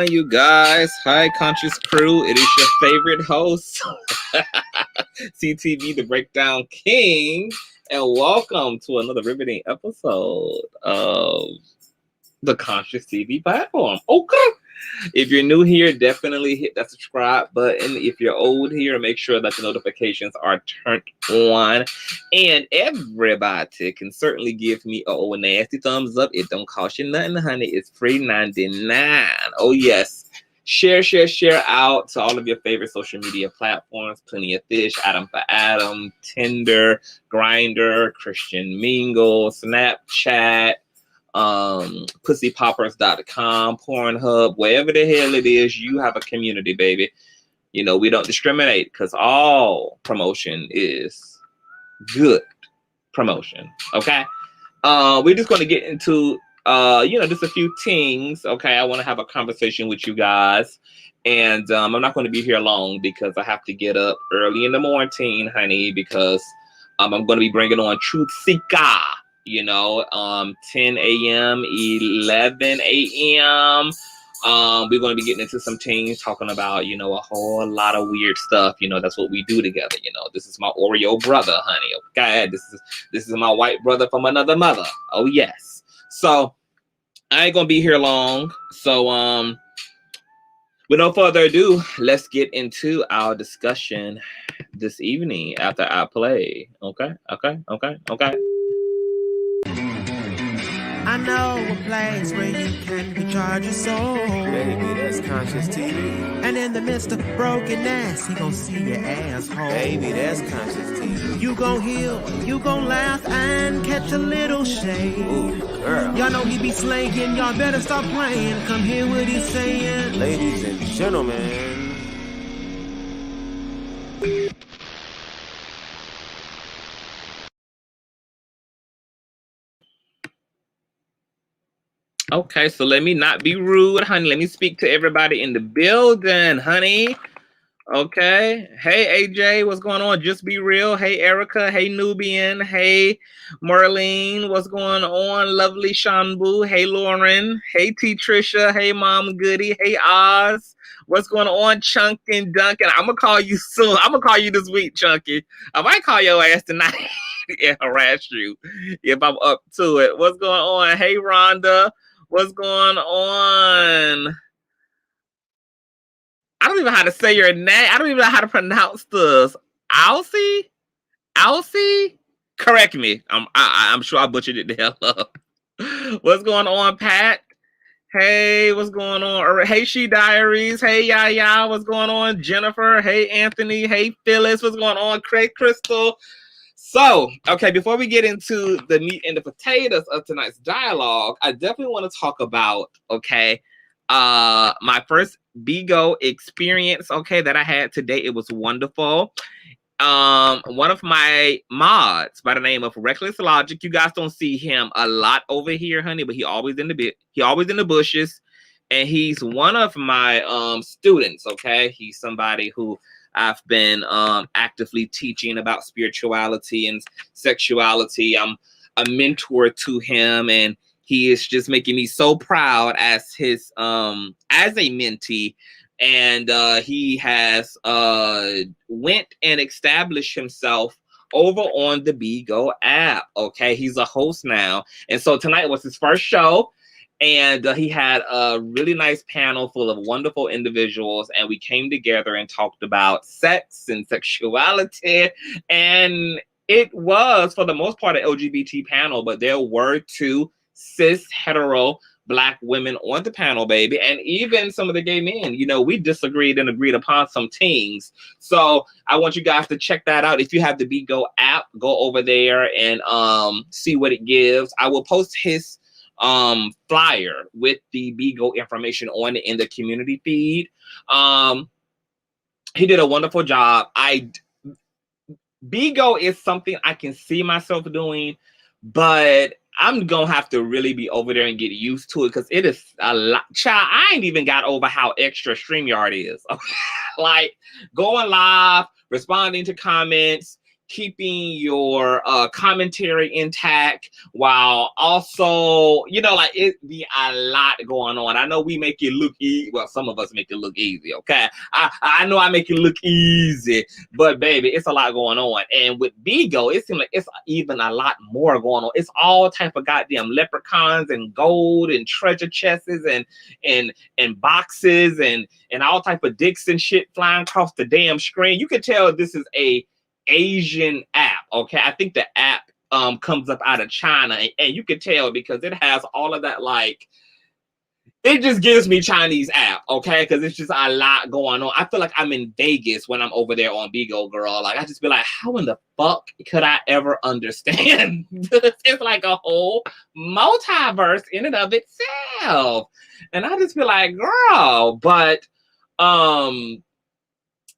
on, you guys? Hi, Conscious Crew. It is your favorite host, CTV, the Breakdown King, and welcome to another riveting episode of the Consciouztv platform. Okay. If you're new here, definitely hit that subscribe button. If you're old here, make sure that the notifications are turned on. And everybody can certainly give me a old nasty thumbs up. It don't cost you nothing, honey. It's free 99. Oh, yes. Share out to all of your favorite social media platforms. Plenty of Fish, Adam for Adam, Tinder, Grindr, Christian Mingle, Snapchat, pussypoppers.com, Pornhub, wherever the hell it is, you have a community, baby. You know, we don't discriminate because all promotion is good promotion. Okay. We're just going to get into just a few things. Okay, I want to have a conversation with you guys, and I'm not going to be here long because I have to get up early in the morning, honey, because I'm going to be bringing on Truth Cigar. 10 a.m., 11 a.m. We're going to be getting into some things, talking about, a whole lot of weird stuff. That's what we do together. This is my Oreo brother, honey. Okay, this is my white brother from another mother. Oh, yes. So I ain't going to be here long. So, with no further ado, let's get into our discussion this evening after I play. Okay. I know a place where you can recharge your soul. Baby, that's Consciouztv. And in the midst of brokenness, he gon' see your asshole. Baby, that's Consciouztv. You gon' heal, you gon' laugh and catch a little shade. Ooh, girl. Y'all know he be slaying, y'all better stop playing. Come hear what he's saying. Ladies and gentlemen. Okay, so let me not be rude, honey. Let me speak to everybody in the building, honey. Okay. Hey, AJ, what's going on? Just be real. Hey, Erica. Hey, Nubian. Hey, Marlene, what's going on? Lovely Shanbu. Hey, Lauren. Hey, T. Trisha. Hey, Mom Goody. Hey, Oz. What's going on, Chunky and Duncan? I'm going to call you soon. I'm going to call you this week, Chunky. I might call your ass tonight and harass you if I'm up to it. What's going on? Hey, Rhonda. What's going on? I don't even know how to say your name. I don't even know how to pronounce this. Alcy? Correct me. I'm sure I butchered it the hell up. What's going on, Pat? Hey, what's going on? Hey, She Diaries. Hey, Yaya. What's going on? Jennifer. Hey, Anthony. Hey, Phyllis. What's going on? Craig Crystal. So, okay, before we get into the meat and the potatoes of tonight's dialogue, I definitely want to talk about, my first Bigo experience, that I had today. It was wonderful. One of my mods by the name of Reckless Logic, you guys don't see him a lot over here, honey, but he always in the bushes, and he's one of my students. He's somebody who I've been actively teaching about spirituality and sexuality. I'm a mentor to him, and he is just making me so proud as his as a mentee. And he has went and established himself over on the Bigo app. Okay, he's a host now, and so tonight was his first show. And he had a really nice panel full of wonderful individuals. And we came together and talked about sex and sexuality. And it was, for the most part, an LGBT panel. But there were two cis, hetero, Black women on the panel, baby. And even some of the gay men. We disagreed and agreed upon some things. So I want you guys to check that out. If you have the Bigo app, go over there and see what it gives. I will post his flyer with the Bigo information on it in the community feed. He did a wonderful job. Bigo is something I can see myself doing, but I'm gonna have to really be over there and get used to it because it is a lot. Child, I ain't even got over how extra StreamYard is. Like going live, responding to comments, keeping your commentary intact while also, you know, like it be a lot going on. I know we make it look easy. Well, some of us make it look easy, okay? I know I make it look easy, but baby, it's a lot going on. And with Bigo, it seems like it's even a lot more going on. It's all type of goddamn leprechauns and gold and treasure chests and boxes and all type of dicks and shit flying across the damn screen. You can tell this is a Asian app, okay? I think the app comes up out of China, and you can tell because it has all of that, like, it just gives me Chinese app, okay? Because it's just a lot going on. I feel like I'm in Vegas when I'm over there on Bigo, girl. Like, I just be like, how in the fuck could I ever understand this? It's like a whole multiverse in and of itself. And I just be like, girl, but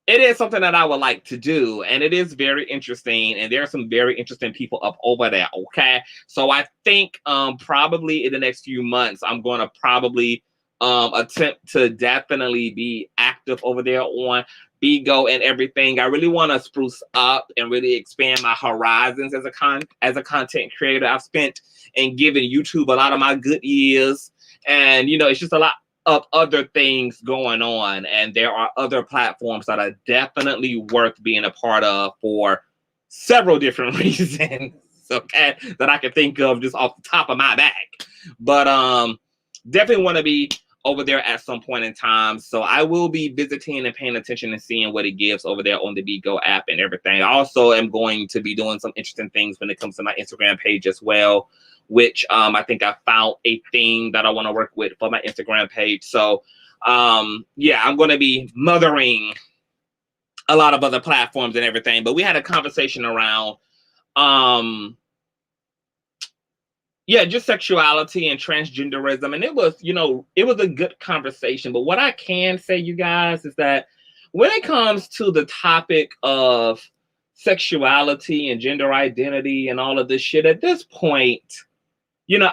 it is something that I would like to do, and it is very interesting, and there are some very interesting people up over there, okay? So I think probably in the next few months, I'm going to probably attempt to definitely be active over there on Bigo and everything. I really want to spruce up and really expand my horizons as a content creator. I've spent and given YouTube a lot of my good years, and, you know, it's just a lot of other things going on, and there are other platforms that are definitely worth being a part of for several different reasons, okay, that I can think of just off the top of my back. But definitely want to be over there at some point in time, so I will be visiting and paying attention and seeing what it gives over there on the Bigo app and everything. I also am going to be doing some interesting things when it comes to my Instagram page as well, which I think I found a thing that I want to work with for my Instagram page. So yeah, I'm going to be mothering a lot of other platforms and everything. But we had a conversation around yeah, just sexuality and transgenderism, and it was, you know, it was a good conversation. But what I can say, you guys, is that when it comes to the topic of sexuality and gender identity and all of this shit, at this point, you know,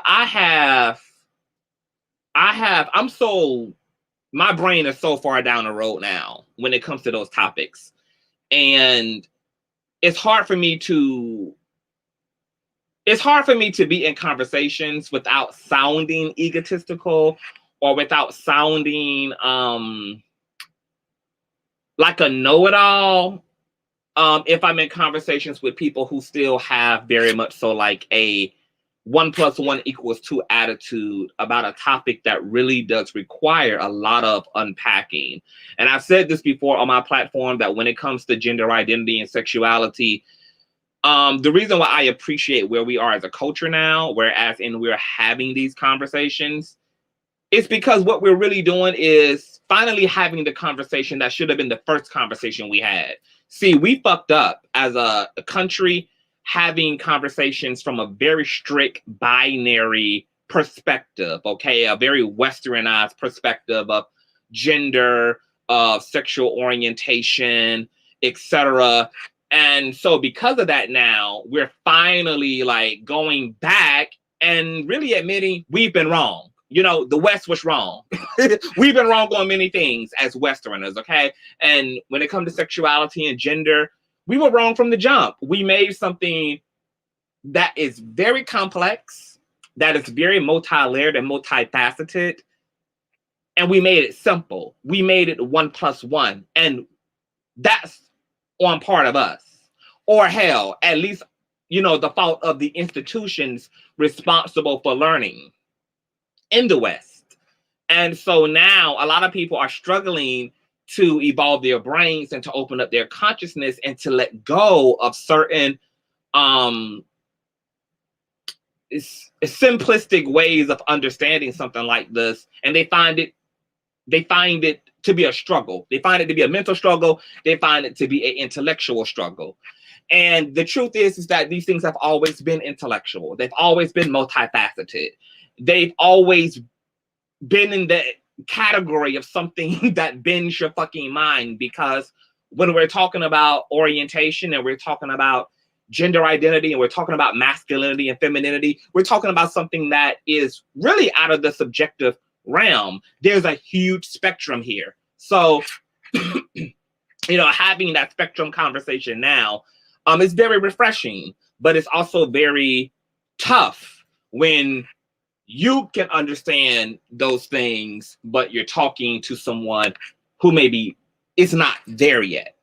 my brain is so far down the road now when it comes to those topics. And it's hard for me to be in conversations without sounding egotistical or without sounding like a know-it-all. If I'm in conversations with people who still have very much so like a 1 + 1 = 2 attitude about a topic that really does require a lot of unpacking. And I've said this before on my platform, that when it comes to gender identity and sexuality, the reason why I appreciate where we are as a culture now, whereas we're having these conversations, is because what we're really doing is finally having the conversation that should have been the first conversation we had. See, we fucked up as a country, having conversations from a very strict binary perspective, okay? A very westernized perspective of gender, of sexual orientation, etc. And so because of that now, we're finally like going back and really admitting we've been wrong. You know, the West was wrong. We've been wrong on many things as Westerners, okay? And when it comes to sexuality and gender, we were wrong from the jump. We made something that is very complex, that is very multi-layered and multifaceted, and we made it simple. We made it 1 + 1, and that's on part of us. Or hell, at least, you know, the fault of the institutions responsible for learning in the West. And so now a lot of people are struggling to evolve their brains and to open up their consciousness and to let go of certain simplistic ways of understanding something like this. And they find it to be a struggle. They find it to be a mental struggle. They find it to be an intellectual struggle. And the truth is that these things have always been intellectual. They've always been multifaceted. They've always been in the category of something that bends your fucking mind, because when we're talking about orientation and we're talking about gender identity and we're talking about masculinity and femininity, we're talking about something that is really out of the subjective realm. There's a huge spectrum here. So, you know, having that spectrum conversation now, It's very refreshing, but it's also very tough when you can understand those things, but you're talking to someone who maybe is not there yet.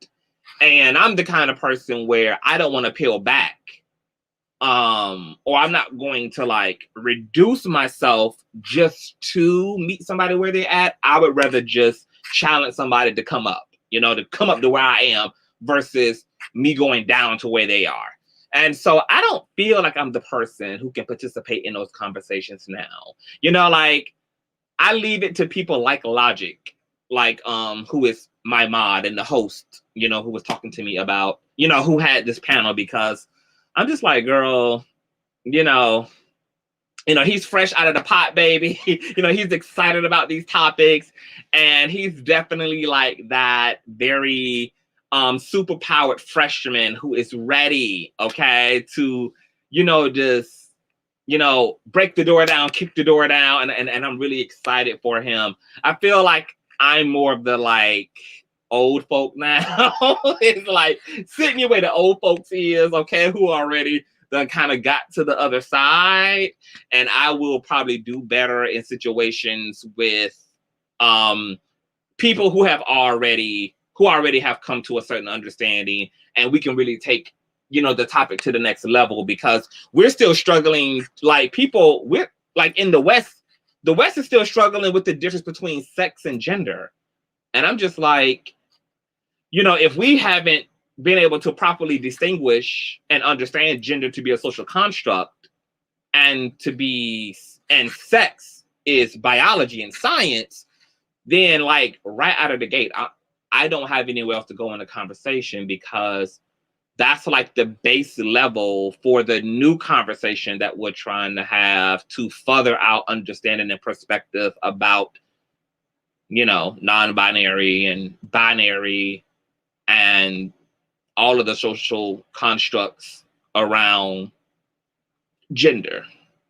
And I'm the kind of person where I don't want to peel back. Or I'm not going to like reduce myself just to meet somebody where they're at. I would rather just challenge somebody to come up, to come up to where I am versus me going down to where they are. And so I don't feel like I'm the person who can participate in those conversations now. Like I leave it to people like Logic, like who is my mod and the host, who was talking to me about, who had this panel, because I'm just like, girl, he's fresh out of the pot, baby. He's excited about these topics, and he's definitely like that very super powered freshman who is ready, okay, to, just, break the door down, kick the door down, and I'm really excited for him. I feel like I'm more of the like old folk now. It's like sitting here where the old folks is, okay, who already done kind of got to the other side, and I will probably do better in situations with people who already have come to a certain understanding, and we can really take the topic to the next level, because we're still struggling. Like we're like in the West is still struggling with the difference between sex and gender, and I'm just like, if we haven't been able to properly distinguish and understand gender to be a social construct, and sex is biology and science, then like right out of the gate, I don't have anywhere else to go in the conversation, because that's like the base level for the new conversation that we're trying to have to further our understanding and perspective about, non-binary and binary and all of the social constructs around gender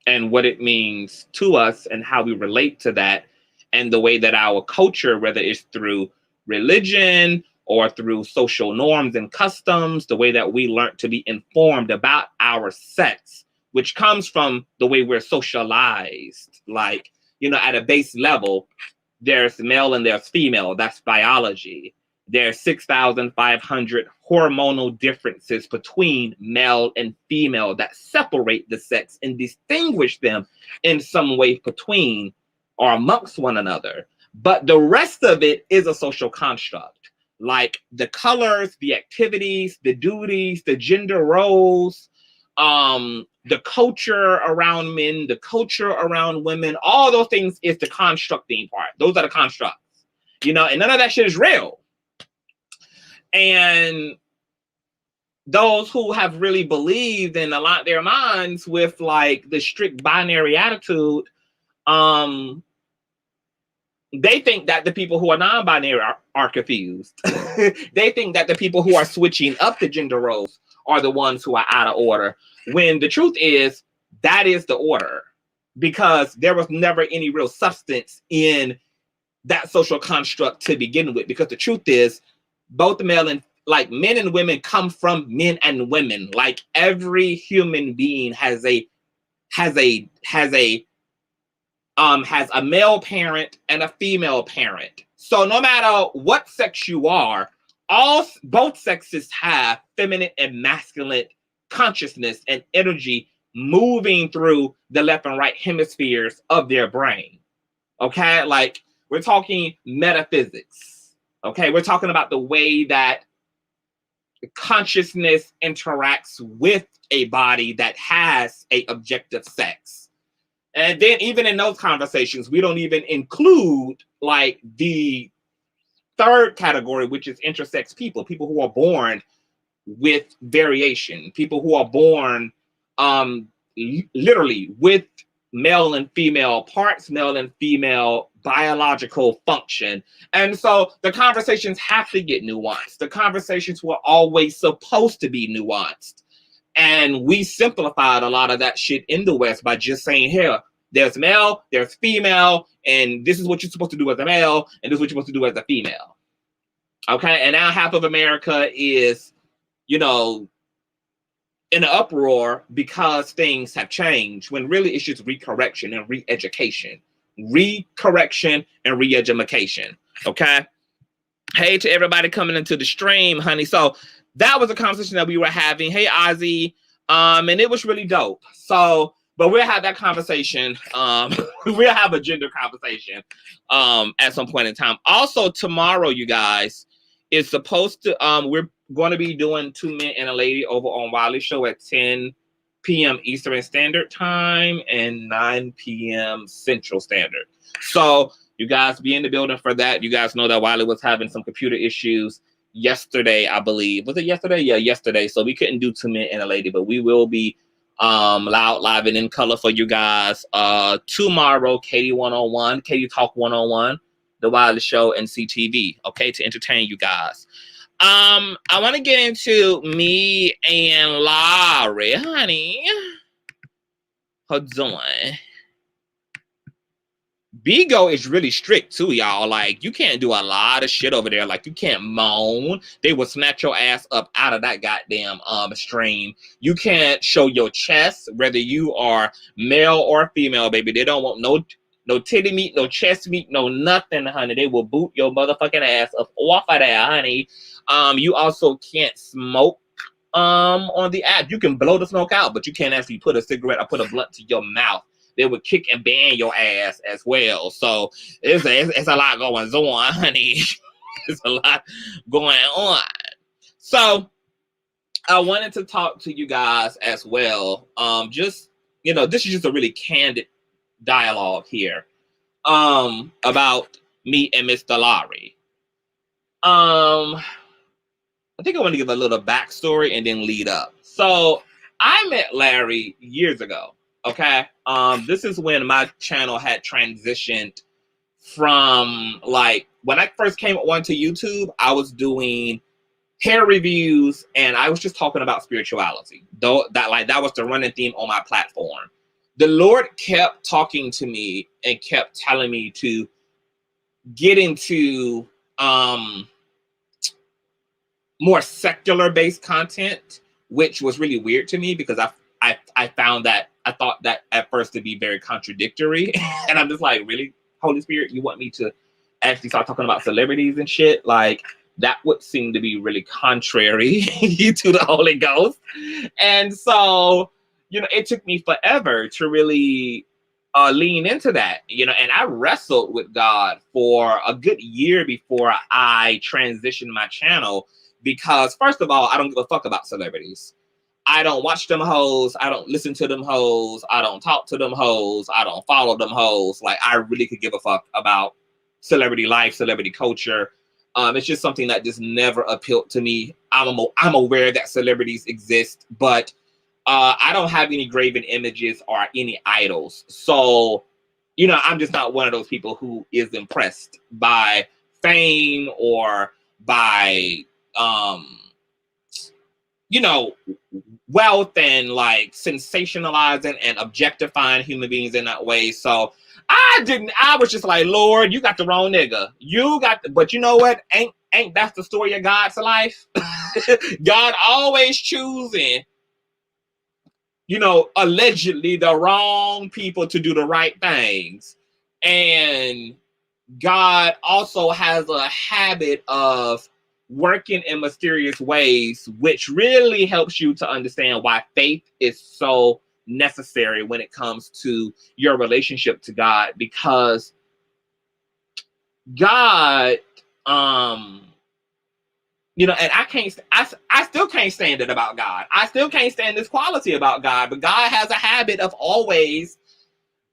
and what it means to us and how we relate to that, and the way that our culture, whether it's through religion or through social norms and customs, the way that we learn to be informed about our sex, which comes from the way we're socialized. Like, at a base level, there's male and there's female. That's biology. There's 6,500 hormonal differences between male and female that separate the sex and distinguish them in some way between or amongst one another. But the rest of it is a social construct, like the colors, the activities, the duties, the gender roles, the culture around men, the culture around women. All those things is the constructing part. Those are the constructs, and none of that shit is real. And those who have really believed and aligned their minds with like the strict binary attitude, they think that the people who are non-binary are confused. They think that the people who are switching up the gender roles are the ones who are out of order, when the truth is that is the order, because there was never any real substance in that social construct to begin with. Because the truth is, both male and like men and women come from men and women. Like every human being has a male parent and a female parent. So no matter what sex you are, both sexes have feminine and masculine consciousness and energy moving through the left and right hemispheres of their brain. Okay, like we're talking metaphysics. Okay, we're talking about the way that consciousness interacts with a body that has a objective sex. And then even in those conversations, we don't even include like the third category, which is intersex people who are born with variation, people who are born literally with male and female parts, male and female biological function. And so the conversations have to get nuanced. The conversations were always supposed to be nuanced. And we simplified a lot of that shit in the West by just saying, here, there's male, there's female, and this is what you're supposed to do as a male, and this is what you're supposed to do as a female. Okay, and now half of America is, in an uproar because things have changed, when really it's just recorrection and re-education. Recorrection and re-education. Okay. Hey to everybody coming into the stream, honey. So that was a conversation that we were having. Hey, Ozzy. And it was really dope. So, but we'll have that conversation. We'll have a gender conversation at some point in time. Also, tomorrow, you guys, is supposed to, we're going to be doing 2 Men and a Lady over on Wiley Show at 10 p.m. Eastern Standard Time and 9 p.m. Central Standard. So you guys be in the building for that. You guys know that Wiley was having some computer issues yesterday, I believe. Was it yesterday? Yeah, yesterday. So we couldn't do 2 Men and a Lady, but we will be loud, live, and in color for you guys. Tomorrow, Katie 101, Katie Talk 101, The Wiley Show, and CTV, okay, to entertain you guys. I want to get into me and Larry, honey. Hold on. Bigo is really strict too, y'all. Like, you can't do a lot of shit over there. Like, you can't moan. They will snatch your ass up out of that goddamn stream. You can't show your chest, whether you are male or female, baby. They don't want no titty meat, no chest meat, no nothing, honey. They will boot your motherfucking ass up off of there, honey. You also can't smoke on the app. You can blow the smoke out, but you can't actually put a cigarette or put a blunt to your mouth. They would kick and ban your ass as well. So it's a lot going on, honey. It's a lot going on. So I wanted to talk to you guys as well. Just, you know, this is just a really candid dialogue here about me and Mr. Larry. I think I want to give a little backstory and then lead up. So I met Larry years ago. Okay. This is when my channel had transitioned from, like, when I first came onto YouTube, I was doing hair reviews and I was just talking about spirituality. Though that was the running theme on my platform. The Lord kept talking to me and kept telling me to get into more secular based content, which was really weird to me because I found that I thought that at first to be very contradictory. And I'm just like, really, Holy Spirit, you want me to actually start talking about celebrities and shit? Like, that would seem to be really contrary to the Holy Ghost. And so, you know, it took me forever to really lean into that, you know, and I wrestled with God for a good year before I transitioned my channel because, first of all, I don't give a fuck about celebrities. I don't watch them hoes. I don't listen to them hoes. I don't talk to them hoes. I don't follow them hoes. Like, I really could give a fuck about celebrity life, celebrity culture. It's just something that just never appealed to me. I'm aware that celebrities exist, but I don't have any graven images or any idols. So, you know, I'm just not one of those people who is impressed by fame or by, you know, wealth and like sensationalizing and objectifying human beings in that way. So I was just like, Lord, you got the wrong nigga. But you know what? Ain't that the story of God's life? God always choosing, you know, allegedly the wrong people to do the right things. And God also has a habit of working in mysterious ways, which really helps you to understand why faith is so necessary when it comes to your relationship to God, because God, you know, and I still can't stand it about God. I still can't stand this quality about God, but God has a habit of always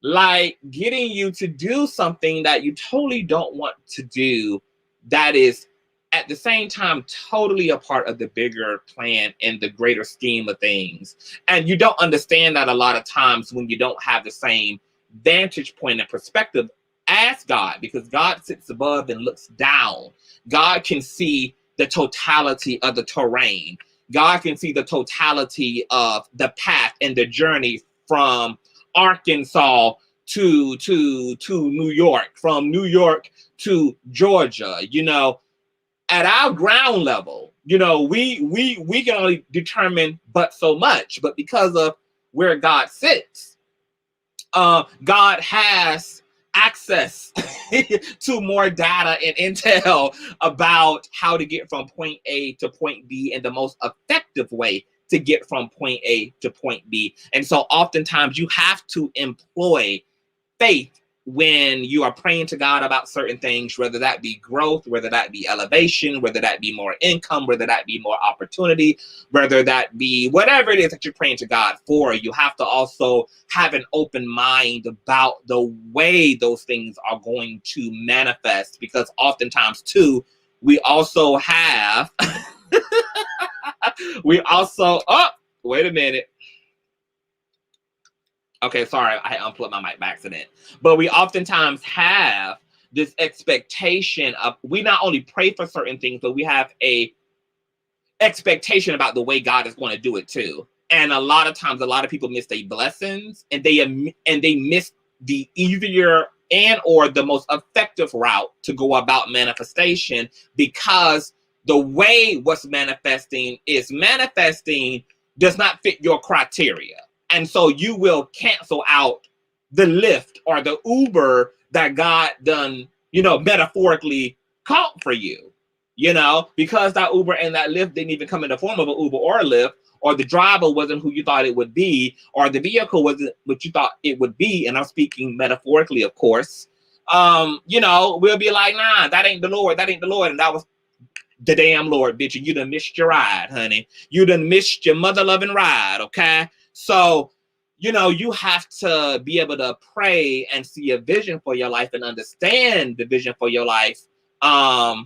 like getting you to do something that you totally don't want to do, that is at the same time totally a part of the bigger plan and the greater scheme of things. And you don't understand that a lot of times when you don't have the same vantage point and perspective as God, because God sits above and looks down. God can see the totality of the terrain. God can see the totality of the path and the journey from Arkansas to New York, from New York to Georgia. You know, at our ground level, you know, we can only determine but so much, but because of where God sits, God has access to more data and intel about how to get from point A to point B in the most effective way to get from point A to point B. And so oftentimes you have to employ faith when you are praying to God about certain things, whether that be growth, whether that be elevation, whether that be more income, whether that be more opportunity, whether that be whatever it is that you're praying to God for. You have to also have an open mind about the way those things are going to manifest, because oftentimes too, we also have, oh, wait a minute. Okay, sorry, I unplugged my mic by accident. But we oftentimes have this expectation of, we not only pray for certain things, but we have a expectation about the way God is going to do it too. And a lot of times, a lot of people miss their blessings, and they miss the easier and or the most effective route to go about manifestation, because the way what's manifesting does not fit your criteria. And so you will cancel out the Lyft or the Uber that God done, you know, metaphorically caught for you, you know, because that Uber and that Lyft didn't even come in the form of an Uber or a Lyft, or the driver wasn't who you thought it would be, or the vehicle wasn't what you thought it would be. And I'm speaking metaphorically, of course. You know, we'll be like, nah, that ain't the Lord. That ain't the Lord. And that was the damn Lord, bitch. And you done missed your ride, honey. You done missed your mother-loving ride, okay? So, you know, you have to be able to pray and see a vision for your life and understand the vision for your life. But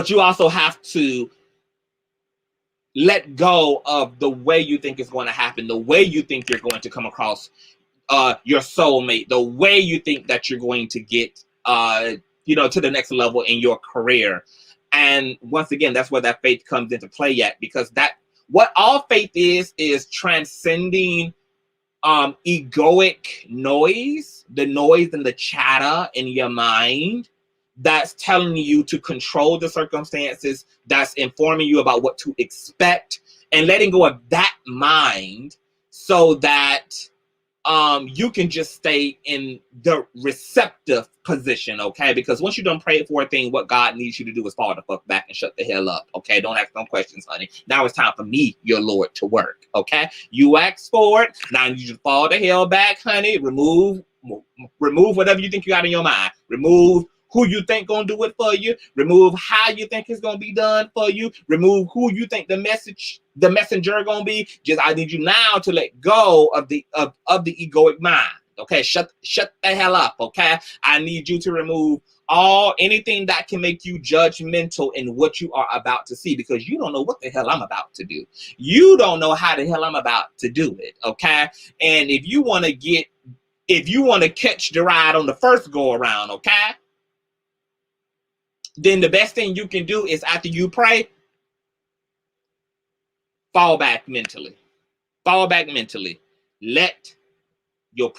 you also have to let go of the way you think it's going to happen, the way you think you're going to come across your soulmate, the way you think that you're going to get, you know, to the next level in your career. And once again, that's where that faith comes into play at, because what all faith is transcending egoic noise, the noise and the chatter in your mind that's telling you to control the circumstances, that's informing you about what to expect, and letting go of that mind so that you can just stay in the receptive position, okay? Because once you done prayed for a thing, what God needs you to do is fall the fuck back and shut the hell up, okay? Don't ask no questions, honey. Now it's time for me, your Lord, to work, okay? You asked for it. Now you just fall the hell back, honey. Remove whatever you think you got in your mind. Remove who you think gonna do it for you. Remove how you think it's gonna be done for you. Remove who you think the messenger gonna be. Just, I need you now to let go of the egoic mind. Okay, shut the hell up. Okay, I need you to remove anything that can make you judgmental in what you are about to see, because you don't know what the hell I'm about to do. You don't know how the hell I'm about to do it. Okay, and if you want to catch the ride on the first go around, okay, then the best thing you can do is, after you pray, fall back mentally. Fall back mentally. Let your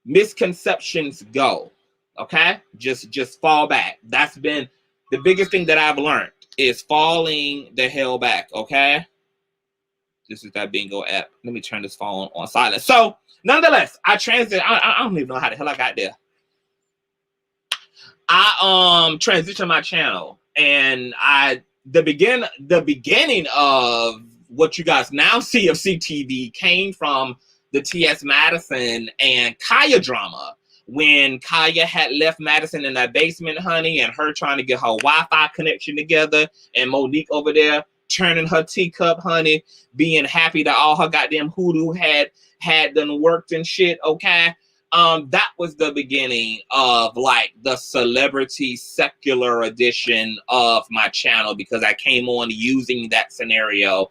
misconceptions go. Okay? Just fall back. That's been the biggest thing that I've learned, is falling the hell back. Okay? This is that Bigo app. Let me turn this phone on silent. So, nonetheless, I don't even know how the hell I got there. I transitioned my channel, and the beginning of what you guys now see of CTV came from the T.S. Madison and Kaya drama, when Kaya had left Madison in that basement, honey, and her trying to get her Wi-Fi connection together, and Monique over there turning her teacup, honey, being happy that all her goddamn hoodoo had done worked and shit, okay? That was the beginning of like the celebrity secular edition of my channel, because I came on using that scenario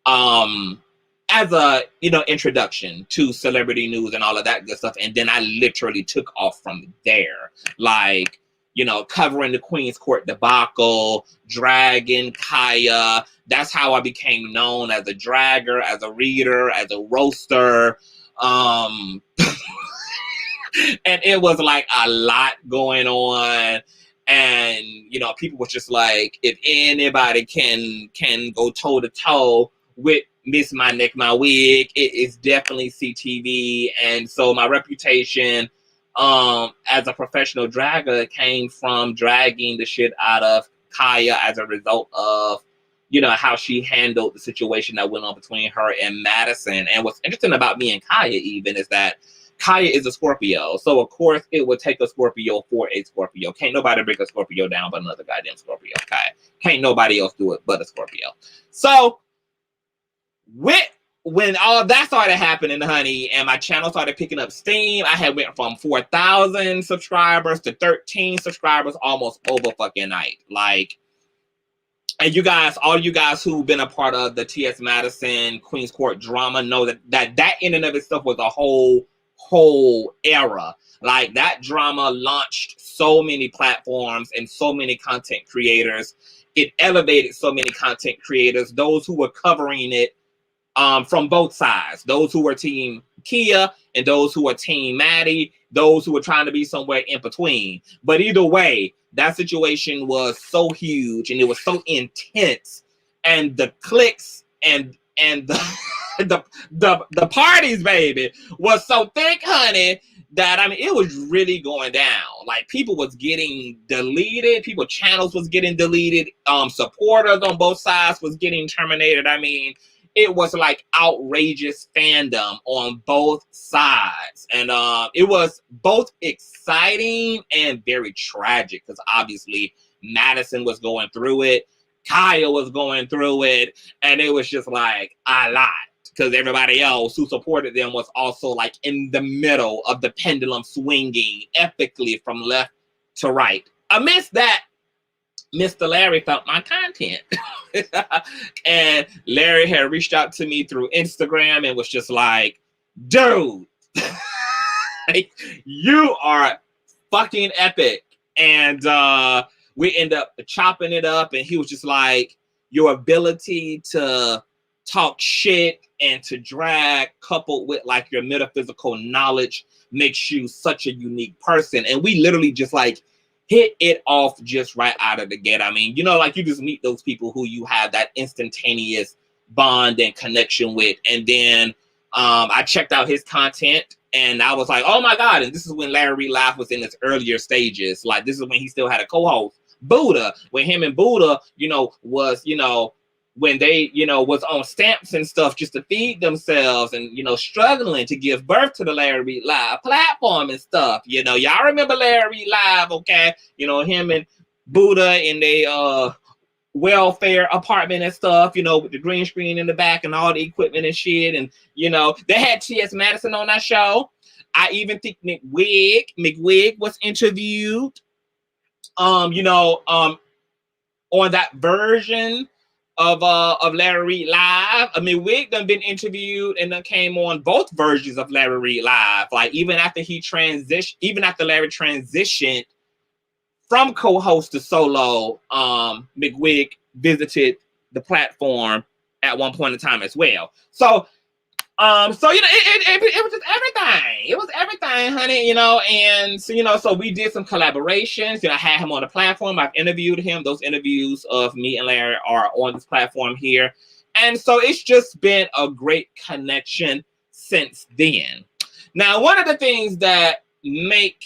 as a, you know, introduction to celebrity news and all of that good stuff. And then I literally took off from there, like, you know, covering the Queen's Court debacle, dragging Kaya. That's how I became known, as a dragger, as a reader, as a roaster. And it was like a lot going on. And, you know, people were just like, if anybody can go toe to toe with Miss My Neck, My Wig, it is definitely CTV. And so my reputation as a professional dragger came from dragging the shit out of Kaya as a result of, you know, how she handled the situation that went on between her and Madison. And what's interesting about me and Kaya even is that Kaya is a Scorpio. So of course it would take a Scorpio for a Scorpio. Can't nobody bring a Scorpio down but another goddamn Scorpio. Okay. Can't nobody else do it but a Scorpio. So when all that started happening, honey, and my channel started picking up steam, I had went from 4,000 subscribers to 13 subscribers almost over fucking night. Like, and you guys, all you guys who've been a part of the T.S. Madison Queen's Court drama know that in and of itself was a whole era. Like, that drama launched so many platforms and so many content creators. It elevated so many content creators, those who were covering it from both sides, those who were team Kia and those who were team Maddie, those who were trying to be somewhere in between. But either way, that situation was so huge and it was so intense, and the cliques and the the parties, baby, was so thick, honey, that I mean it was really going down. Like, people was getting deleted, people channels was getting deleted, supporters on both sides was getting terminated. I mean, it was like outrageous fandom on both sides. And it was both exciting and very tragic, because obviously Madison was going through it, Kaya was going through it, and it was just like a lot, because everybody else who supported them was also like in the middle of the pendulum swinging epically from left to right. Amidst that, Mr. Larry felt my content. And Larry had reached out to me through Instagram and was just like, dude, you are fucking epic. And we end up chopping it up, and he was just like, your ability to talk shit and to drag, coupled with like your metaphysical knowledge, makes you such a unique person. And we literally just like hit it off just right out of the gate. I mean, you know, like, you just meet those people who you have that instantaneous bond and connection with. And then I checked out his content and I was like, oh my God. And this is when Larry Reid Live was in its earlier stages. Like, this is when he still had a co-host, Buddha, when him and Buddha, you know, was, you know, when they, you know, was on stamps and stuff just to feed themselves and, you know, struggling to give birth to the Larry Reid Live platform and stuff. You know, y'all remember Larry Reid Live, okay? You know, him and Buddha in the welfare apartment and stuff, you know, with the green screen in the back and all the equipment and shit. And, you know, they had T.S. Madison on that show. I even think McWig was interviewed, you know, on that version of Larry Reid Live. I mean, Wig done been interviewed and then came on both versions of Larry Reid Live. Like, even after Larry transitioned from co-host to solo, McWig visited the platform at one point in time as well. So you know, it was just everything. It was everything, honey, you know. And so, you know, so we did some collaborations. You know, I had him on the platform. I've interviewed him. Those interviews of me and Larry are on this platform here. And so it's just been a great connection since then. Now, one of the things that make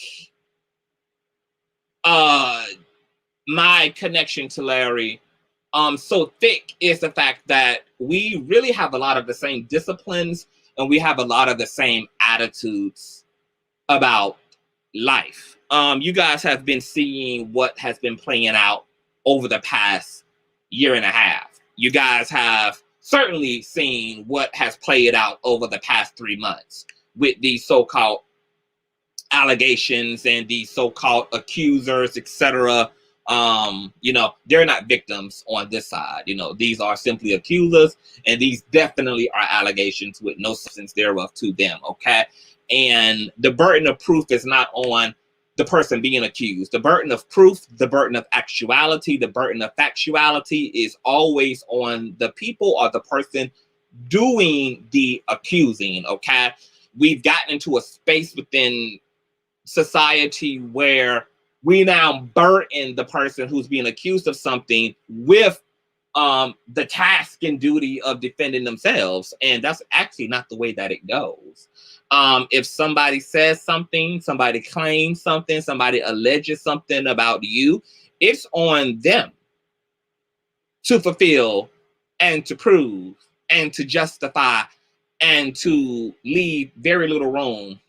my connection to Larry so thick is the fact that we really have a lot of the same disciplines and we have a lot of the same attitudes about life. You guys have been seeing what has been playing out over the past year and a half. You guys have certainly seen what has played out over the past 3 months with these so-called allegations and these so-called accusers, etc. You know, they're not victims on this side. You know, these are simply accusers, and these definitely are allegations with no substance thereof to them, okay? And the burden of proof is not on the person being accused. The burden of proof, the burden of actuality, the burden of factuality is always on the people or the person doing the accusing, okay? We've gotten into a space within society where we now burden the person who's being accused of something with the task and duty of defending themselves. And that's actually not the way that it goes. If somebody says something, somebody claims something, somebody alleges something about you, it's on them to fulfill and to prove and to justify and to leave very little room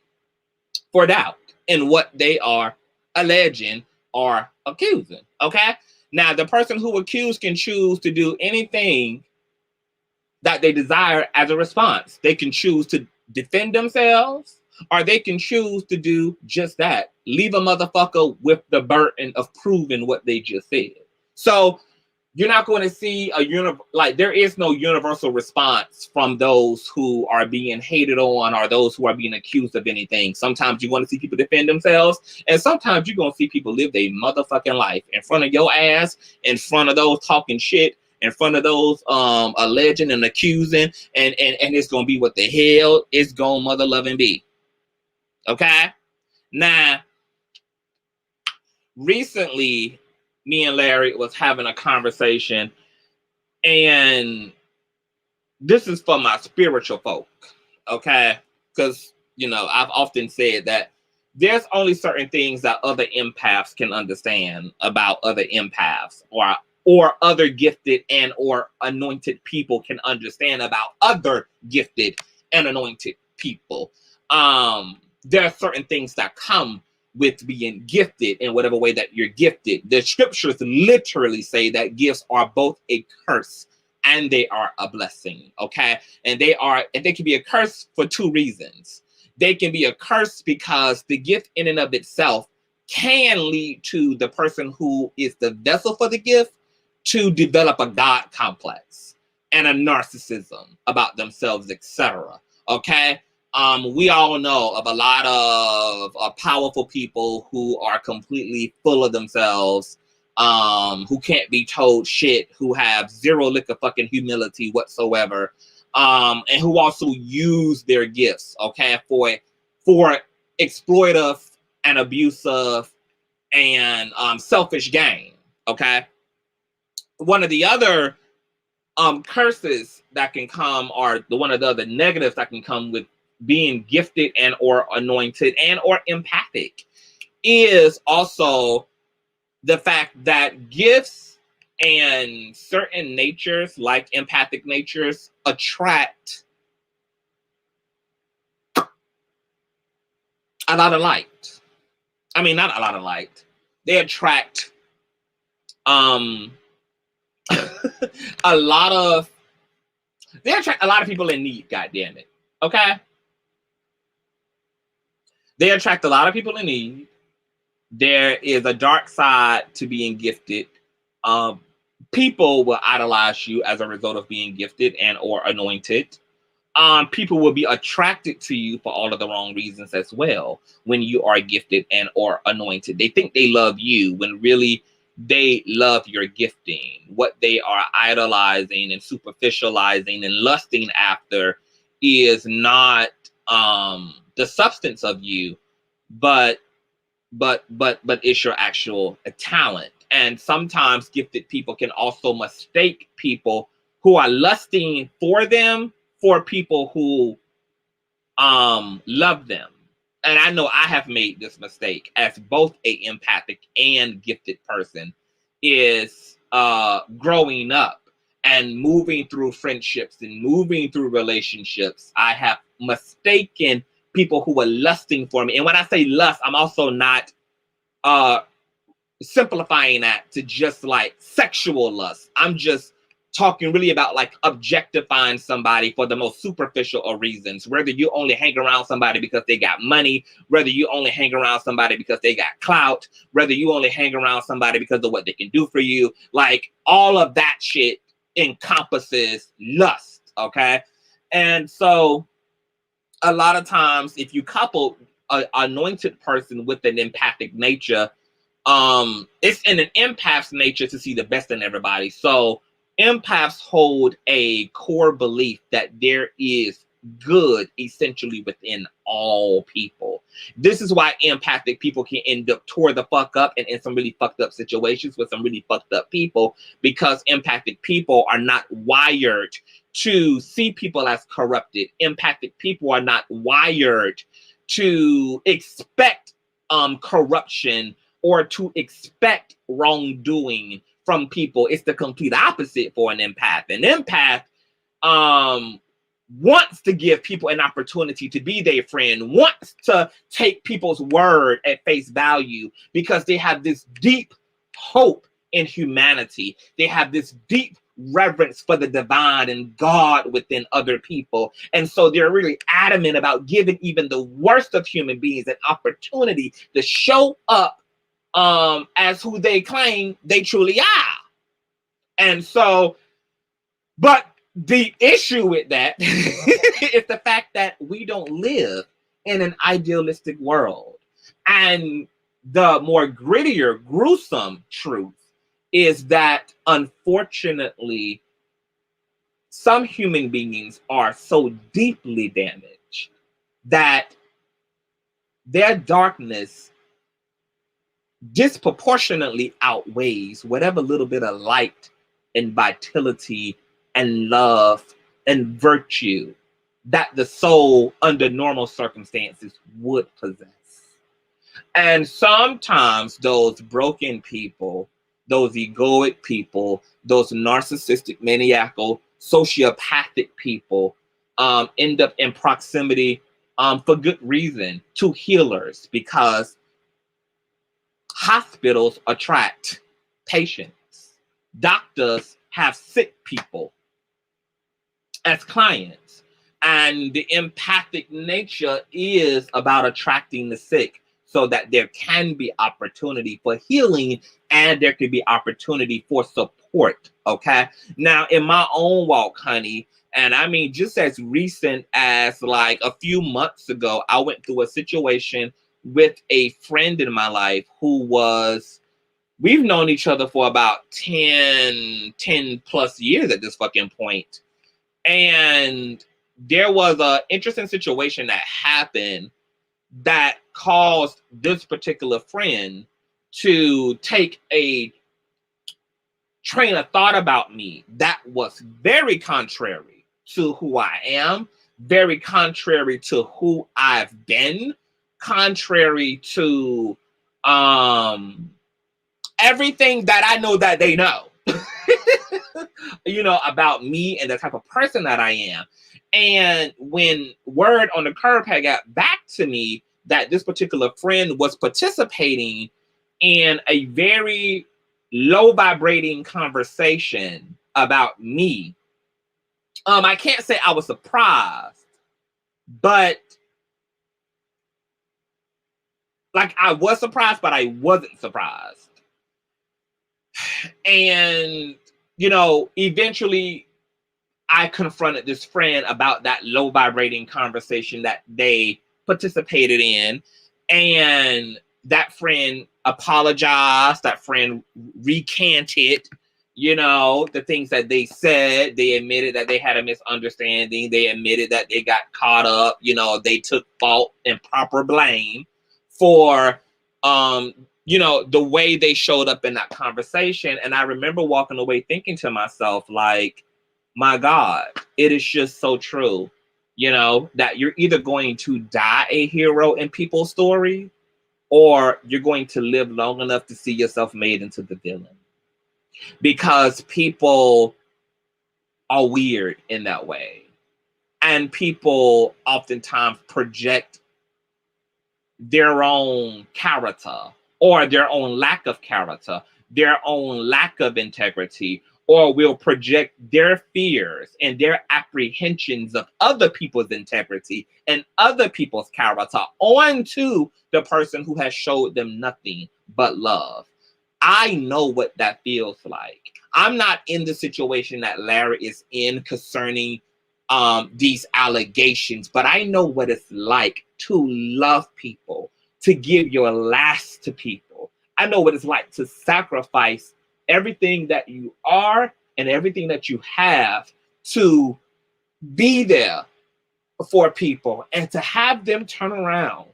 for doubt in what they are alleging or accusing. Okay? Now, the person who accused can choose to do anything that they desire as a response. They can choose to defend themselves, or they can choose to do just that. Leave a motherfucker with the burden of proving what they just said. So you're not going to see there is no universal response from those who are being hated on or those who are being accused of anything. Sometimes you're going to see people defend themselves, and sometimes you're going to see people live their motherfucking life in front of your ass, in front of those talking shit, in front of those alleging and accusing, and it's going to be what the hell it's going to mother loving be. Okay? Now, recently, me and Larry was having a conversation, and this is for my spiritual folk, okay? Because, I've often said that there's only certain things that other empaths can understand about other empaths, or other gifted and or anointed people can understand about other gifted and anointed people. There are certain things that come with being gifted in whatever way that you're gifted. The scriptures literally say that gifts are both a curse and they are a blessing, okay? And they can be a curse for two reasons. They can be a curse because the gift in and of itself can lead to the person who is the vessel for the gift to develop a God complex and a narcissism about themselves, etc. Okay? We all know of a lot of powerful people who are completely full of themselves, who can't be told shit, who have zero lick of fucking humility whatsoever, and who also use their gifts, okay, for exploitive and abusive and selfish gain, okay? One of the other curses that can come, or one of the other negatives that can come with being gifted and or anointed and or empathic, is also the fact that gifts and certain natures, like empathic natures, attract a lot of light. I mean, not a lot of light. They attract a lot of people in need, god damn it. Okay? They attract a lot of people in need. There is a dark side to being gifted. People will idolize you as a result of being gifted and or anointed. People will be attracted to you for all of the wrong reasons as well when you are gifted and or anointed. They think they love you when really they love your gifting. What they are idolizing and superficializing and lusting after is not the substance of you, but it's your actual talent. And sometimes gifted people can also mistake people who are lusting for them for people who love them. And I know I have made this mistake as both a empathic and gifted person, is growing up and moving through friendships and moving through relationships. I have mistaken people who were lusting for me. And when I say lust, I'm also not simplifying that to just like sexual lust. I'm just talking really about like objectifying somebody for the most superficial of reasons. Whether you only hang around somebody because they got money, whether you only hang around somebody because they got clout, whether you only hang around somebody because of what they can do for you, like all of that shit encompasses lust, okay? And so a lot of times if you couple an anointed person with an empathic nature, it's in an empath's nature to see the best in everybody. So empaths hold a core belief that there is good essentially within all people. This is why empathic people can end up tore the fuck up and in some really fucked up situations with some really fucked up people, because empathic people are not wired to see people as corrupted. Empathic people are not wired to expect corruption or to expect wrongdoing from people. It's the complete opposite for an empath. An empath wants to give people an opportunity to be their friend, wants to take people's word at face value, because they have this deep hope in humanity. They have this deep reverence for the divine and God within other people. And so they're really adamant about giving even the worst of human beings an opportunity to show up as who they claim they truly are. And so, but the issue with that is the fact that we don't live in an idealistic world. And the more grittier, gruesome truth is that, unfortunately, some human beings are so deeply damaged that their darkness disproportionately outweighs whatever little bit of light and vitality and love and virtue that the soul under normal circumstances would possess. And sometimes those broken people, those egoic people, those narcissistic, maniacal, sociopathic people end up in proximity for good reason to healers, because hospitals attract patients. Doctors have sick people as clients. And the empathic nature is about attracting the sick so that there can be opportunity for healing and there can be opportunity for support, okay? Now, in my own walk, honey, and I mean, just as recent as like a few months ago, I went through a situation with a friend in my life who was, we've known each other for about 10 plus years at this fucking point. And there was an interesting situation that happened that caused this particular friend to take a train of thought about me that was very contrary to who I am, very contrary to who I've been, contrary to everything that I know that they know, you know, about me and the type of person that I am. And when word on the curb had got back to me that this particular friend was participating in a very low vibrating conversation about me, I can't say I was surprised, but like I was surprised, but I wasn't surprised. And, you know, eventually I confronted this friend about that low vibrating conversation that they participated in. And that friend apologized. That friend recanted, you know, the things that they said. They admitted that they had a misunderstanding. They admitted that they got caught up. You know, they took fault and proper blame for, you know, the way they showed up in that conversation. And I remember walking away thinking to myself, like, my God, it is just so true, you know, that you're either going to die a hero in people's story, or you're going to live long enough to see yourself made into the villain. Because people are weird in that way. And people oftentimes project their own character or their own lack of character, their own lack of integrity, or will project their fears and their apprehensions of other people's integrity and other people's character onto the person who has showed them nothing but love. I know what that feels like. I'm not in the situation that Larry is in concerning these allegations, but I know what it's like to love people, to give your last to people. I know what it's like to sacrifice everything that you are and everything that you have to be there for people, and to have them turn around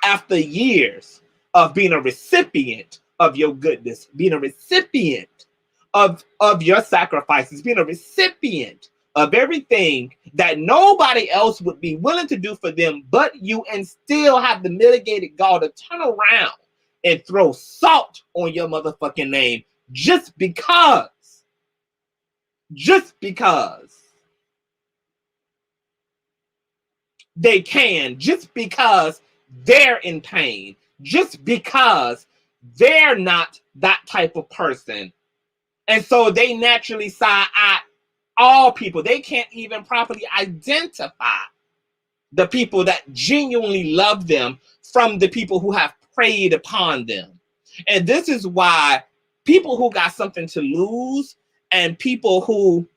after years of being a recipient of your goodness, being a recipient of your sacrifices, being a recipient of everything that nobody else would be willing to do for them but you, and still have the mitigated gall to turn around and throw salt on your motherfucking name just because they can, just because they're in pain, just because they're not that type of person. And so they naturally side eye all people. They can't even properly identify the people that genuinely love them from the people who have preyed upon them. And this is why people who got something to lose and people who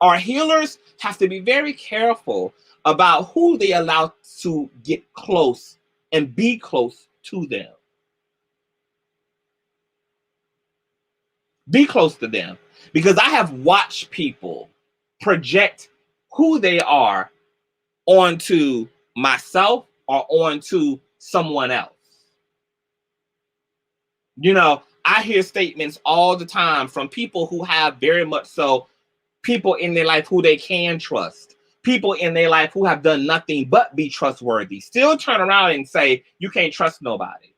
are healers have to be very careful about who they allow to get close and be close to them. Be close to them. Because I have watched people project who they are onto myself or onto someone else. You know, I hear statements all the time from people who have very much so people in their life who they can trust. People in their life who have done nothing but be trustworthy. Still turn around and say, you can't trust nobody.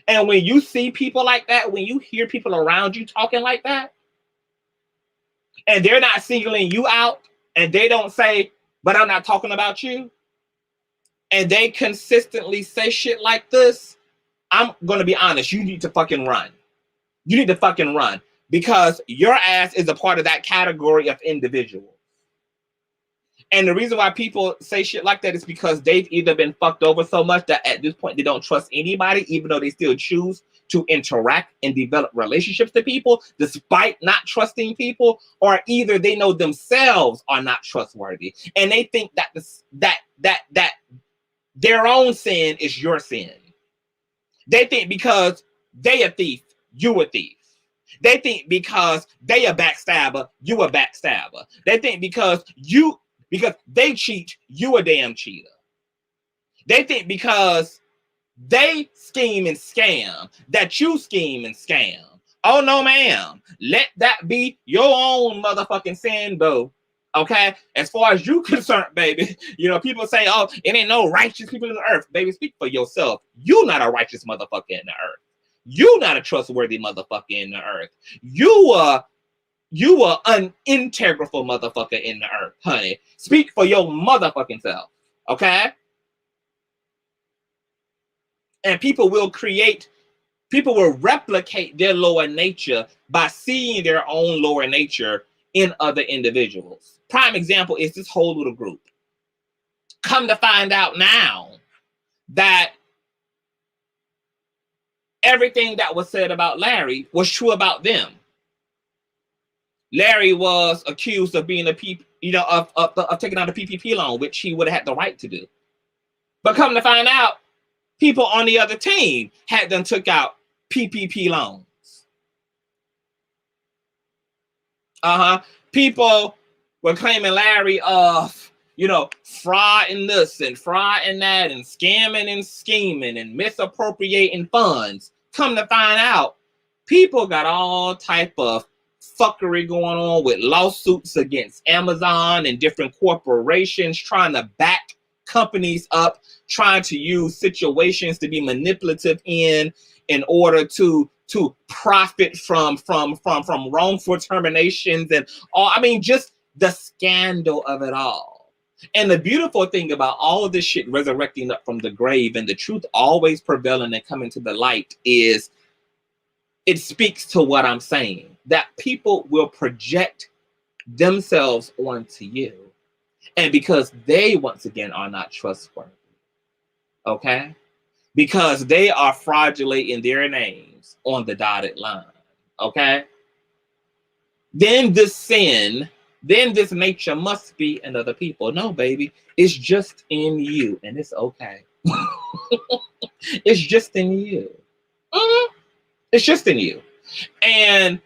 And when you see people like that, when you hear people around you talking like that, and they're not singling you out, and they don't say, but I'm not talking about you, and they consistently say shit like this, I'm going to be honest, you need to fucking run. You need to fucking run, because your ass is a part of that category of individual. And the reason why people say shit like that is because they've either been fucked over so much that at this point they don't trust anybody, even though they still choose to interact and develop relationships to people despite not trusting people, or either they know themselves are not trustworthy and they think that that their own sin is your sin. They think because they a thief, you a thief. They think because they a backstabber, you a backstabber. They think because they cheat, you a damn cheater. They think because they scheme and scam, that you scheme and scam. Oh no, ma'am. Let that be your own motherfucking sin, boo. Okay? As far as you concerned, baby, you know, people say, oh, it ain't no righteous people in the earth. Baby, speak for yourself. You not a righteous motherfucker in the earth. You not a trustworthy motherfucker in the earth. You are an integral motherfucker in the earth, honey. Speak for your motherfucking self. Okay? And people will replicate their lower nature by seeing their own lower nature in other individuals. Prime example is this whole little group. Come to find out now that everything that was said about Larry was true about them. Larry was accused of being of taking out a PPP loan, which he would have had the right to do. But come to find out, people on the other team had done took out PPP loans. People were claiming Larry of, fraud in this and fraud in that and scamming and scheming and misappropriating funds. Come to find out, people got all type of fuckery going on with lawsuits against Amazon and different corporations trying to back companies up, trying to use situations to be manipulative in order to profit from wrongful terminations and all. I mean, just the scandal of it all. And the beautiful thing about all of this shit resurrecting up from the grave and the truth always prevailing and coming to the light is it speaks to what I'm saying, that people will project themselves onto you. And because they, once again, are not trustworthy, okay? Because they are fraudulating their names on the dotted line, okay? Then this nature must be in other people. No, baby, it's just in you, and it's okay. It's just in you. It's just in you. And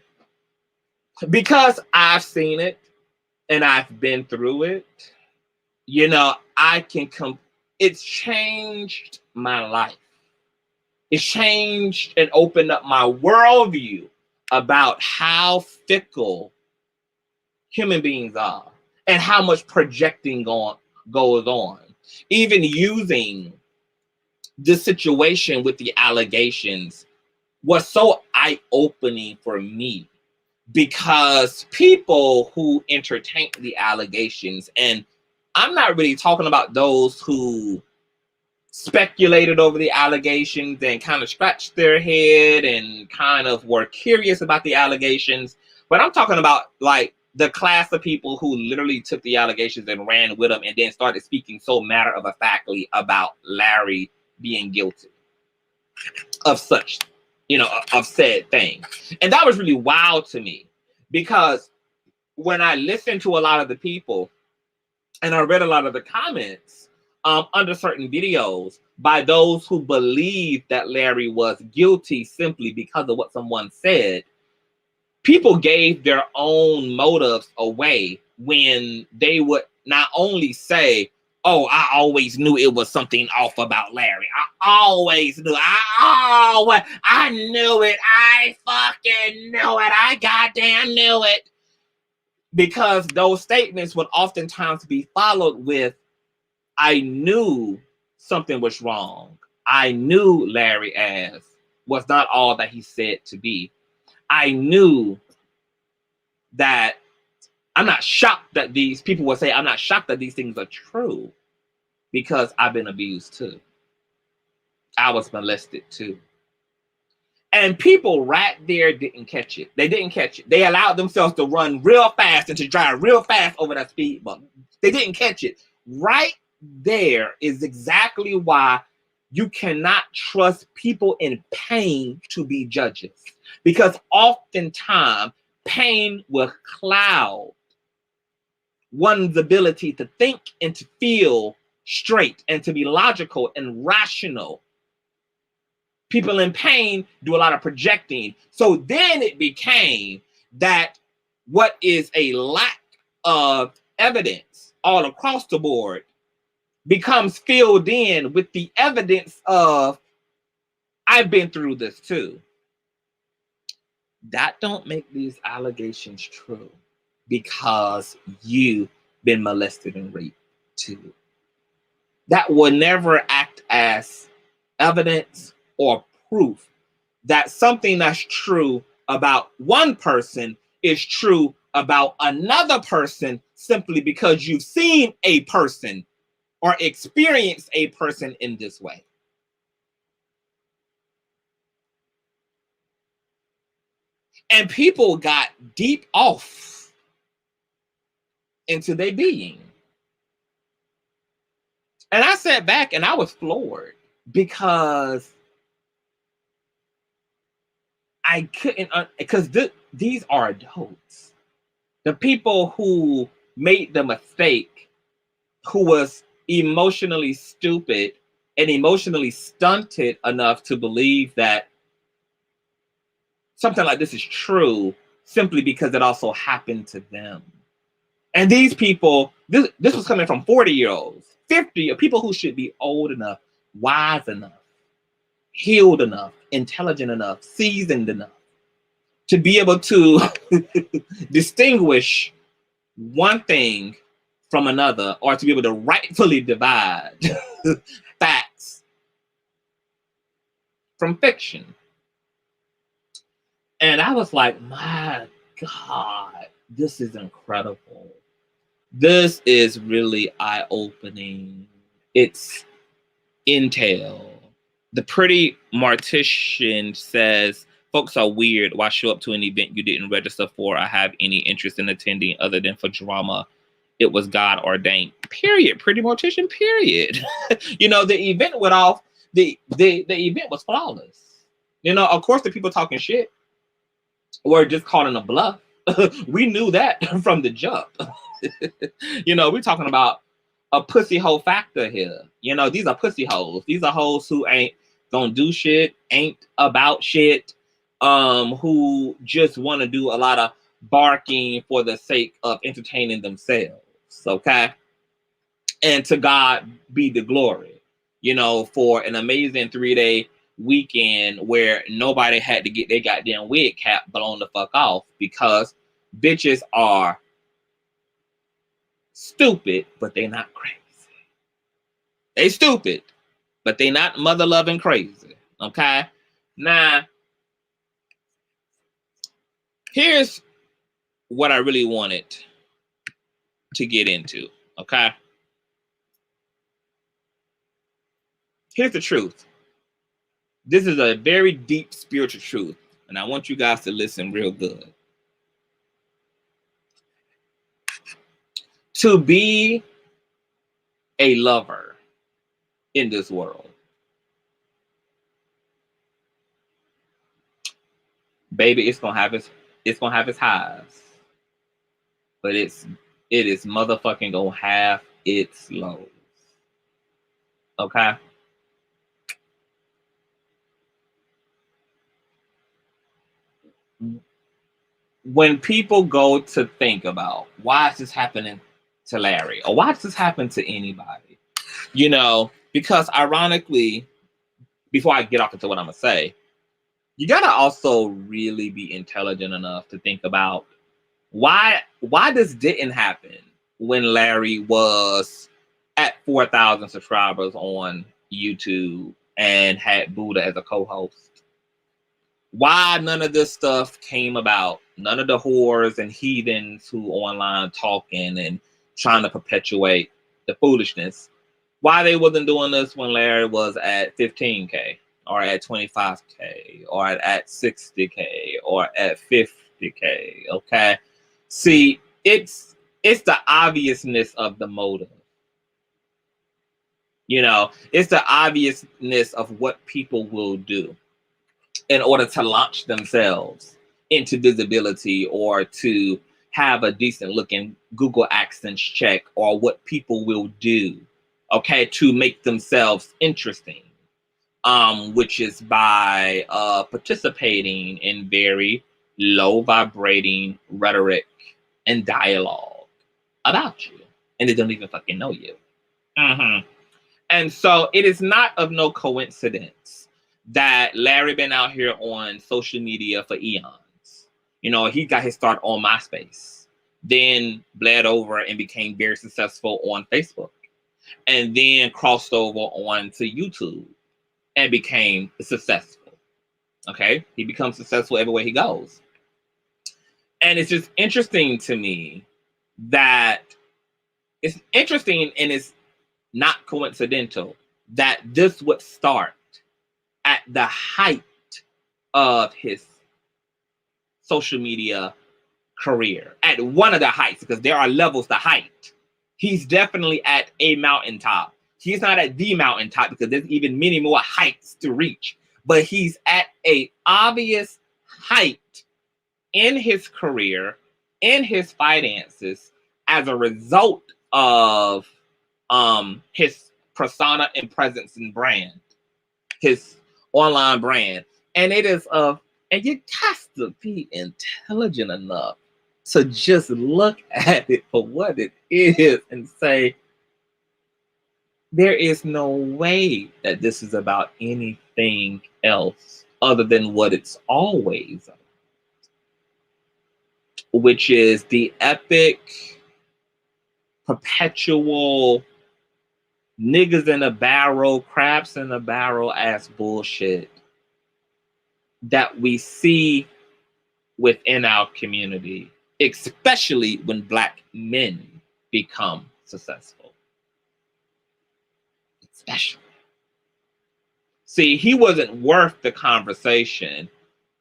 because I've seen it, and I've been through it, you know, it's changed my life. It's changed and opened up my worldview about how fickle human beings are and how much projecting goes on. Even using this situation with the allegations was so eye-opening for me, because people who entertain the allegations, and I'm not really talking about those who speculated over the allegations and kind of scratched their head and kind of were curious about the allegations, but I'm talking about like the class of people who literally took the allegations and ran with them and then started speaking so matter-of-factly about Larry being guilty of such, you know, of said thing. And that was really wild to me, because when I listened to a lot of the people and I read a lot of the comments under certain videos by those who believed that Larry was guilty simply because of what someone said, people gave their own motives away when they would not only say, oh, I always knew it was something off about Larry. I always knew. I knew it. I fucking knew it. I goddamn knew it. Because those statements would oftentimes be followed with, I knew something was wrong. I knew Larry Ass was not all that he said to be. I knew that I'm not shocked that these people will say, I'm not shocked that these things are true, because I've been abused too. I was molested too. And people right there didn't catch it. They didn't catch it. They allowed themselves to run real fast and to drive real fast over that speed bump. They didn't catch it. Right there is exactly why you cannot trust people in pain to be judges. Because oftentimes pain will cloud one's ability to think and to feel straight and to be logical and rational. People in pain do a lot of projecting. So then it became that what is a lack of evidence all across the board becomes filled in with the evidence of, I've been through this too. That don't make these allegations true, because you've been molested and raped too. That will never act as evidence or proof that something that's true about one person is true about another person, simply because you've seen a person or experienced a person in this way. And people got deep off into their being. And I sat back and I was floored, because I couldn't, because these are adults. The people who made the mistake, who was emotionally stupid and emotionally stunted enough to believe that something like this is true simply because it also happened to them. And these people, this was coming from 40-year-olds, 50, people who should be old enough, wise enough, healed enough, intelligent enough, seasoned enough to be able to distinguish one thing from another, or to be able to rightfully divide facts from fiction. And I was like, my God, this is incredible. This is really eye-opening. It's intel. The Pretty Mortician says, folks are weird. Why show up to an event you didn't register for or have any interest in attending other than for drama? It was God ordained. Period. Pretty Mortician, period. You know, the event went off. The event was flawless. You know, of course, the people talking shit were just calling a bluff. We knew that from the jump. You know, we're talking about a pussy hole factor here. You know, these are pussy holes. These are hoes who ain't gonna do shit, ain't about shit, who just want to do a lot of barking for the sake of entertaining themselves, okay? And to God be the glory, you know, for an amazing 3-day weekend where nobody had to get their goddamn wig cap blown the fuck off because bitches are stupid, but they not crazy. They stupid, but they not mother loving crazy, okay? Now, here's what I really wanted to get into, okay? Here's the truth. This is a very deep spiritual truth, and I want you guys to listen real good. To be a lover in this world, baby, it's gonna have its highs, but it is motherfucking gonna have its lows. Okay? When people go to think about why is this happening to Larry or why does this happen to anybody, you know, because ironically, before I get off into what I'm gonna say, you gotta also really be intelligent enough to think about why this didn't happen when Larry was at 4,000 subscribers on YouTube and had Buddha as a co-host. Why none of this stuff came about? None of the whores and heathens who online talking and trying to perpetuate the foolishness. Why they wasn't doing this when Larry was at 15K or at 25K or at 60K or at 50K, okay? See, it's the obviousness of the motive. You know, it's the obviousness of what people will do in order to launch themselves into visibility or to have a decent looking Google AdSense check, or what people will do, okay, to make themselves interesting, which is by participating in very low vibrating rhetoric and dialogue about you, and they don't even fucking know you. And so it is not of no coincidence that Larry been out here on social media for eons. You know, he got his start on MySpace, then bled over and became very successful on Facebook, and then crossed over onto YouTube and became successful. Okay, he becomes successful everywhere he goes. And it's just interesting to me that it's interesting and it's not coincidental that this would start at the height of his social media career, at one of the heights, because there are levels to height. He's definitely at a mountaintop. He's not at the mountaintop because there's even many more heights to reach, but he's at a obvious height in his career, in his finances, as a result of his persona and presence and brand, his online brand. And it is and you have to be intelligent enough to just look at it for what it is and say, there is no way that this is about anything else other than what it's always about, which is the epic, perpetual niggas in a barrel, crabs in a barrel ass bullshit that we see within our community, especially when Black men become successful. Especially. See, he wasn't worth the conversation,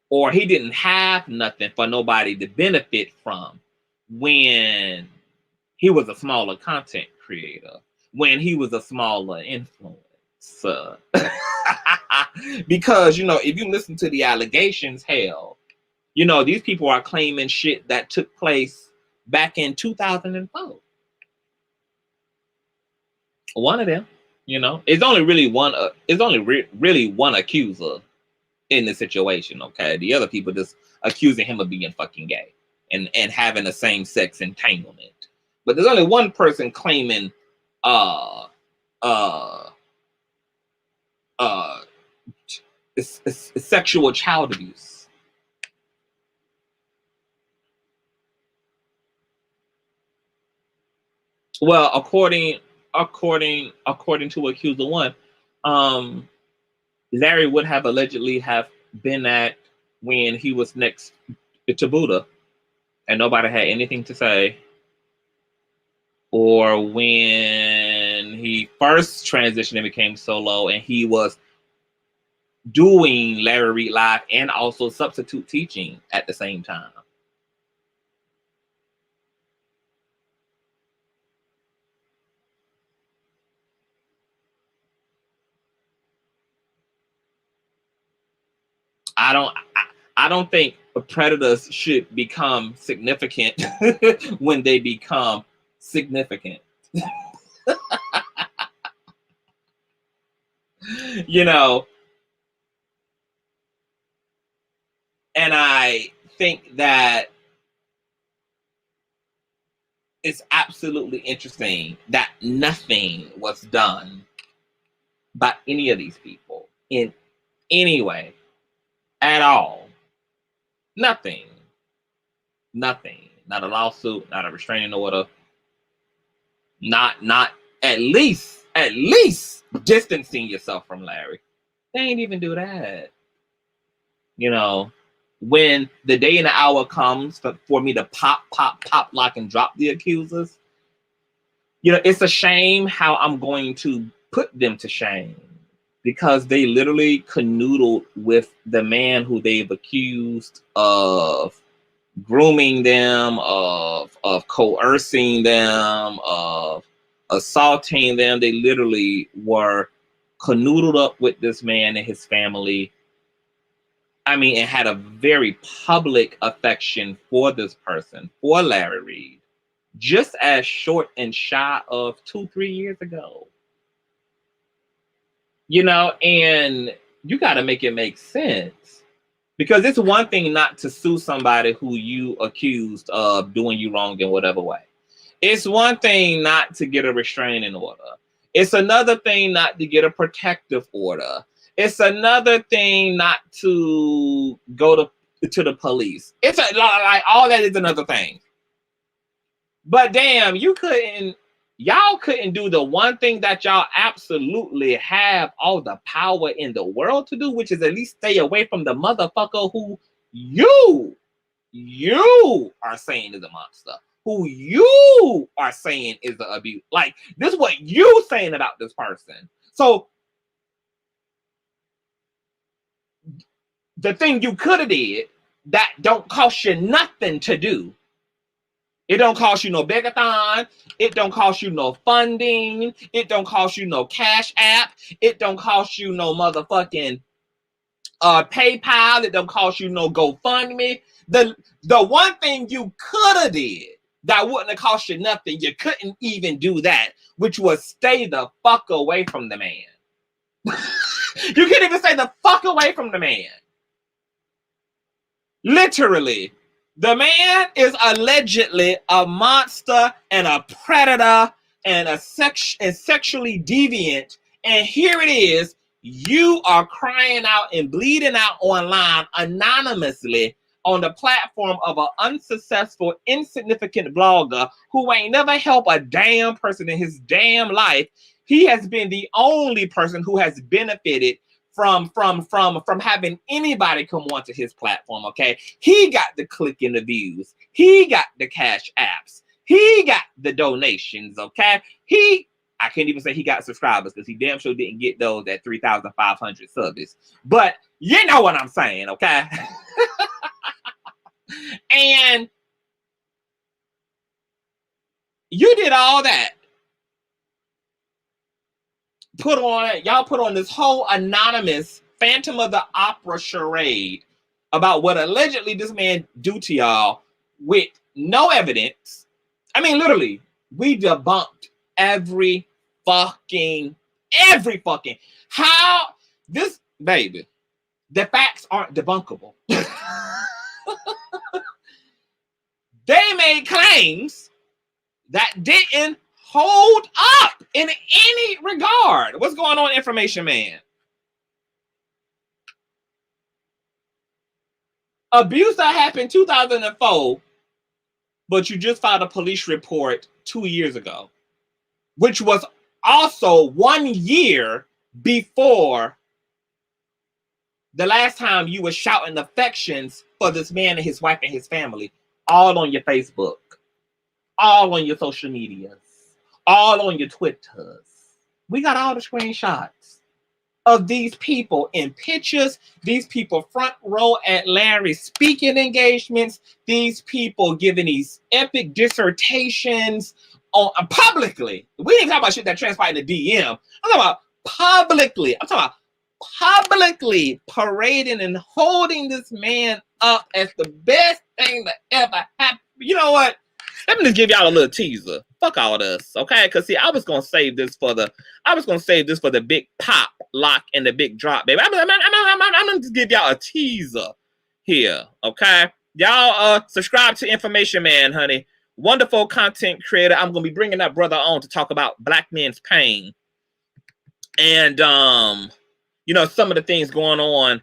or he didn't have nothing for nobody to benefit from when he was a smaller content creator, when he was a smaller influencer. Because, you know, if you listen to the allegations, hell, you know, these people are claiming shit that took place back in 2004. One of them, you know, it's only really one. Really one accuser in the situation. Okay, the other people just accusing him of being fucking gay. and having a same-sex entanglement. But there's only one person claiming it's sexual child abuse. Well, according to accuser one, Larry would have allegedly have been at when he was next to Buddha, and nobody had anything to say, or when he first transitioned and became solo, and he was doing Larry Reid Live and also substitute teaching at the same time. I don't think predators should become significant when they become significant. You know, and I think that it's absolutely interesting that nothing was done by any of these people in any way at all. Nothing. Not a lawsuit, not a restraining order, not at least distancing yourself from Larry. They ain't even do that. You know, when the day and the hour comes for me to pop, lock, and drop the accusers, you know, it's a shame how I'm going to put them to shame, because they literally canoodled with the man who they've accused of grooming them, of coercing them, of assaulting them. They literally were canoodled up with this man and his family. I mean, and had a very public affection for this person, for Larry Reid, just as short and shy of 2-3 years ago. You know, and you got to make it make sense, because it's one thing not to sue somebody who you accused of doing you wrong in whatever way. It's one thing not to get a restraining order. It's another thing not to get a protective order. It's another thing not to go to the police. It's like all that is another thing. But damn, y'all couldn't do the one thing that y'all absolutely have all the power in the world to do, which is at least stay away from the motherfucker who you are saying is a monster, who you are saying is the abuse. Like, this is what you saying about this person. So the thing you could have did that don't cost you nothing to do. It don't cost you no begathon. It don't cost you no funding. It don't cost you no Cash App. It don't cost you no motherfucking PayPal. It don't cost you no GoFundMe. The one thing you could have did that wouldn't have cost you nothing, you couldn't even do that, which was stay the fuck away from the man. You can't even stay the fuck away from the man. Literally. The man is allegedly a monster and a predator and sexually deviant. And here it is. You are crying out and bleeding out online anonymously on the platform of an unsuccessful, insignificant blogger who ain't never helped a damn person in his damn life. He has been the only person who has benefited from having anybody come onto his platform. Okay, he got the click and the views, he got the Cash Apps, he got the donations. Okay, I can't even say he got subscribers, because he damn sure didn't get those at 3,500 subs. But you know what I'm saying, okay? And you did all that. Y'all put on this whole anonymous Phantom of the Opera charade about what allegedly this man do to y'all with no evidence. I mean, literally, we debunked every fucking how this, baby, the facts aren't debunkable. made claims that didn't hold up in any regard. What's going on, Information Man? Abuse that happened 2004, but you just filed a police report 2 years ago, which was also 1 year before the last time you were shouting affections for this man and his wife and his family, all on your Facebook, all on your social medias, all on your Twitters. We got all the screenshots of these people in pictures, these people front row at Larry's speaking engagements, these people giving these epic dissertations on publicly. We ain't talking about shit that transpired in the DM. I'm talking about publicly. I'm talking about publicly parading and holding this man up as the best thing that ever happened. You know what? Let me just give y'all a little teaser. Fuck all this, okay? Because see, I was gonna save this for the big pop lock and the big drop, baby. I'm gonna just give y'all a teaser here, okay? Y'all subscribe to Information Man, honey. Wonderful content creator. I'm gonna be bringing that brother on to talk about Black men's pain and you know, some of the things going on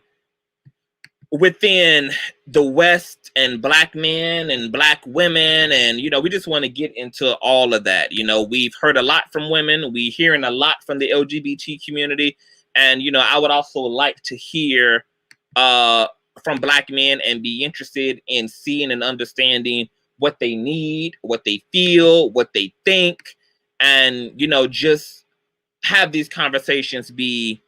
within the West and Black men and Black women. And, you know, we just want to get into all of that. You know, we've heard a lot from women. We're hearing a lot from the LGBT community. And, you know, I would also like to hear from Black men and be interested in seeing and understanding what they need, what they feel, what they think, and, you know, just have these conversations be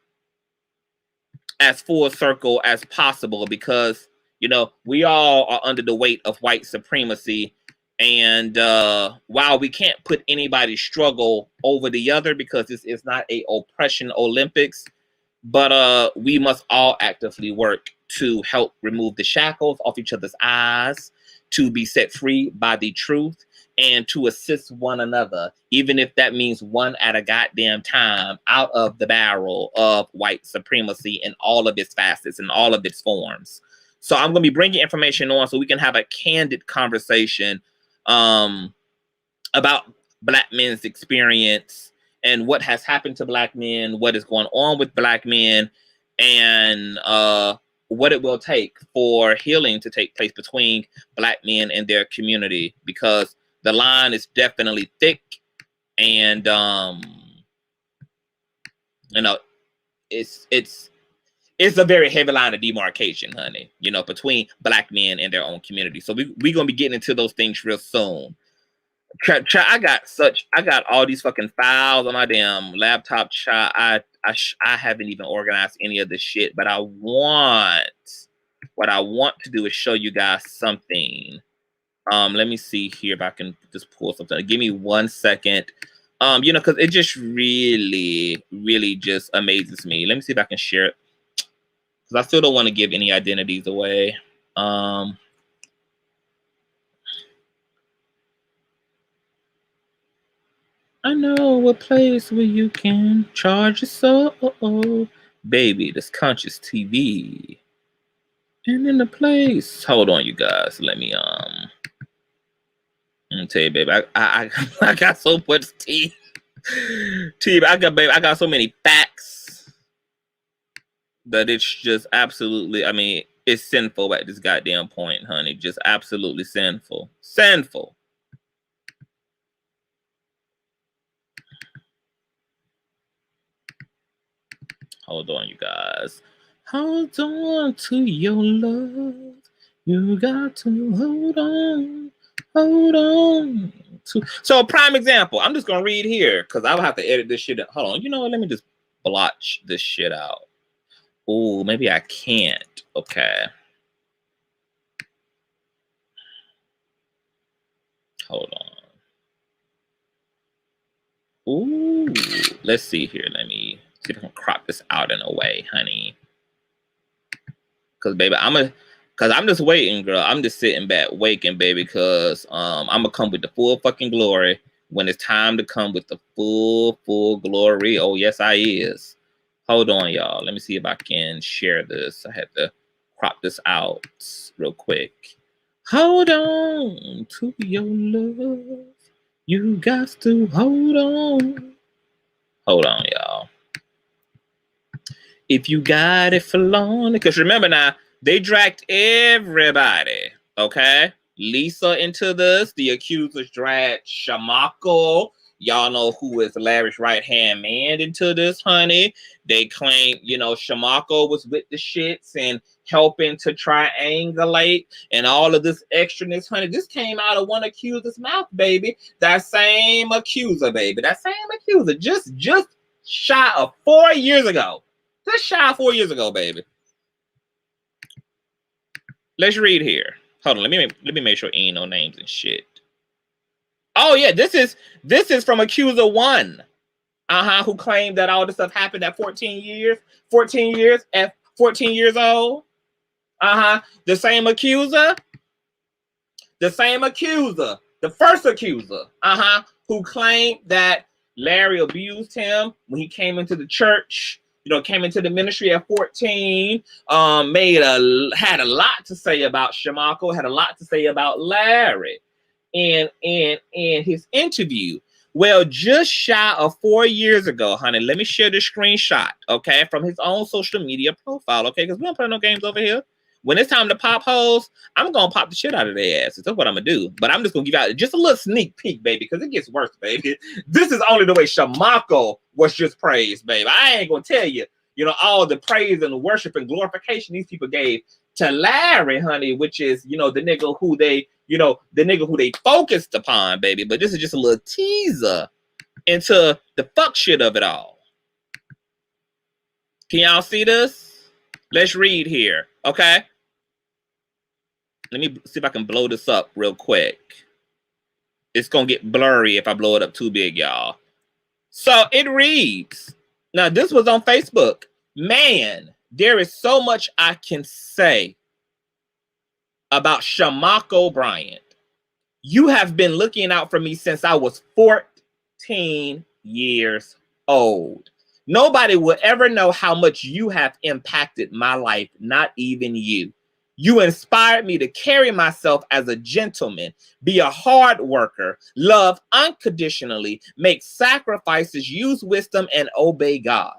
as full circle as possible, because, you know, we all are under the weight of white supremacy. And while we can't put anybody's struggle over the other, because this is not a oppression Olympics, but we must all actively work to help remove the shackles off each other's eyes, to be set free by the truth, and to assist one another, even if that means one at a goddamn time, out of the barrel of white supremacy in all of its facets and all of its forms. So I'm going to be bringing information on so we can have a candid conversation about Black men's experience and what has happened to Black men, what is going on with Black men, and what it will take for healing to take place between Black men and their community, because the line is definitely thick, and you know, it's a very heavy line of demarcation, honey, you know, between Black men and their own community. So we're gonna be getting into those things real soon. I got all these fucking files on my damn laptop. I haven't even organized any of this shit, but what I want to do is show you guys something. Let me see here if I can just pull something. Give me 1 second. You know, because it just really, really just amazes me. Let me see if I can share it, because I still don't want to give any identities away. I know a place where you can charge your soul, baby. This Consciouztv, and in the place. Hold on, you guys. Let me tell you, baby, I got so much tea. I got so many facts that it's just absolutely, I mean, it's sinful at this goddamn point, honey. Just absolutely sinful. Sinful. Hold on, you guys. Hold on to your love. You got to hold on. Hold on. So a prime example. I'm just gonna read here because I'll have to edit this shit out. Hold on. You know what? Let me just blotch this shit out. Oh, maybe I can't. Okay. Hold on. Ooh, let's see here. Let me see if I can crop this out in a way, honey. Cause baby, I'm just waiting, girl. I'm just sitting back, waiting, baby, because I'm gonna come with the full fucking glory when it's time to come with the full glory. Oh, yes, I is. Hold on, y'all. Let me see if I can share this. I had to crop this out real quick. Hold on to your love. You got to hold on. Hold on, y'all. If you got it for long. Because remember now, they dragged everybody. Okay? Lisa into this. The accusers dragged Shamako. Y'all know who is Larry's right-hand man into this, honey. They claim, you know, Shamako was with the shits and helping to triangulate and all of this extraness, honey. This came out of one accuser's mouth, baby. That same accuser, baby. That same accuser. Just shy of 4 years ago. Just shy of 4 years ago, baby. Let's read here. Hold on, let me make sure ain't no names and shit. Oh yeah, this is from accuser 1. Who claimed that all this stuff happened at 14 years at 14 years old. The same accuser, the first accuser, who claimed that Larry abused him when he came into the church, you know, came into the ministry at 14, had a lot to say about Shamako, had a lot to say about Larry in his interview. Well, just shy of 4 years ago, honey, let me share this screenshot, okay, from his own social media profile, okay, because we don't play no games over here. When it's time to pop hoes, I'm going to pop the shit out of their asses. That's what I'm going to do. But I'm just going to give out just a little sneak peek, baby, because it gets worse, baby. This is only the way Shamako was just praised, baby. I ain't going to tell you, you know, all the praise and worship and glorification these people gave to Larry, honey, which is, you know, the nigga who they focused upon, baby. But this is just a little teaser into the fuck shit of it all. Can y'all see this? Let's read here, okay? Let me see if I can blow this up real quick. It's going to get blurry if I blow it up too big, y'all. So it reads, now this was on Facebook. Man, there is so much I can say about Shamako Bryant. You have been looking out for me since I was 14 years old. Nobody will ever know how much you have impacted my life, not even you. You inspired me to carry myself as a gentleman, be a hard worker, love unconditionally, make sacrifices, use wisdom, and obey God.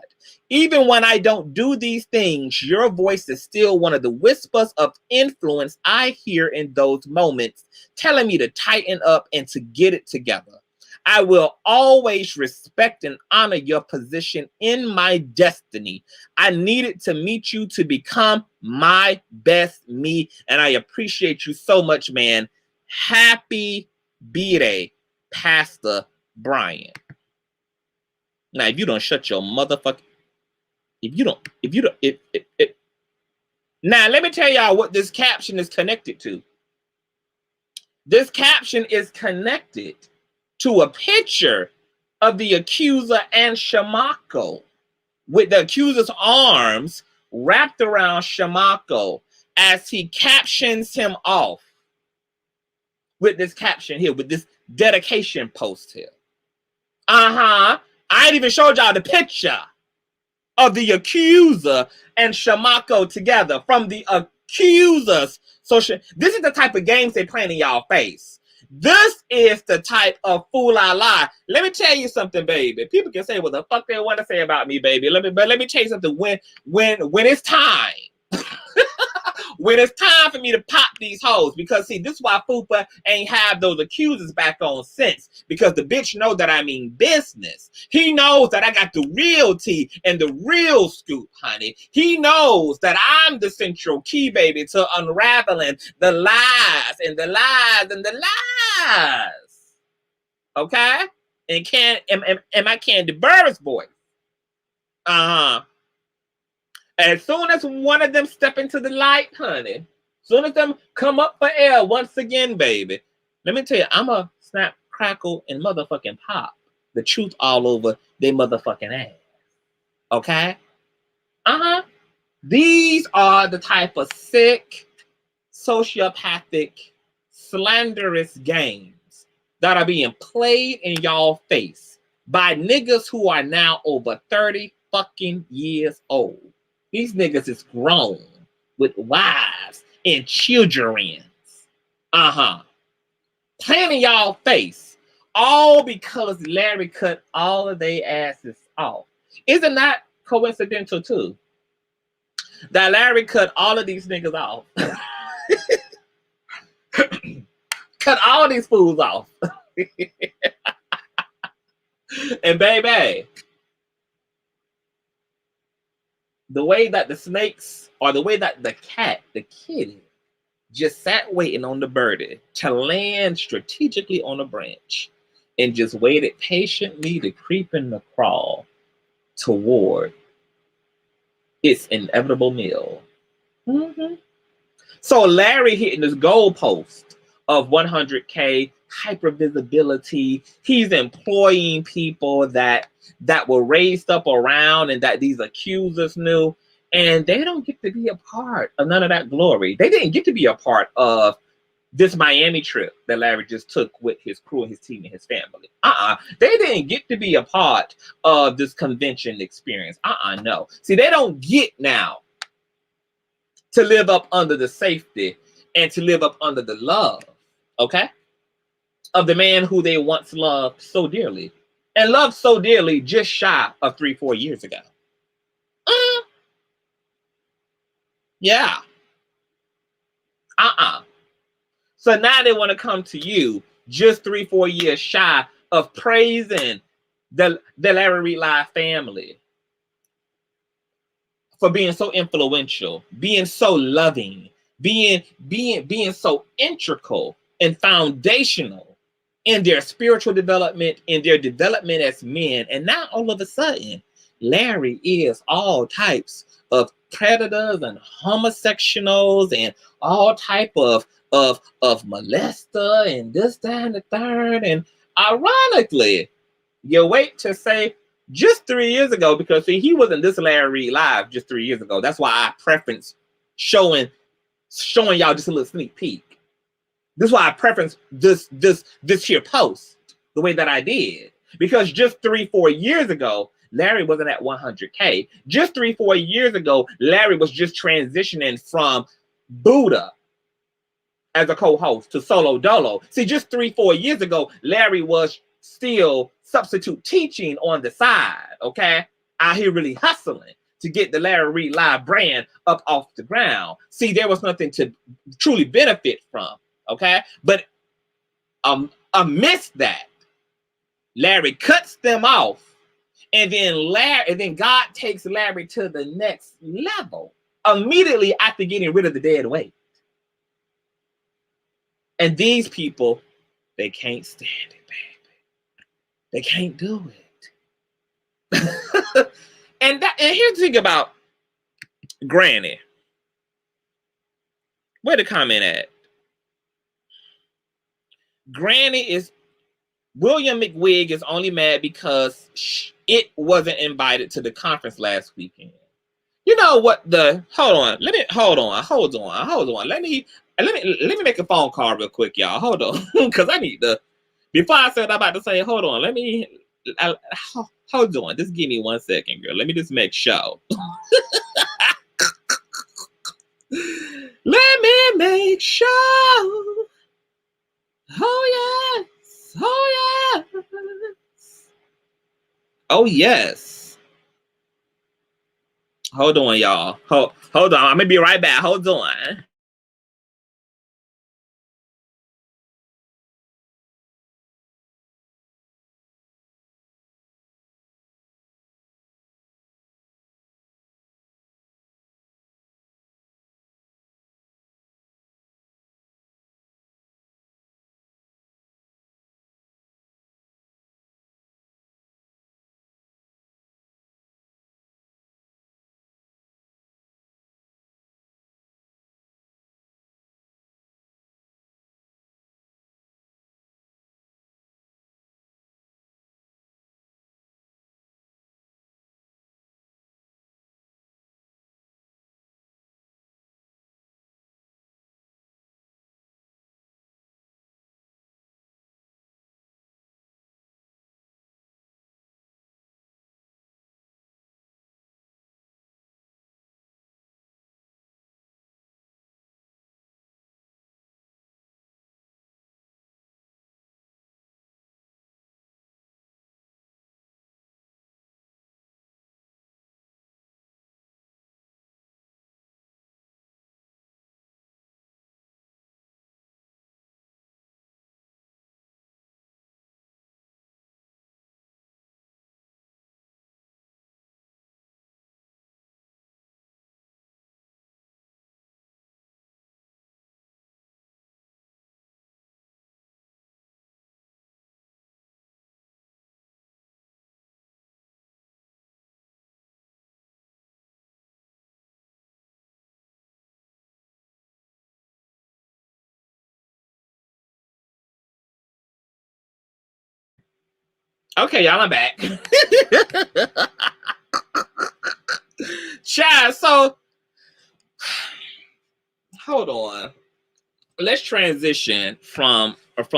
Even when I don't do these things, your voice is still one of the whispers of influence I hear in those moments, telling me to tighten up and to get it together. I will always respect and honor your position in my destiny. I needed to meet you to become my best me, and I appreciate you so much, man. Happy B-Day, Pastor Brian. Now, if you don't shut your motherfucking... Now, let me tell y'all what this caption is connected to. This caption is connected to a picture of the accuser and Shamako, with the accuser's arms wrapped around Shamako as he captions him off with this caption here, with this dedication post here. I ain't even showed y'all the picture of the accuser and Shamako together from the accuser's social. This is the type of games they playing in y'all face. This is the type of fool I lie. Let me tell you something, baby. People can say what the fuck they want to say about me, baby. Let me tell you something. When it's time, when it's time for me to pop these hoes, because see, this is why Fupa ain't have those accusers back on since, because the bitch know that I mean business. He knows that I got the real tea and the real scoop, honey. He knows that I'm the central key, baby, to unraveling the lies and the lies and the lies. Okay? And my Candy Burris voice. As soon as one of them step into the light, honey, as soon as them come up for air once again, baby, let me tell you, I'm a snap, crackle, and motherfucking pop the truth all over their motherfucking ass. Okay? These are the type of sick, sociopathic, slanderous games that are being played in y'all face by niggas who are now over 30 fucking years old. These niggas is grown with wives and children. Playing in y'all face. All because Larry cut all of their asses off. Isn't that coincidental too? That Larry cut all of these niggas off. Cut all these fools off. And baby, the way that the snakes, or the way that the cat, the kitty, just sat waiting on the birdie to land strategically on a branch and just waited patiently to creep and to crawl toward its inevitable meal. Mm-hmm. So Larry hitting this goalpost of 100K hypervisibility. He's employing people that were raised up around and that these accusers knew, and they don't get to be a part of none of that glory. They didn't get to be a part of this Miami trip that Larry just took with his crew and his team and his family. They didn't get to be a part of this convention experience. No. See, they don't get now to live up under the safety and to live up under the love, okay, of the man who they once loved so dearly, and loved so dearly just shy of 3-4 years ago. Yeah. So now they want to come to you just 3-4 years shy of praising the Larry Reid Live family for being so influential, being so loving, being so integral and foundational in their spiritual development, in their development as men. And now all of a sudden, Larry is all types of predators and homosexuals and all type of molester and this, that, and the third. And ironically, you wait to say just 3 years ago, because see, he wasn't this Larry Reid Live just 3 years ago. That's why I preference showing y'all just a little sneak peek. This is why I preference this here post the way that I did. Because just 3-4 years ago, Larry wasn't at 100K. Just 3-4 years ago, Larry was just transitioning from Buddha as a co-host to Solo Dolo. See, just 3-4 years ago, Larry was still substitute teaching on the side, okay? Out here really hustling to get the Larry Reid Live brand up off the ground. See, there was nothing to truly benefit from, okay? But amidst that, Larry cuts them off, and then God takes Larry to the next level immediately after getting rid of the dead weight. And these people, they can't stand it, baby. They can't do it. And here's the thing about Granny. Where the comment at? Granny is, William McWig is only mad because it wasn't invited to the conference last weekend. You know what hold on. Let me make a phone call real quick, y'all. Hold on. Because I need to, before I say what I'm about to say, hold on. Hold on. Just give me 1 second, girl. Let me just make sure. Let me make sure. Oh, yes. Oh, yes. Oh, yes. Hold on, y'all. Hold on. I'm going to be right back. Hold on. Okay, y'all, I'm back. Child, so hold on. Let's transition from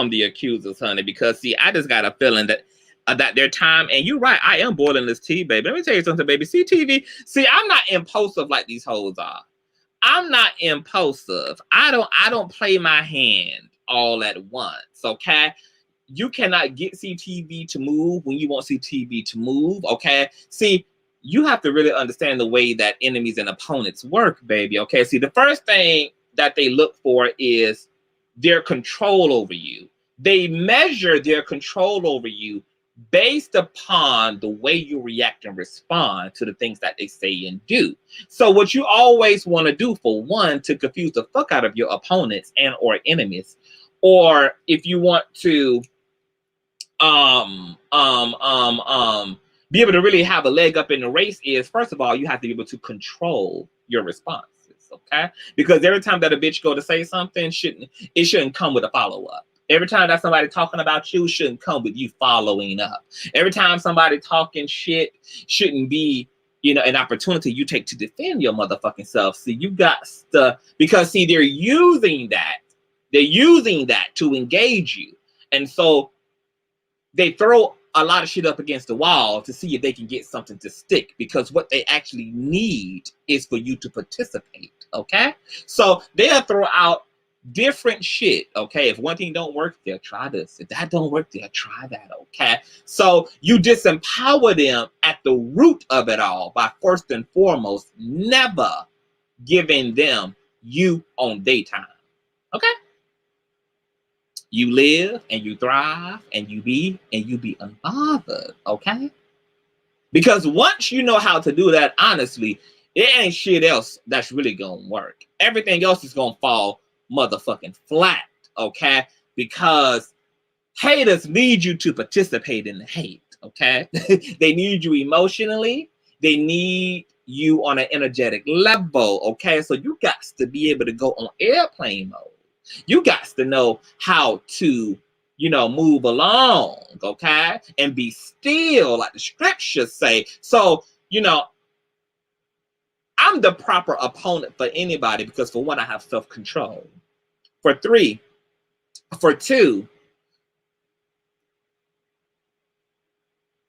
the accusers, honey, because see, I just got a feeling that that their time, and you're right, I am boiling this tea, baby. Let me tell you something, baby. CTV, see, I'm not impulsive like these hoes are. I'm not impulsive. I don't play my hand all at once, okay? You cannot get CTV to move when you want CTV to move, okay? See, you have to really understand the way that enemies and opponents work, baby, okay? See, the first thing that they look for is their control over you. They measure their control over you based upon the way you react and respond to the things that they say and do. So what you always want to do, for one, to confuse the fuck out of your opponents and or enemies, or if you want to be able to really have a leg up in the race, is first of all, you have to be able to control your responses, okay? Because every time that a bitch go to say something, it shouldn't come with a follow-up. Every time that somebody talking about you, shouldn't come with you following up. Every time somebody talking shit, shouldn't be, you know, an opportunity you take to defend your motherfucking self. See, you got to, because see, they're using that to engage you. And so they throw a lot of shit up against the wall to see if they can get something to stick, because what they actually need is for you to participate, okay? So they'll throw out different shit, okay? If one thing don't work, they'll try this. If that don't work, they'll try that, okay? So you disempower them at the root of it all by first and foremost never giving them you on daytime, okay? You live and you thrive and you be unbothered, okay? Because once you know how to do that, honestly, it ain't shit else that's really gonna work. Everything else is gonna fall motherfucking flat, okay? Because haters need you to participate in the hate, okay? They need you emotionally. They need you on an energetic level, okay? So you got to be able to go on airplane mode. You got to know how to, you know, move along, okay? And be still, like the scriptures say. So, you know, I'm the proper opponent for anybody because, for one, I have self-control. For two,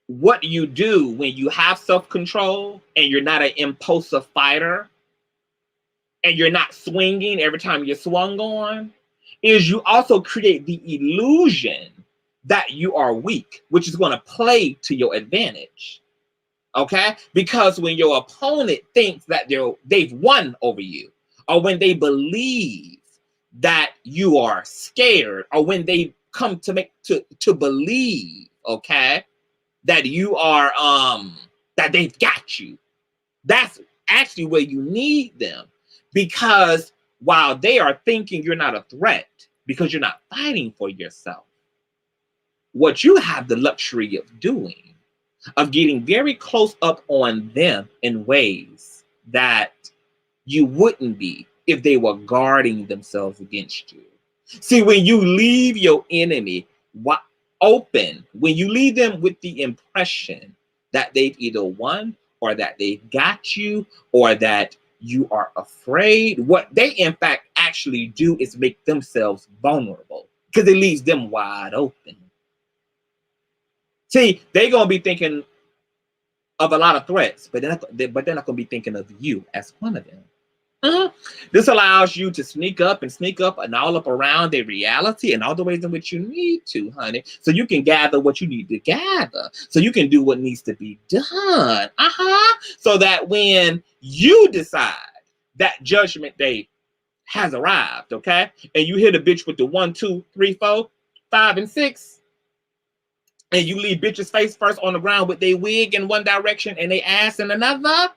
what you do when you have self-control and you're not an impulsive fighter and you're not swinging every time you're swung on, is you also create the illusion that you are weak, which is going to play to your advantage, okay? Because when your opponent thinks that they've won over you, or when they believe that you are scared, or when they come to believe, okay, that you are that they've got you, that's actually where you need them. Because while they are thinking you're not a threat because you're not fighting for yourself, what you have the luxury of doing, of getting very close up on them in ways that you wouldn't be if they were guarding themselves against you. See, when you leave your enemy open, when you leave them with the impression that they've either won or that they've got you or that you are afraid, what they in fact actually do is make themselves vulnerable, because it leaves them wide open. See, they're going to be thinking of a lot of threats, but they're not going to be thinking of you as one of them. This allows you to sneak up and all up around their reality and all the ways in which you need to, honey, so you can gather what you need to gather, so you can do what needs to be done, so that when you decide that judgment day has arrived, okay, and you hit a bitch with the 1, 2, 3, 4, 5, and 6, and you leave bitches face first on the ground with their wig in one direction and they ass in another,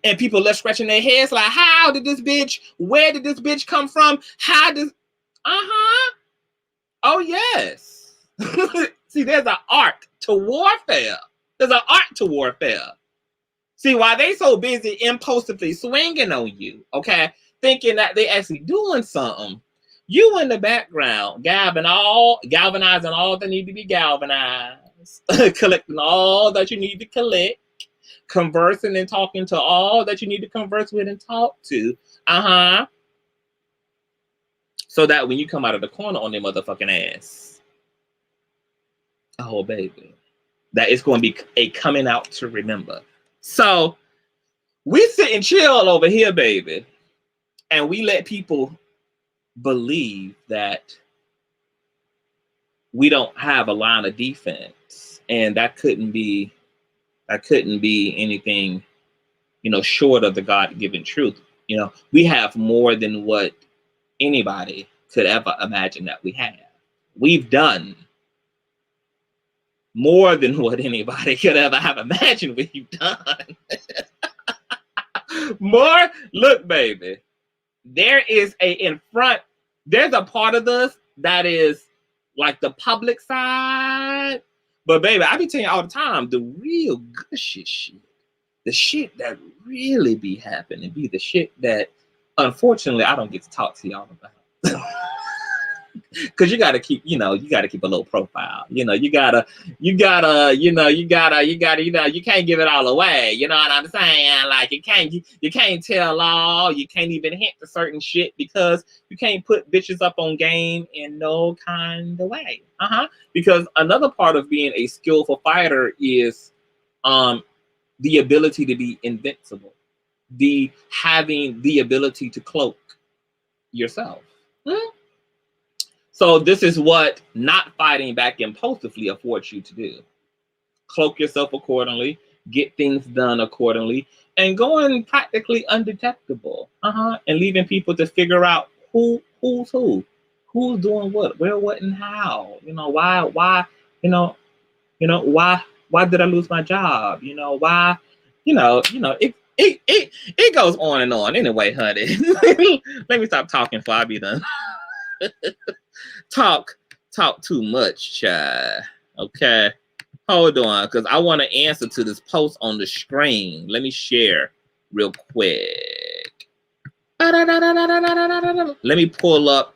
and people left scratching their heads like, where did this bitch come from? Oh yes. See, there's an art to warfare. See, while they so busy impulsively swinging on you, okay, thinking that they actually doing something, you in the background galvanizing all that need to be galvanized. ass, collecting all that you need to collect, conversing and talking to all that you need to converse with and talk to. So that when you come out of the corner on their motherfucking ass, oh baby, that is going to be a coming out to remember. So we sit and chill over here, baby, and we let people believe that we don't have a line of defense, and that couldn't be anything, short of the God-given truth. We have more than what anybody could ever imagine that we have. We've done more than what anybody could ever have imagined we've done. More. Look, baby, there's a part of us that is like the public side. But baby, I be telling you all the time, the real good shit, the shit that really be happening, be the shit that unfortunately I don't get to talk to y'all about. Cause you gotta keep a little profile. You can't give it all away. You know what I'm saying? Like you can't tell all, you can't even hint to certain shit because you can't put bitches up on game in no kind of way. Because another part of being a skillful fighter is the ability to be invincible. Having the ability to cloak yourself. So this is what not fighting back impulsively affords you to do. Cloak yourself accordingly, get things done accordingly, and going practically undetectable. And leaving people to figure out who's who, who's doing what, where, what, and how. Why did I lose my job? Why, it goes on and on. Anyway, honey, let me stop talking before I be done. Talk too much, child. Okay, hold on, because I want to answer to this post on the screen. Let me share real quick. Let me pull up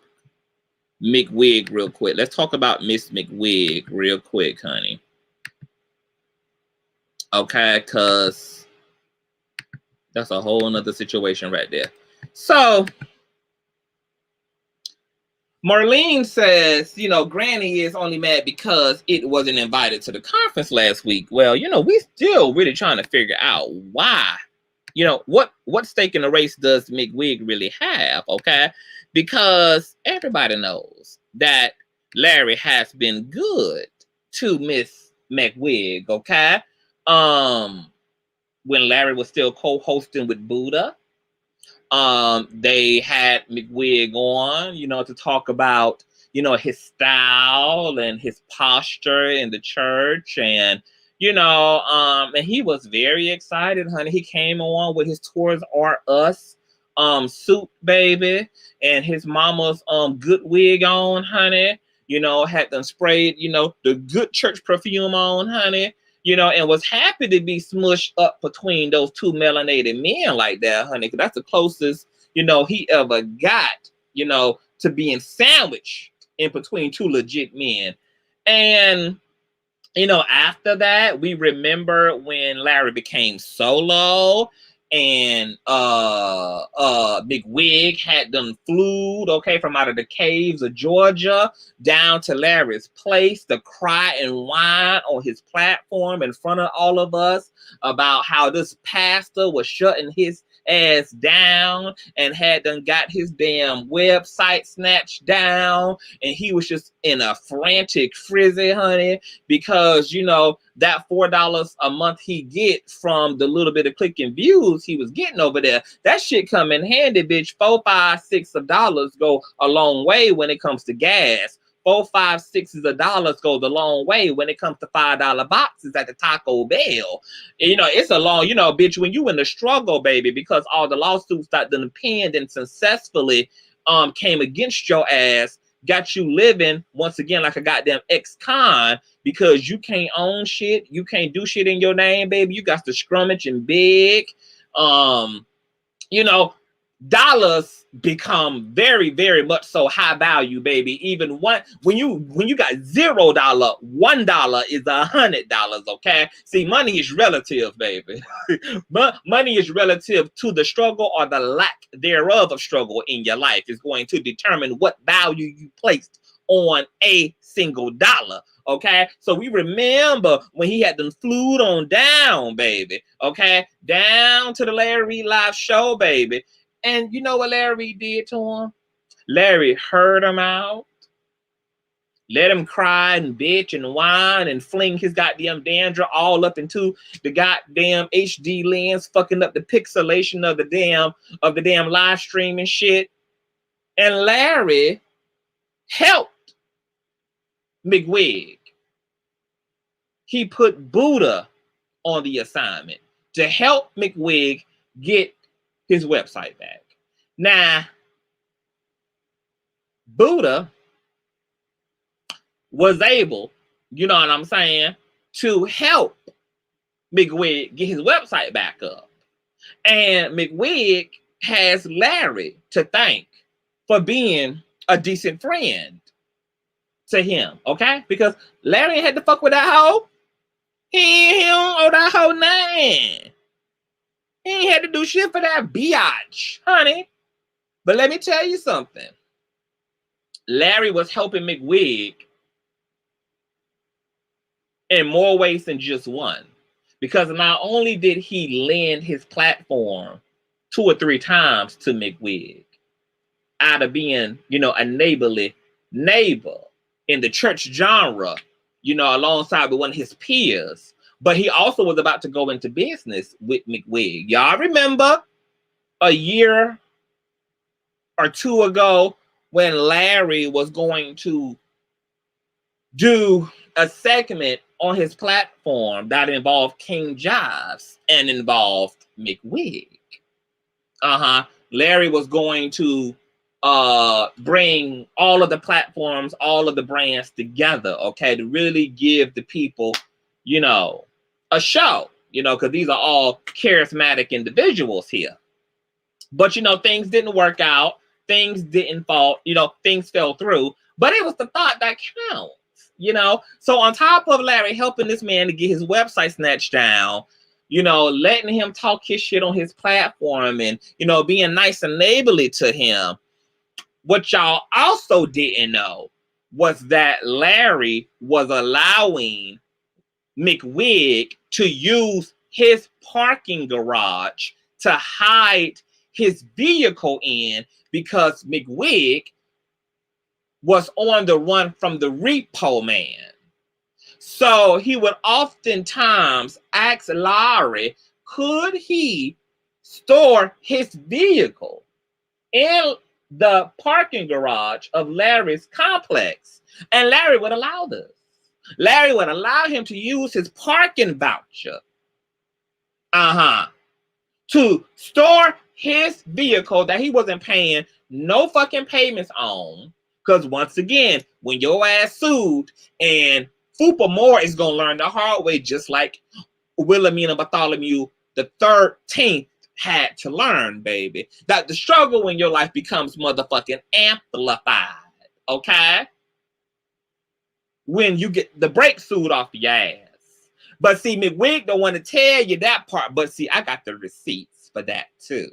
McWig real quick. Let's talk about Miss McWig real quick, honey. Okay, because that's a whole nother situation right there. So Marlene says, Granny is only mad because it wasn't invited to the conference last week. Well, we still really trying to figure out why. What stake in the race does McWig really have, okay? Because everybody knows that Larry has been good to Miss McWig, okay? When Larry was still co-hosting with Buddha, they had McWig on, to talk about, his style and his posture in the church. And, and he was very excited, honey. He came on with his Tours R Us suit, baby, and his mama's good wig on, honey. Had them sprayed, the good church perfume on, honey. And was happy to be smushed up between those two melanated men like that, honey. Because that's the closest, he ever got, to being sandwiched in between two legit men. And, after that, we remember when Larry became solo and McWig had them flew, from out of the caves of Georgia down to Larry's place to cry and whine on his platform in front of all of us about how this pastor was shutting his ass down and had done got his damn website snatched down, and he was just in a frantic frizzy, honey, because that $4 a month he get from the little bit of clicking views he was getting over there, that shit come in handy, bitch. $4, $5, $6 go a long way when it comes to gas. $4, $5, $6 goes a long way when it comes to $5 boxes at the Taco Bell. It's a long, bitch, when you in the struggle, baby, because all the lawsuits that done penned and successfully came against your ass, got you living once again like a goddamn ex-con, because you can't own shit, you can't do shit in your name, baby. You got to scrummage and beg. dollars become very, very much so high value, baby. Even when you got $0, $1 is $100. Okay, see, money is relative, baby. But money is relative to the struggle or the lack thereof of struggle in your life. Is going to determine what value you placed on a single dollar. Okay, so we remember when he had them flew on down, baby. Okay, down to the Larry Reid live show, baby. And you know what Larry Reid did to him? Larry heard him out, let him cry and bitch and whine and fling his goddamn dandruff all up into the goddamn HD lens, fucking up the pixelation of the damn live stream and shit. And Larry helped McWig. He put Buddha on the assignment to help McWig get his website back. Now, Buddha was able, you know what I'm saying, to help McWig get his website back up. And McWig has Larry to thank for being a decent friend to him, okay? Because Larry had to fuck with that hoe. He don't owe that hoe nothing. He ain't had to do shit for that biatch, honey. But let me tell you something. Larry was helping McWig in more ways than just one. Because not only did he lend his platform 2 or 3 times to McWig out of being, you know, a neighborly neighbor in the church genre, you know, alongside with one of his peers, but he also was about to go into business with McWig. Y'all remember a year or 2 ago when Larry was going to do a segment on his platform that involved King Jives and involved McWig. Larry was going to bring all of the platforms, all of the brands together, okay, to really give the people, you know, a show, you know, because these are all charismatic individuals here. But, you know, things didn't work out. Things didn't fall, you know, things fell through. But it was the thought that counts, you know. So on top of Larry helping this man to get his website snatched down, you know, letting him talk his shit on his platform and, you know, being nice and neighborly to him, what y'all also didn't know was that Larry was allowing McWig to use his parking garage to hide his vehicle in because McWig was on the run from the repo man. So he would oftentimes ask Larry, could he store his vehicle in the parking garage of Larry's complex? And Larry would allow this. Larry would allow him to use his parking voucher to store his vehicle that he wasn't paying no fucking payments on. Because once again, when your ass sued, and Fupa Moore is going to learn the hard way, just like Wilhelmina Bartholomew the 13th had to learn, baby, that the struggle in your life becomes motherfucking amplified, okay? When you get the brake suit off your ass. But see, McWig don't want to tell you that part, but see, I got the receipts for that too.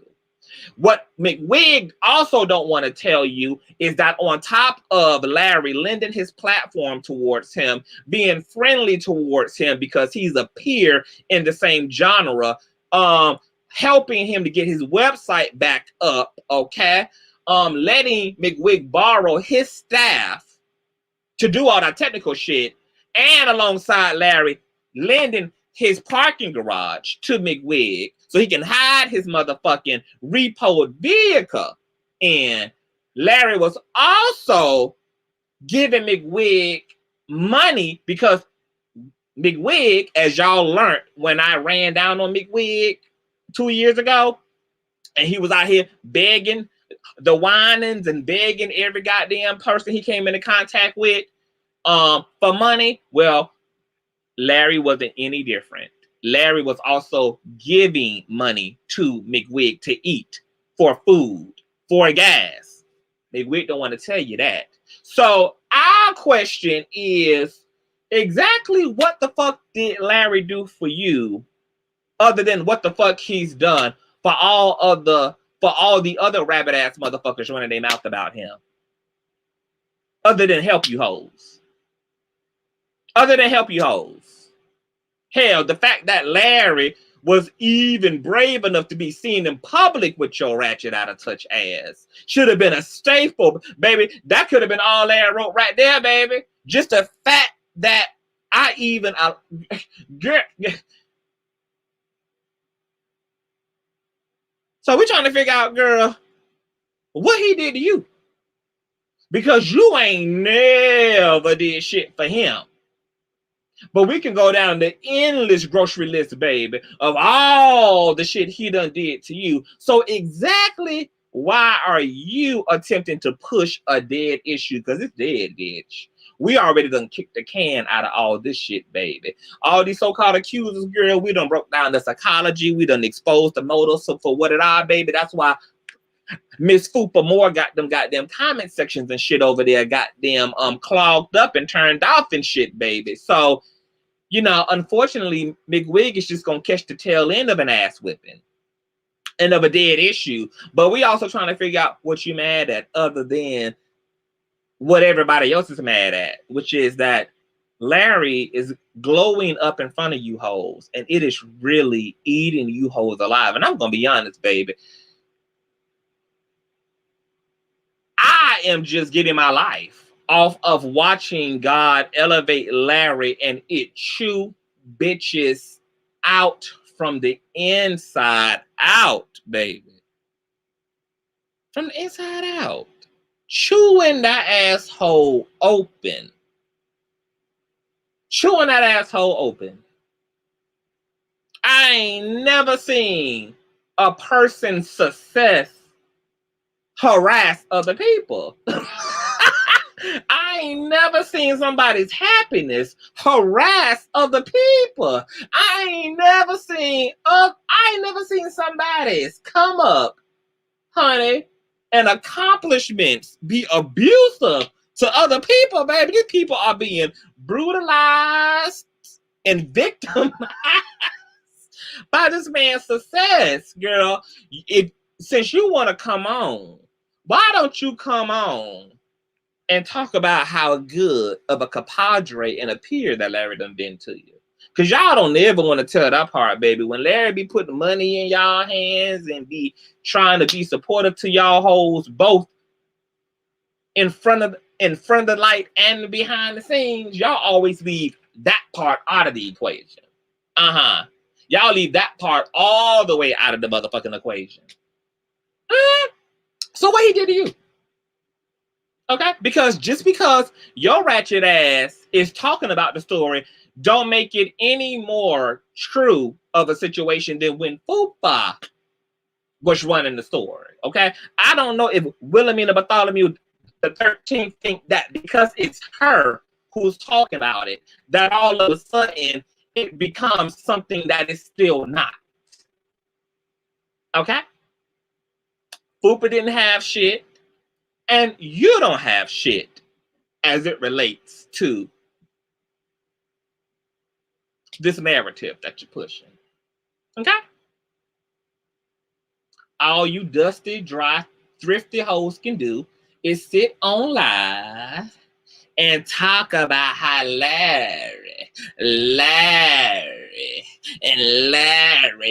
What McWig also don't want to tell you is that on top of Larry lending his platform towards him, being friendly towards him because he's a peer in the same genre, helping him to get his website back up, okay? Letting McWig borrow his staff to do all that technical shit, and alongside Larry, lending his parking garage to McWig so he can hide his motherfucking repoed vehicle. And Larry was also giving McWig money because McWig, as y'all learned when I ran down on McWig 2 years ago, and he was out here begging the whinings and begging every goddamn person he came into contact with for money. Well, Larry wasn't any different. Larry was also giving money to McWig to eat for food, for gas. McWig don't want to tell you that. So our question is, exactly what the fuck did Larry do for you, other than what the fuck he's done for all the other rabbit ass motherfuckers running their mouth about him? Other than help you hoes. Other than help you hoes. Hell, the fact that Larry was even brave enough to be seen in public with your ratchet out of touch ass should have been a staple, baby. That could have been all Larry wrote right there, baby. Just the fact that girl. So we're trying to figure out, girl, what he did to you. Because you ain't never did shit for him. But we can go down the endless grocery list, baby, of all the shit he done did to you. So exactly why are you attempting to push a dead issue? Because it's dead, bitch. We already done kicked the can out of all this shit, baby. All these so-called accusers, girl, we done broke down the psychology. We done exposed the motives for what it are, baby. That's why Miss Fupa Moore got them goddamn comment sections and shit over there, got them clogged up and turned off and shit, baby. So, you know, unfortunately, McWig is just gonna catch the tail end of an ass whipping and of a dead issue. But we also trying to figure out what you mad at, other than what everybody else is mad at, which is that Larry is glowing up in front of you hoes, and it is really eating you hoes alive. And I'm gonna be honest, baby. I am just getting my life off of watching God elevate Larry and it chew bitches out from the inside out, baby. From the inside out. Chewing that asshole open. Chewing that asshole open. I ain't never seen a person's success harass other people. I ain't never seen somebody's happiness harass other people. I ain't never seen somebody's come up, honey, and accomplishments be abusive to other people, baby. These people are being brutalized and victimized by this man's success, girl. Since you want to come on, why don't you come on and talk about how good of a compadre and a peer that Larry done been to you? Because y'all don't ever want to tell that part, baby. When Larry be putting money in y'all hands and be trying to be supportive to y'all hoes, both in front of the light and behind the scenes, y'all always leave that part out of the equation. Y'all leave that part all the way out of the motherfucking equation. So what he did to you? Okay? Because just because your ratchet ass is talking about the story, don't make it any more true of a situation than when Fupa was running the story. Okay? I don't know if Wilhelmina Bartholomew the 13th think that because it's her who's talking about it, that all of a sudden it becomes something that is still not. Okay? Fupa didn't have shit, and you don't have shit as it relates to this narrative that you're pushing. Okay? All you dusty, dry, thrifty hoes can do is sit on live and talk about how Larry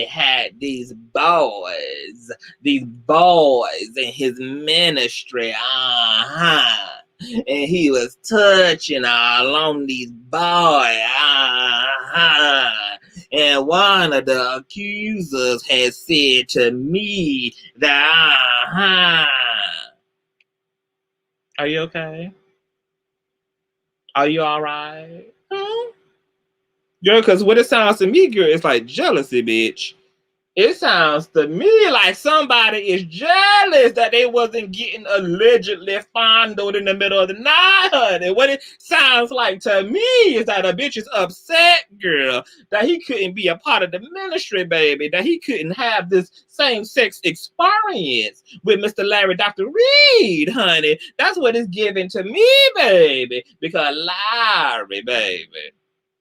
had these boys in his ministry, and he was touching all on these boys, and one of the accusers had said to me that, Are you okay? Are you all right? Girl, because what it sounds to me, girl, it's like jealousy, bitch. It sounds to me like somebody is jealous that they wasn't getting allegedly fondled in the middle of the night, honey. What it sounds like to me is that a bitch is upset, girl, that he couldn't be a part of the ministry, baby, that he couldn't have this same-sex experience with Mr. Larry Dr. Reid, honey. That's what it's giving to me, baby, because Larry, baby.